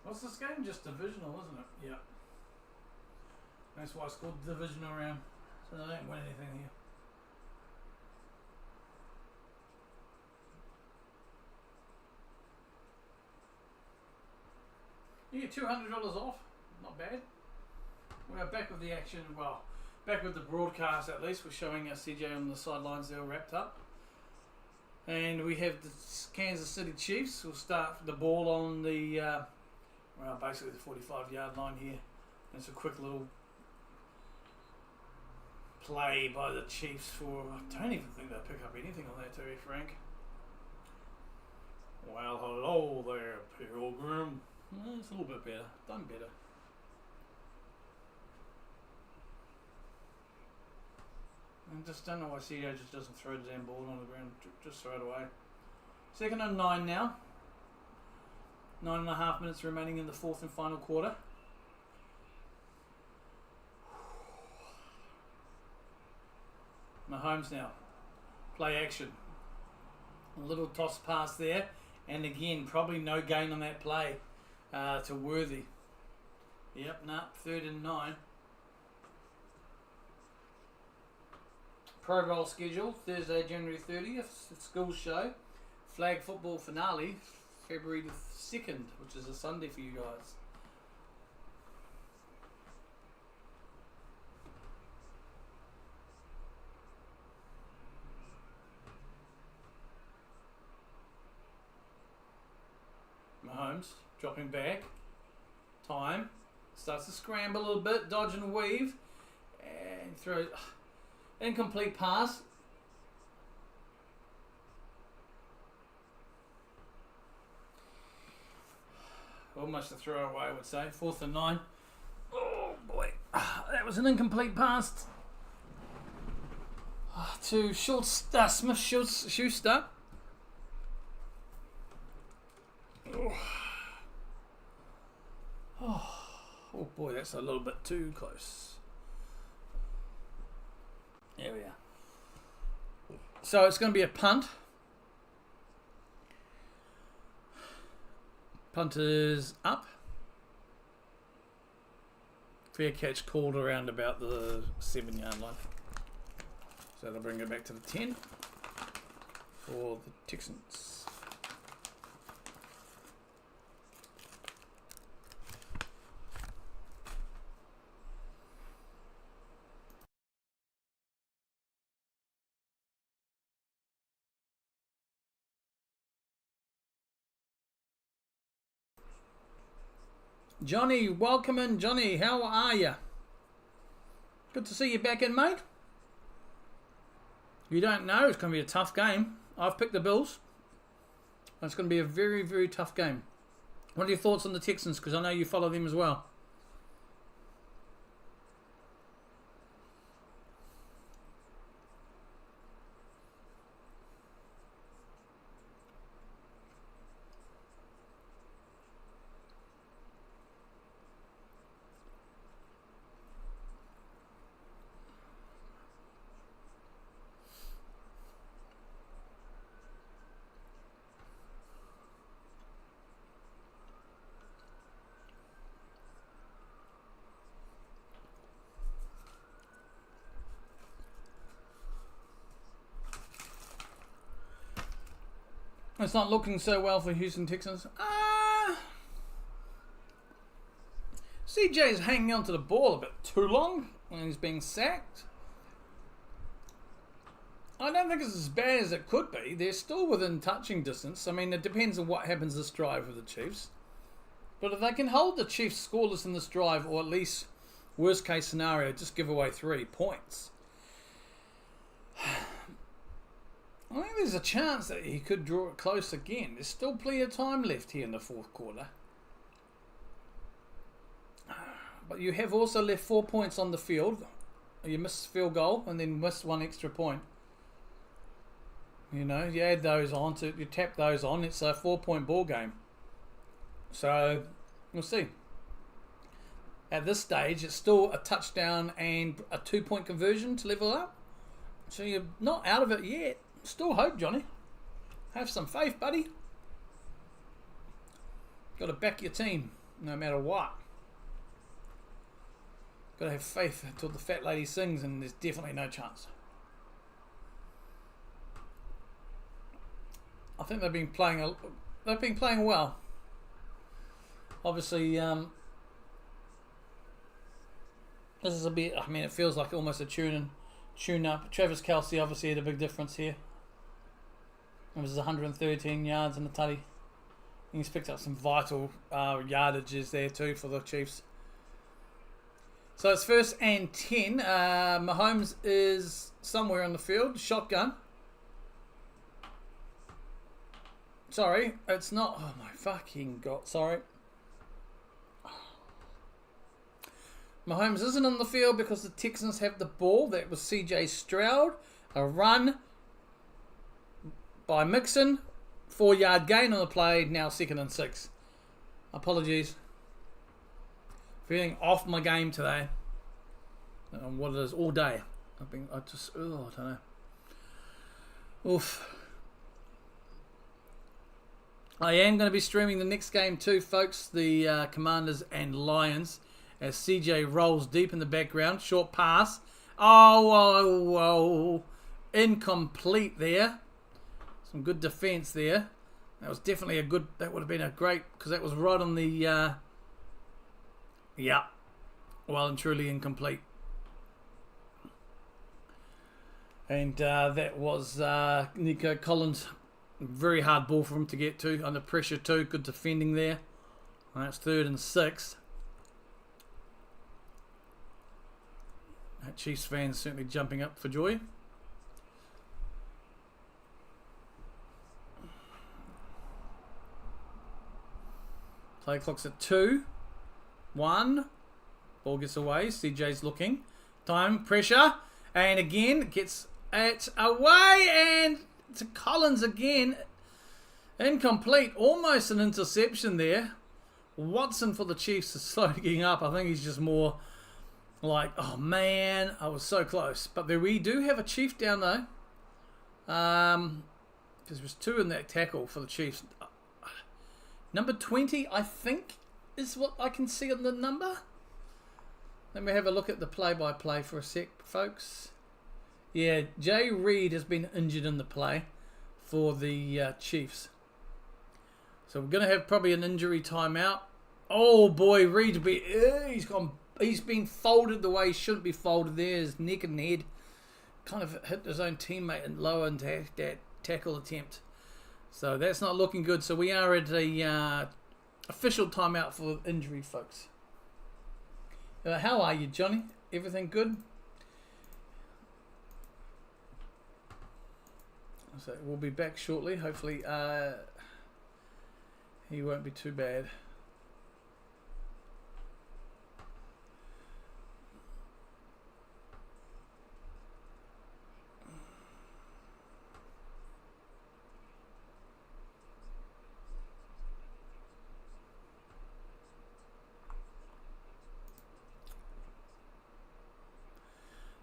What's this game? Just divisional, isn't it? Yeah. That's why it's called Divisional Round. So they don't win anything here. You get $200 off. Not bad. We are back with the action. Well, back with the broadcast at least. We're showing CJ on the sidelines. They're all wrapped up. And we have the Kansas City Chiefs. We'll start the ball on the, well, basically the 45-yard line here. It's a quick little play by the Chiefs for... I don't even think they'll pick up anything on that, to be frank. Well, hello there, Pilgrim. It's a little bit better. Done better. I just don't know why CJ just doesn't throw the damn ball on the ground. Just throw it away. 2nd and 9 now. 9.5 minutes remaining in the 4th and final quarter. Mahomes now. Play action. A little toss pass there. And again, probably no gain on that play to Worthy. Yep, nah, 3rd and 9. Pro Bowl schedule, Thursday, January 30th, school show. Flag football finale, February the 2nd, which is a Sunday for you guys. Mahomes dropping back. Time. Starts to scramble a little bit, dodge and weave. And throws. Incomplete pass. Almost a throwaway, I would say. 4th and 9. Oh boy. That was an incomplete pass to Smith Schuster. Oh boy, that's a little bit too close. There we are. So it's going to be a punt. Punt is up. Fair catch called around about the 7-yard line. So they'll bring it back to the 10 for the Texans. Johnny, welcome in, Johnny. How are you? Good to see you back in, mate. You don't know, it's going to be a tough game. I've picked the Bills. It's going to be a very, very tough game. What are your thoughts on the Texans? Because I know you follow them as well. It's not looking so well for Houston Texans. CJ's hanging onto the ball a bit too long when he's being sacked. I don't think it's as bad as it could be. They're still within touching distance. I mean, it depends on what happens this drive with the Chiefs. But if they can hold the Chiefs scoreless in this drive, or at least, worst case scenario, just give away 3 points, I think there's a chance that he could draw it close again. There's still plenty of time left here in the 4th quarter. But you have also left 4 points on the field. You missed field goal and then missed 1 extra point. You know, you add those on, you tap those on, it's a 4-point ball game. So, we'll see. At this stage, it's still a touchdown and a 2-point conversion to level up. So you're not out of it yet. Still hope, Johnny. Have some faith, buddy. Got to back your team, no matter what. Got to have faith until the fat lady sings, and there's definitely no chance. I think they've been playing. They've been playing well. Obviously, this is a bit. I mean, it feels like almost a tune-up. Travis Kelce obviously had a big difference here. It was 113 yards in the tutty. He's picked up some vital yardages there too for the Chiefs. So it's 1st and 10. Mahomes is somewhere on the field. Shotgun. Sorry, it's not. Oh my fucking god. Sorry. Mahomes isn't on the field because the Texans have the ball. That was CJ Stroud. A run by Mixon. 4-yard gain on the play. Now 2nd and 6. Apologies. Feeling off my game today. And what it is all day. I don't know. Oof. I am going to be streaming the next game too, folks. The Commanders and Lions. As CJ rolls deep in the background. Short pass. Oh. Incomplete there. Some good defense there. That was definitely that would have been a great, because that was right on the, yeah. Well and truly incomplete. And that was Nico Collins. Very hard ball for him to get to. Under pressure too. Good defending there. And that's 3rd and 6. Chiefs fans certainly jumping up for joy. Play clock's at 2. 1. Ball gets away. CJ's looking. Time, pressure. And again, gets it away. And to Collins again. Incomplete. Almost an interception there. Watson for the Chiefs is slowing up. I think he's just more like, oh man, I was so close. But we do have a Chief down though. Because there's 2 in that tackle for the Chiefs. Number 20, I think, is what I can see on the number. Let me have a look at the play-by-play for a sec, folks. Yeah, Jay Reed has been injured in the play for the Chiefs. So we're going to have probably an injury timeout. Oh boy, Reed's he's been folded the way he shouldn't be folded there. His neck and head kind of hit his own teammate and lower into that tackle attempt. So that's not looking good. So we are at a official timeout for injury, folks. How are you, Johnny? Everything good? So we'll be back shortly. Hopefully he won't be too bad.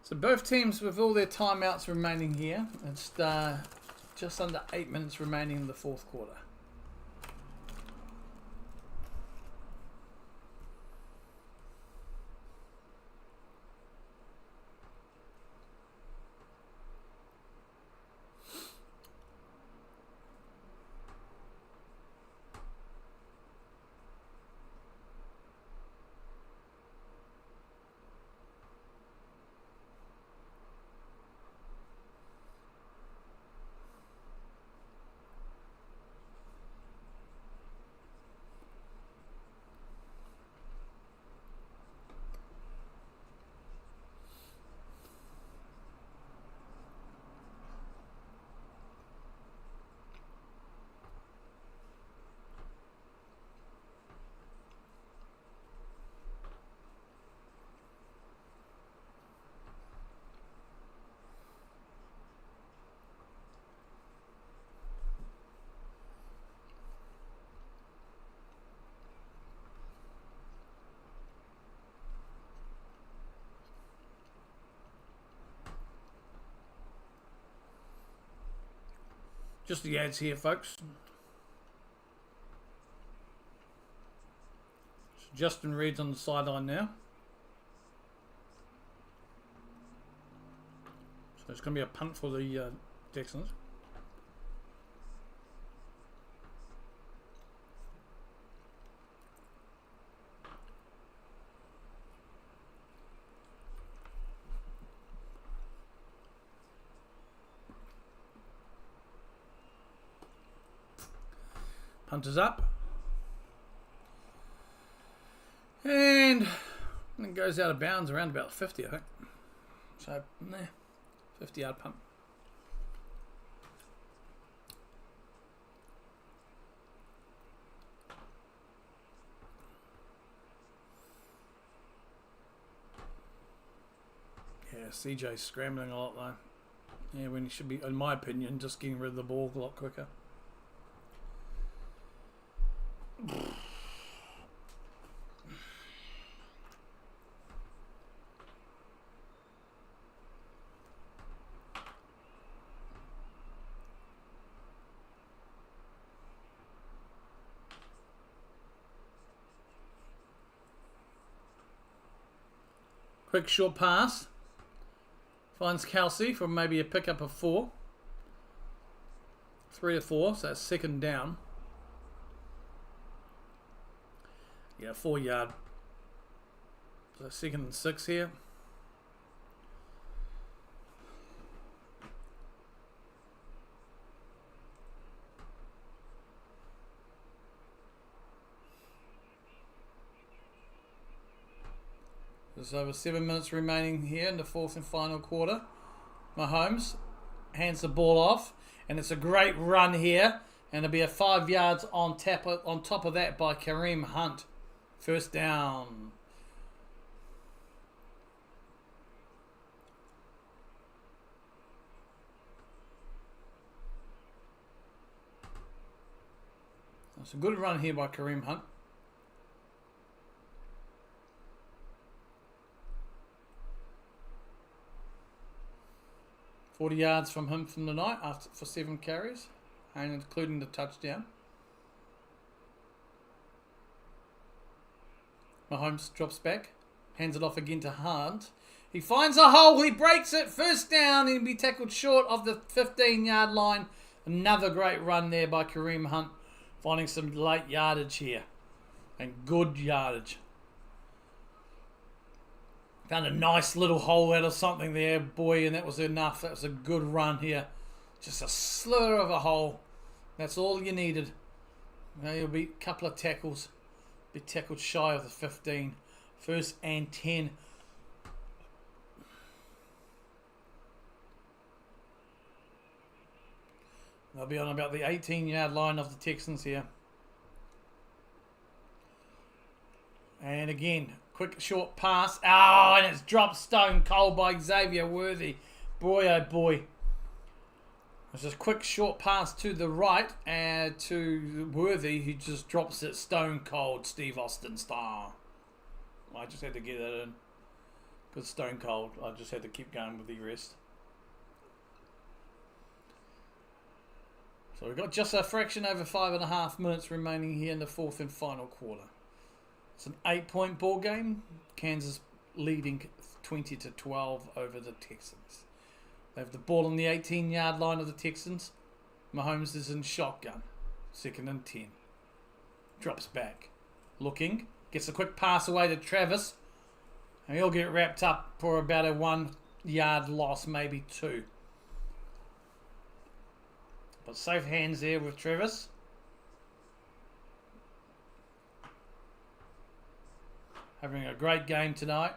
So both teams with all their timeouts remaining here. It's just under 8 minutes remaining in the 4th quarter. Just the ads here, folks. So Justin Reed's on the sideline now. So it's going to be a punt for the Texans. Punters up. And it goes out of bounds around about 50, I think. So, 50-yard punt. Yeah, CJ's scrambling a lot, though. Yeah, when he should be, in my opinion, just getting rid of the ball a lot quicker. Quick short pass. Finds Kelsey for maybe a pickup of 4. 3 or 4, so that's second down. Yeah, 4 yard. So second and 6 here. There's over 7 minutes remaining here in the fourth and final quarter. Mahomes hands the ball off, and it's a great run here, and it'll be a 5 yards on top of that by Kareem Hunt. First down. It's a good run here by Kareem Hunt. $40 yards from him from the night for 7 carries, and including the touchdown. Mahomes drops back, hands it off again to Hunt. He finds a hole, he breaks it, first down, he'll be tackled short of the 15-yard line. Another great run there by Kareem Hunt, finding some late yardage here, and good yardage. Found a nice little hole out of something there, boy, and that was enough. That was a good run here. Just a slither of a hole. That's all you needed. Now you'll be a couple of tackles. Be tackled shy of the 15. First and 10. They'll be on about the 18-yard line of the Texans here. And again, quick short pass. Oh, and it's dropped stone cold by Xavier Worthy. Boy, oh boy. It's just a quick short pass to the right and to Worthy, who just drops it stone cold, Steve Austin style. I just had to get that in. Good stone cold. I just had to keep going with the rest. So we've got just a fraction over 5.5 minutes remaining here in the fourth and final quarter. It's an 8-point ball game. Kansas leading 20-12 over the Texans. They have the ball on the 18-yard line of the Texans. Mahomes is in shotgun. Second and 10. Drops back. Looking. Gets a quick pass away to Travis. And he'll get wrapped up for about a 1 yard loss, maybe 2. But safe hands there with Travis. Having a great game tonight.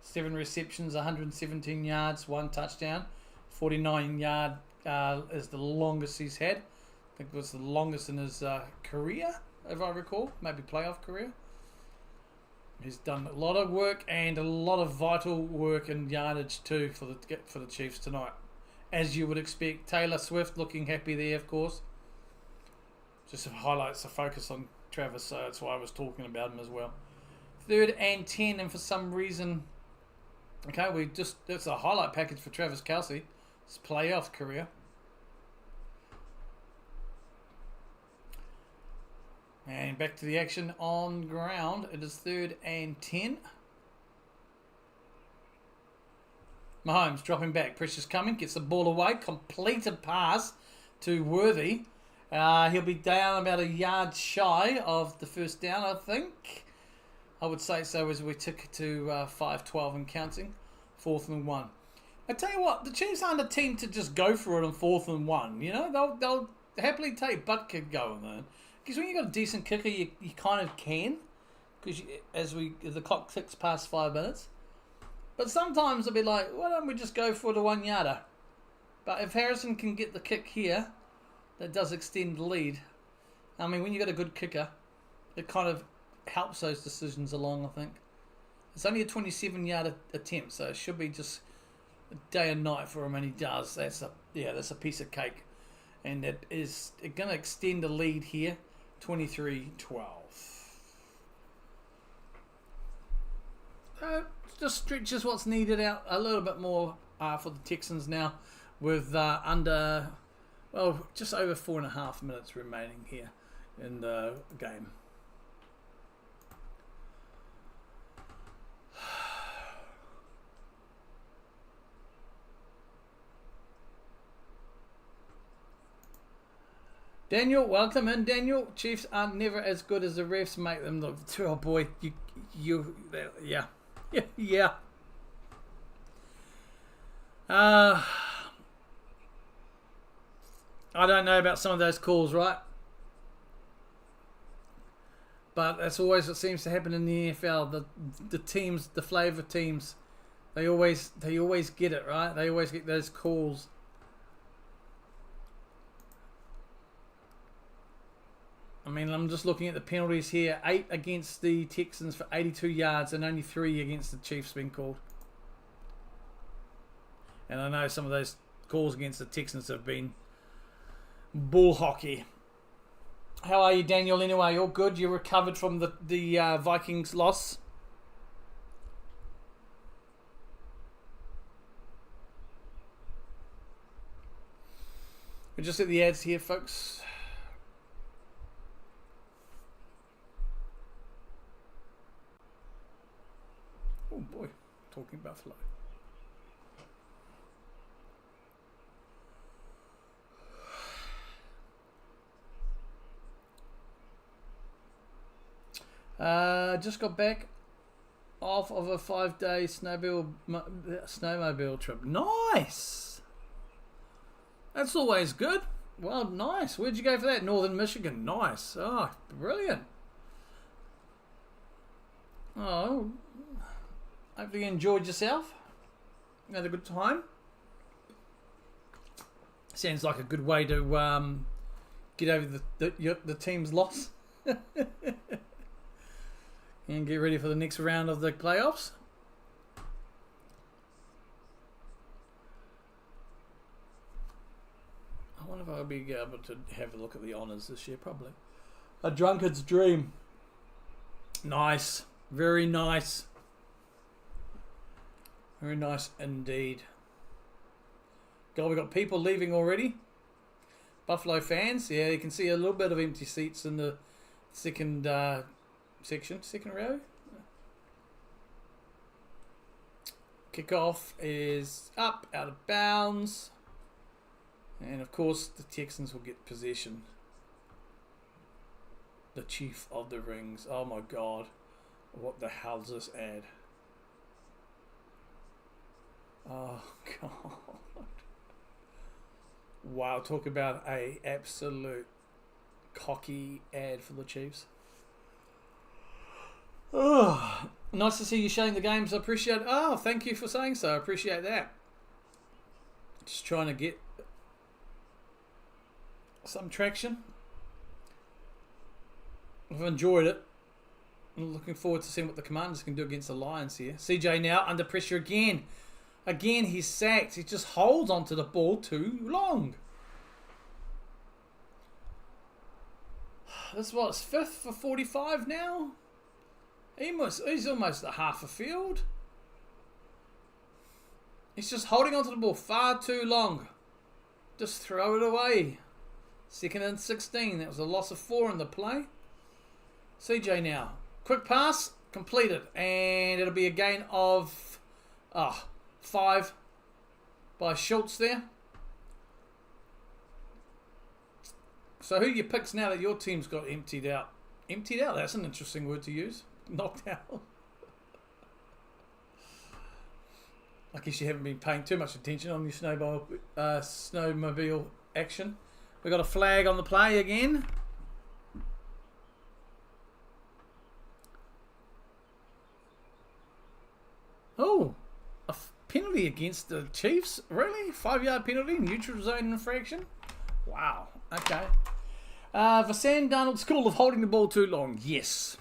7 receptions, 117 yards, 1 touchdown. 49 yard is the longest he's had. I think it was the longest in his career, if I recall. Maybe playoff career. He's done a lot of work and a lot of vital work and yardage too for the Chiefs tonight. As you would expect. Taylor Swift looking happy there, of course. Just highlights the focus on Travis, so that's why I was talking about him as well. 3rd and 10, and for some reason, okay, that's a highlight package for Travis Kelce. His playoff career. And back to the action on ground. It is 3rd and 10. Mahomes dropping back. Pressure's coming. Gets the ball away. Completed pass to Worthy. He'll be down about a yard shy of the first down, I think. I would say so as we took it to 5-12 and counting. 4th and 1. I tell you what, the Chiefs aren't a team to just go for it on 4th and 1. You know, they'll happily take butt kick going there. Because when you've got a decent kicker, you kind of can. Because as the clock ticks past 5 minutes. But sometimes it'll be like, why don't we just go for the 1 yarder? But if Harrison can get the kick here, that does extend the lead. I mean, when you've got a good kicker, it kind of helps those decisions along, I think. It's only a 27-yard attempt, so it should be just a day and night for him, and he does. That's a piece of cake. And it is going to extend the lead here, 23-12. Just stretches what's needed out a little bit more for the Texans now, with just over 4.5 minutes remaining here in the game. Daniel, welcome in, Daniel. Chiefs aren't never as good as the refs make them look. Oh boy, yeah. Yeah. I don't know about some of those calls, right? But that's always what seems to happen in the NFL. The teams, the flavour teams, they always get it, right? They always get those calls. I mean, I'm just looking at the penalties here. 8 against the Texans for 82 yards and only 3 against the Chiefs being called. And I know some of those calls against the Texans have been bull hockey. How are you, Daniel, anyway? All good? You recovered from the Vikings loss? We'll just hit the ads here, folks. Oh boy, talking Buffalo. Just got back off of a 5-day snowmobile trip. Nice! That's always good. Well, nice. Where'd you go for that? Northern Michigan. Nice. Oh, brilliant. Oh, hopefully you enjoyed yourself. Had a good time. Sounds like a good way to get over the team's loss. And get ready for the next round of the playoffs. I wonder if I'll be able to have a look at the honours this year. Probably. A drunkard's dream. Nice. Very nice. Very nice indeed. God, we've got people leaving already. Buffalo fans. Yeah, you can see a little bit of empty seats in the second section. Second row. Kickoff is up, out of bounds. And of course, the Texans will get possession. The Chief of the Rings. Oh my God. What the hell does this ad? Oh God. Wow, talk about a absolute cocky ad for the Chiefs. Oh, nice to see you showing the games. I appreciate it. Oh, thank you for saying so. I appreciate that. Just trying to get some traction. I've enjoyed it. I'm looking forward to seeing what the Commanders can do against the Lions here. CJ now under pressure again. Again, he's sacked. He just holds onto the ball too long. This is what's 5th for 45 now. He's almost at half a field. He's just holding onto the ball far too long. Just throw it away. 2nd and 16. That was a loss of 4 in the play. CJ now. Quick pass. Completed. And it'll be a gain of 5 by Schultz there. So who are your picks now that your team's got emptied out? Emptied out? That's an interesting word to use. Knocked out. I guess you haven't been paying too much attention on your snowmobile action. We got a flag on the play again. Oh, a penalty against the Chiefs? Really? 5-yard penalty? Neutral zone infraction? Wow. Okay. Vasan Darnold's school of holding the ball too long. Yes.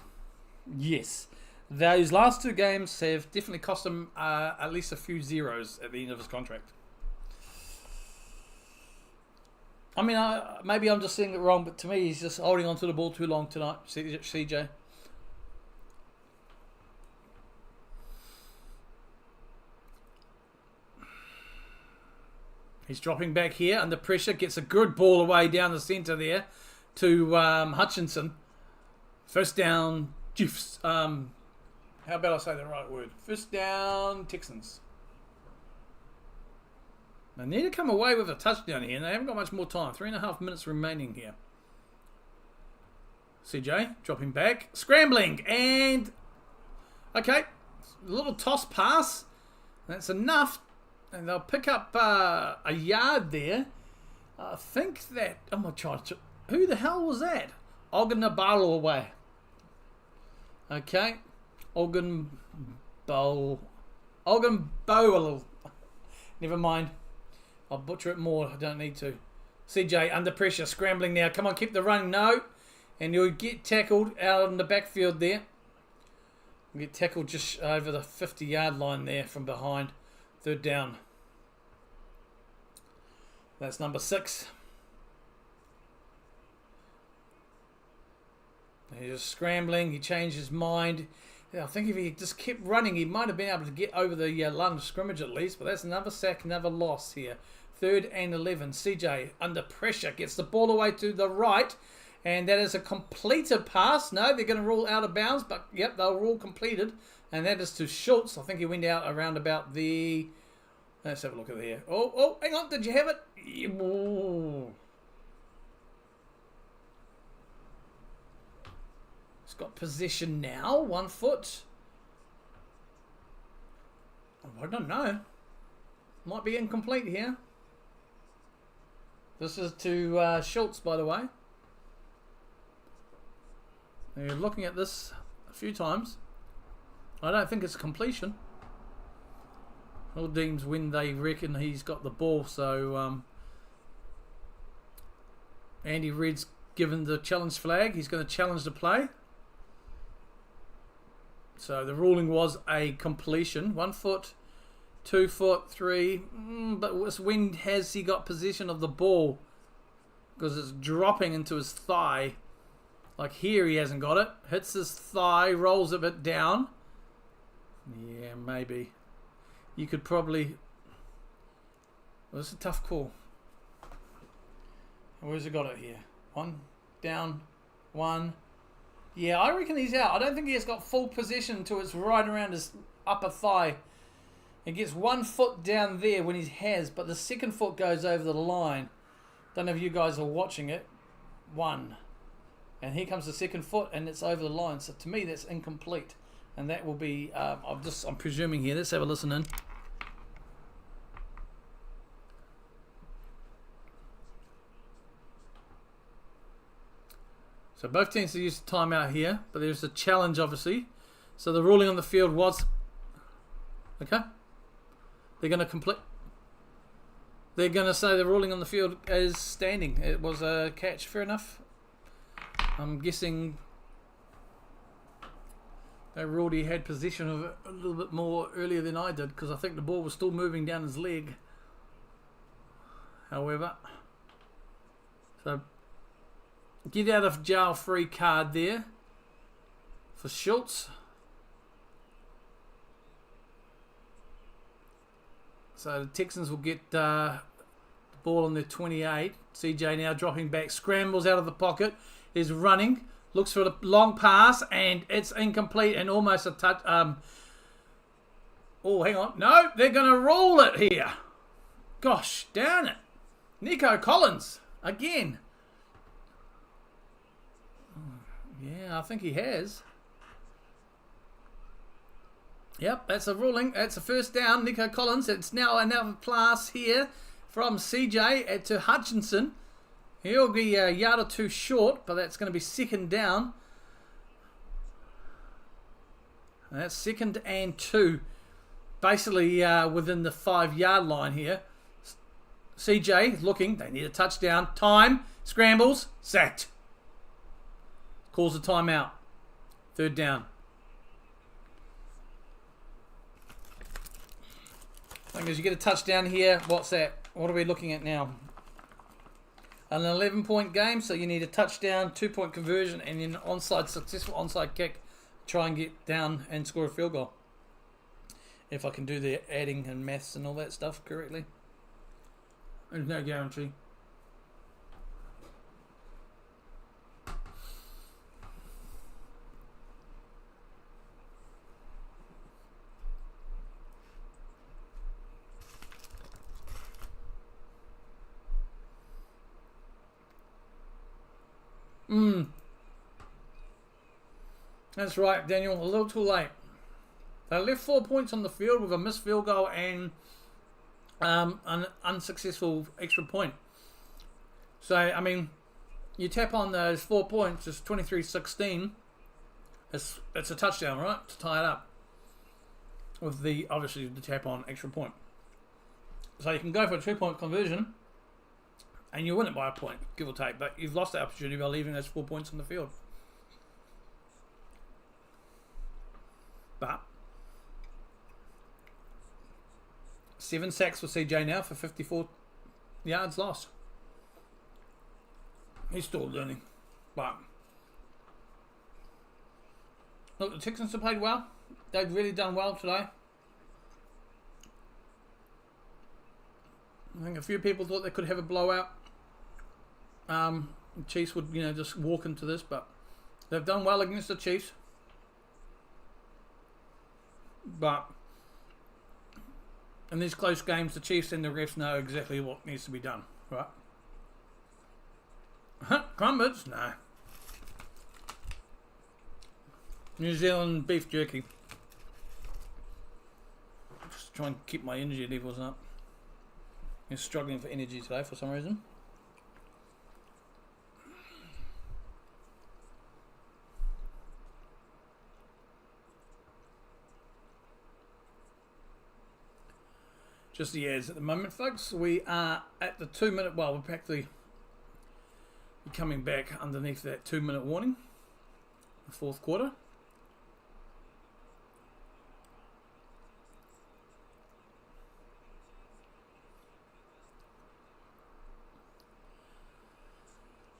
Yes. Those last 2 games have definitely cost him at least a few zeros at the end of his contract. I mean, maybe I'm just seeing it wrong, but to me, he's just holding on to the ball too long tonight, CJ. He's dropping back here under pressure. Gets a good ball away down the centre there to Hutchinson. First down, Chiefs. How about I say the right word? First down, Texans. They need to come away with a touchdown here, and they haven't got much more time. 3.5 minutes remaining here. CJ dropping back, scrambling, and okay, a little toss pass. That's enough, and they'll pick up a yard there. I think that I'm gonna try to. Who the hell was that? Ogunabalo away. Okay, Ogunbo. Never mind. I'll butcher it more. I don't need to. CJ under pressure, scrambling now. Come on, keep the run. No. And you'll get tackled out in the backfield there. You'll get tackled just over the 50-yard line there from behind. Third down. That's number 6. He's just scrambling. He changed his mind. I think if he just kept running, he might have been able to get over the line of scrimmage at least. But that's another sack, another loss here. 3rd and 11. CJ under pressure. Gets the ball away to the right. And that is a completed pass. No, they're going to rule out of bounds. But, yep, they'll rule completed. And that is to Schultz. I think he went out around about the... Let's have a look at here. Oh, hang on. Did you have it? Ooh. He's got possession now. 1 foot. I don't know. Might be incomplete here. This is to Schultz, by the way. You're looking at this a few times. I don't think it's completion. All teams when they reckon he's got the ball. So Andy Reid's given the challenge flag. He's going to challenge the play. So the ruling was a completion. 1 foot, 2 foot, 3. But when has he got possession of the ball? Because it's dropping into his thigh. Like here he hasn't got it. Hits his thigh, rolls a bit down. Yeah, maybe. You could probably... Well, it's a tough call. Where's he got it here? 1, down, 1. Yeah, I reckon he's out. I don't think he has got full possession until it's right around his upper thigh. He gets 1 foot down there when he has, but the second foot goes over the line. Don't know if you guys are watching it. 1. And here comes the second foot, and it's over the line. So to me, that's incomplete. And that will be, I'm presuming here. Let's have a listen in. So both teams have used timeout here, but there's a challenge, obviously. So the ruling on the field was, okay. They're going to complete. They're going to say the ruling on the field is standing. It was a catch. Fair enough. I'm guessing they ruled he had possession of it a little bit more earlier than I did, because I think the ball was still moving down his leg. However, so get out of jail free card there for Schultz. So the Texans will get the ball on their 28. CJ now dropping back, scrambles out of the pocket, is running, looks for the long pass, and it's incomplete and almost a touch. Oh, hang on. No, they're going to roll it here. Gosh, darn it. Nico Collins, again. Yeah, I think he has. Yep, that's a ruling. That's a first down. Nico Collins. It's now another pass here from CJ to Hutchinson. He'll be a yard or two short, but that's going to be second down. And that's 2nd and 2. Basically within the 5-yard line here. CJ looking. They need a touchdown. Time. Scrambles. Sacked. Calls a timeout. 3rd down. I think as you get a touchdown here, what's that? What are we looking at now? An 11-point game, so you need a touchdown, 2-point conversion, and an successful onside kick. Try and get down and score a field goal. If I can do the adding and maths and all that stuff correctly. There's no guarantee. That's right, Daniel. A little too late. They left 4 points on the field with a missed field goal and an unsuccessful extra point. So, I mean, you tap on those 4 points, it's 23-16. It's a touchdown, right? To tie it up. With the, obviously, the tap on extra point. So you can go for a 2-point conversion and you win it by a point, give or take. But you've lost that opportunity by leaving those 4 points on the field. But 7 sacks for CJ now for 54 yards lost. He's still learning. But look, the Texans have played well. They've really done well today. I think a few people thought they could have a blowout. The Chiefs would, just walk into this, but they've done well against the Chiefs. But in these close games, the Chiefs and the refs know exactly what needs to be done, right? Crumbers? No. New Zealand beef jerky. Just try and keep my energy levels up. I'm struggling for energy today for some reason. Just the ads at the moment, folks. We are at the 2 minute. Well, we're practically coming back underneath that 2 minute warning. The fourth quarter.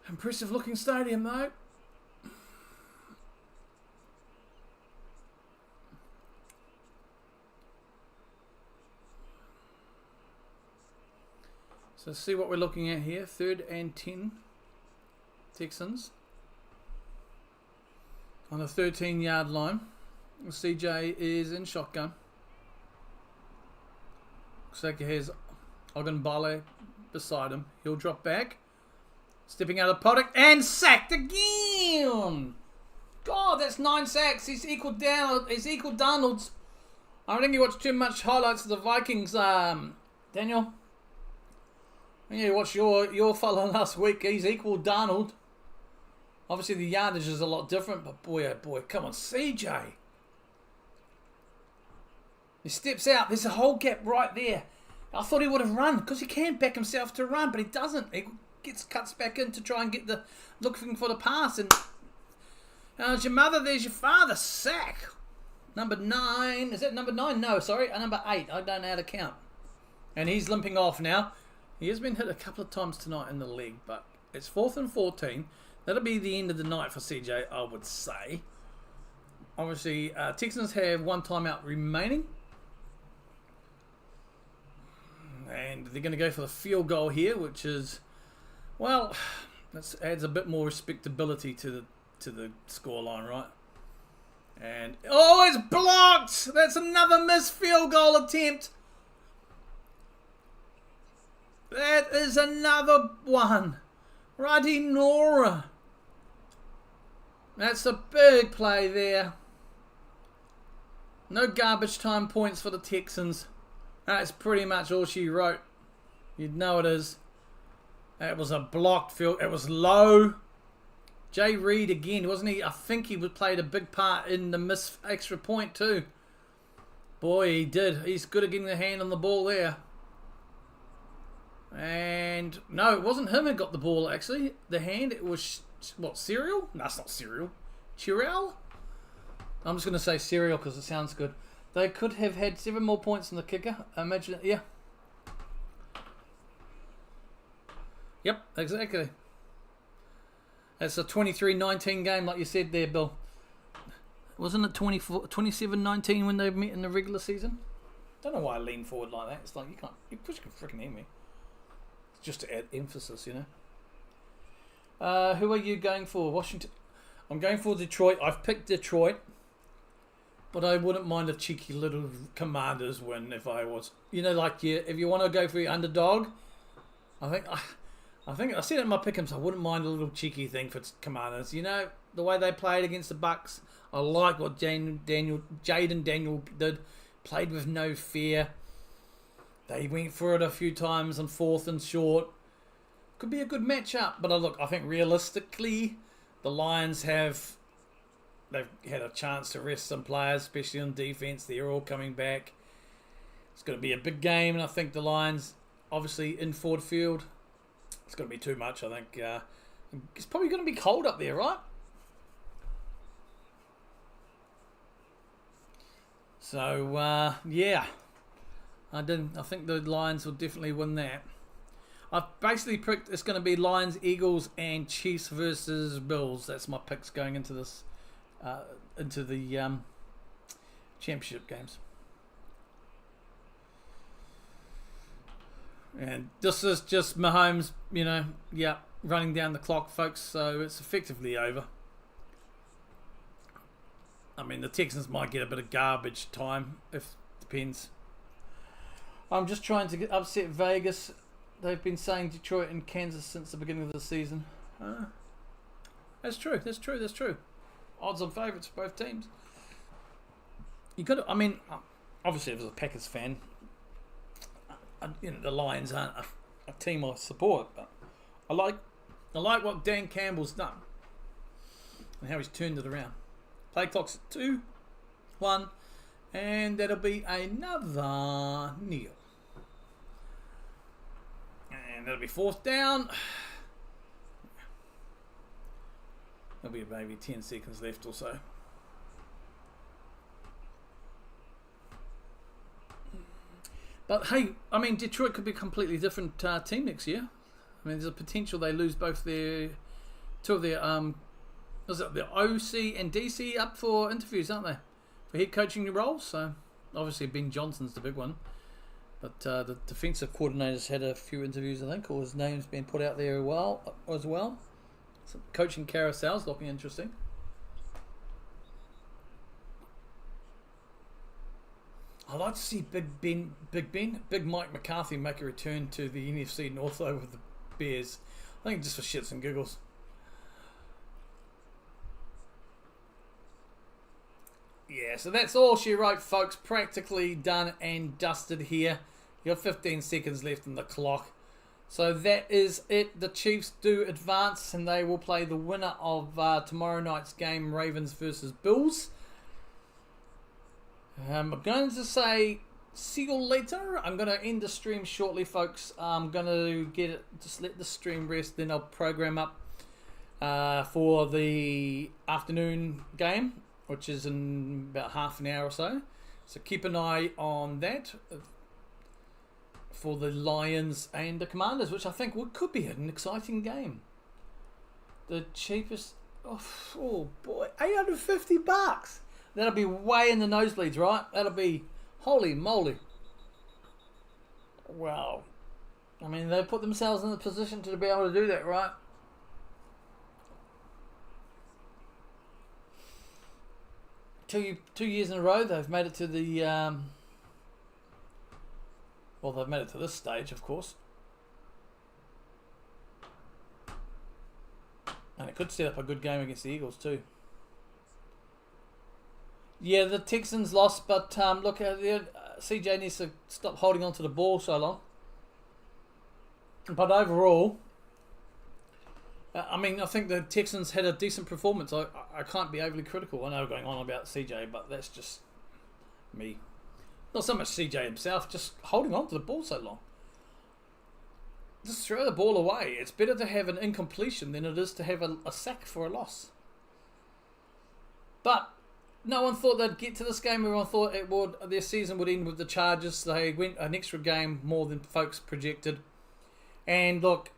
Impressive looking stadium, though. So let's see what we're looking at here. 3rd and 10. Texans. On the 13-yard line. CJ is in shotgun. Looks like he has Ogunbale beside him. He'll drop back. Stepping out of product and sacked again. God, that's 9 sacks. He's equal Donald's. I don't think you watched too much highlights of the Vikings, Daniel. Yeah, watch your fellow last week. He's equal Donald. Obviously, the yardage is a lot different, but boy, oh boy, come on, CJ. He steps out. There's a whole gap right there. I thought he would have run because he can back himself to run, but he doesn't. He cuts back in to try and get looking for the pass. And there's your mother, there's your father. Sack. Number 9. Is that number 9? No, sorry. Number 8. I don't know how to count. And he's limping off now. He has been hit a couple of times tonight in the leg, but it's 4th and 14. That'll be the end of the night for CJ, I would say. Obviously, Texans have 1 timeout remaining. And they're going to go for the field goal here, which is, well, that adds a bit more respectability to the scoreline, right? And, oh, it's blocked! That's another missed field goal attempt. That is another one. Righty Nora. That's a big play there. No garbage time points for the Texans. That's pretty much all she wrote. You'd know it is. That was a blocked field. It was low. Jay Reed again, wasn't he? I think he played a big part in the missed extra point too. Boy, he did. He's good at getting the hand on the ball there. And no, it wasn't him who got the ball actually. The hand, it was, what, Cereal? No, it's not Cereal. Chirel? I'm just going to say Cereal because it sounds good. They could have had 7 more points in the kicker. Imagine, yeah. Yep, exactly. It's a 23-19 game like you said there, Bill. Wasn't it 27-19 when they met in the regular season? Don't know why I lean forward like that. It's like you can freaking hear me. It's just to add emphasis, you know. Who are you going for? Washington. I'm going for Detroit. I've picked Detroit. But I wouldn't mind a cheeky little Commanders win if I was, like, if you want to go for your underdog, I think I think I said it in my pick'ems. I wouldn't mind a little cheeky thing for Commanders. You know, the way they played against the Bucks. I like what Jaden Daniel did. Played with no fear. They went for it a few times on 4th and short. Could be a good matchup. But look, I think realistically, the Lions they've had a chance to rest some players, especially on defense. They're all coming back. It's going to be a big game, and I think the Lions, obviously in Ford Field, it's going to be too much. I think it's probably going to be cold up there, right? So yeah, I think the Lions will definitely win that. I've basically picked it's going to be Lions, Eagles, and Chiefs versus Bills. That's my picks going into this, into the championship games. And this is just Mahomes, running down the clock, folks. So it's effectively over. I mean, the Texans might get a bit of garbage time, depends. I'm just trying to upset Vegas. They've been saying Detroit and Kansas since the beginning of the season. That's true. Odds on favourites for both teams. Obviously, if I was a Packers fan, the Lions aren't a team I support, but I like what Dan Campbell's done and how he's turned it around. Play clock's at 2-1, and that'll be another kneel. And that'll be 4th down. There'll be maybe 10 seconds left or so. But hey, Detroit could be a completely different team next year. There's a potential they lose both two of their the OC and DC up for interviews, aren't they? For head coaching roles. So obviously Ben Johnson's the big one. But the defensive coordinator's had a few interviews, I think, or his name's been put out there as well. So coaching carousel's looking interesting. I'd like to see Big Mike McCarthy make a return to the NFC North though with the Bears. I think just for shits and giggles. Yeah, so that's all she wrote, folks. Practically done and dusted here. You got 15 seconds left on the clock. So that is it. The Chiefs do advance, and they will play the winner of tomorrow night's game, Ravens versus Bills. I'm going to say see you later. I'm going to end the stream shortly, folks. I'm going to just let the stream rest, then I'll program up for the afternoon game, which is in about half an hour or so. So keep an eye on that for the Lions and the Commanders, which I think could be an exciting game. The cheapest, oh boy, $850. That'll be way in the nosebleeds, right? That'll be, holy moly. Wow. They put themselves in the position to be able to do that, right? Two years in a row, they've made it to the, they've made it to this stage, of course. And it could set up a good game against the Eagles, too. Yeah, the Texans lost, but look, CJ needs to stop holding on to the ball so long. But overall, I think the Texans had a decent performance. I can't be overly critical. I know going on about CJ, but that's just me. Not so much CJ himself, just holding on to the ball so long. Just throw the ball away. It's better to have an incompletion than it is to have a sack for a loss. But no one thought they'd get to this game. Everyone thought their season would end with the Chargers. They went an extra game more than folks projected. And look,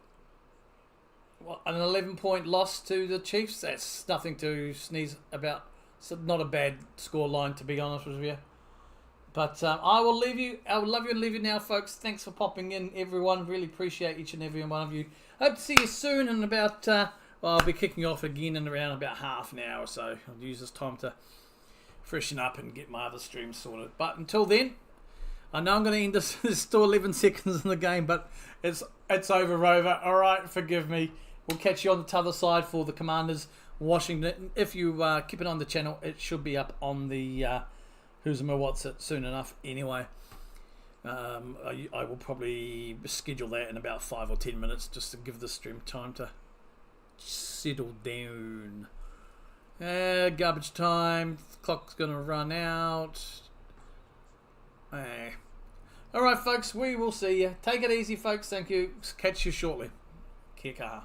an 11-point loss to the Chiefs, that's nothing to sneeze about. It's not a bad score line, to be honest with you. But I will leave you. I would love you and leave you now, folks. Thanks for popping in, everyone. Really appreciate each and every one of you. Hope to see you soon in about, I'll be kicking off again in around about half an hour or so. I'll use this time to freshen up and get my other streams sorted. But until then, I know I'm going to end this. There's still 11 seconds in the game, but it's over, Rover. All right, forgive me. We'll catch you on the t'other side for the Commanders, Washington. If you keep it on the channel, it should be up on the Who's My What's It soon enough. Anyway, I will probably schedule that in about 5 or 10 minutes just to give the stream time to settle down. Garbage time. The clock's going to run out. Alright folks, we will see you. Take it easy folks, thank you. Catch you shortly. Kia kaha.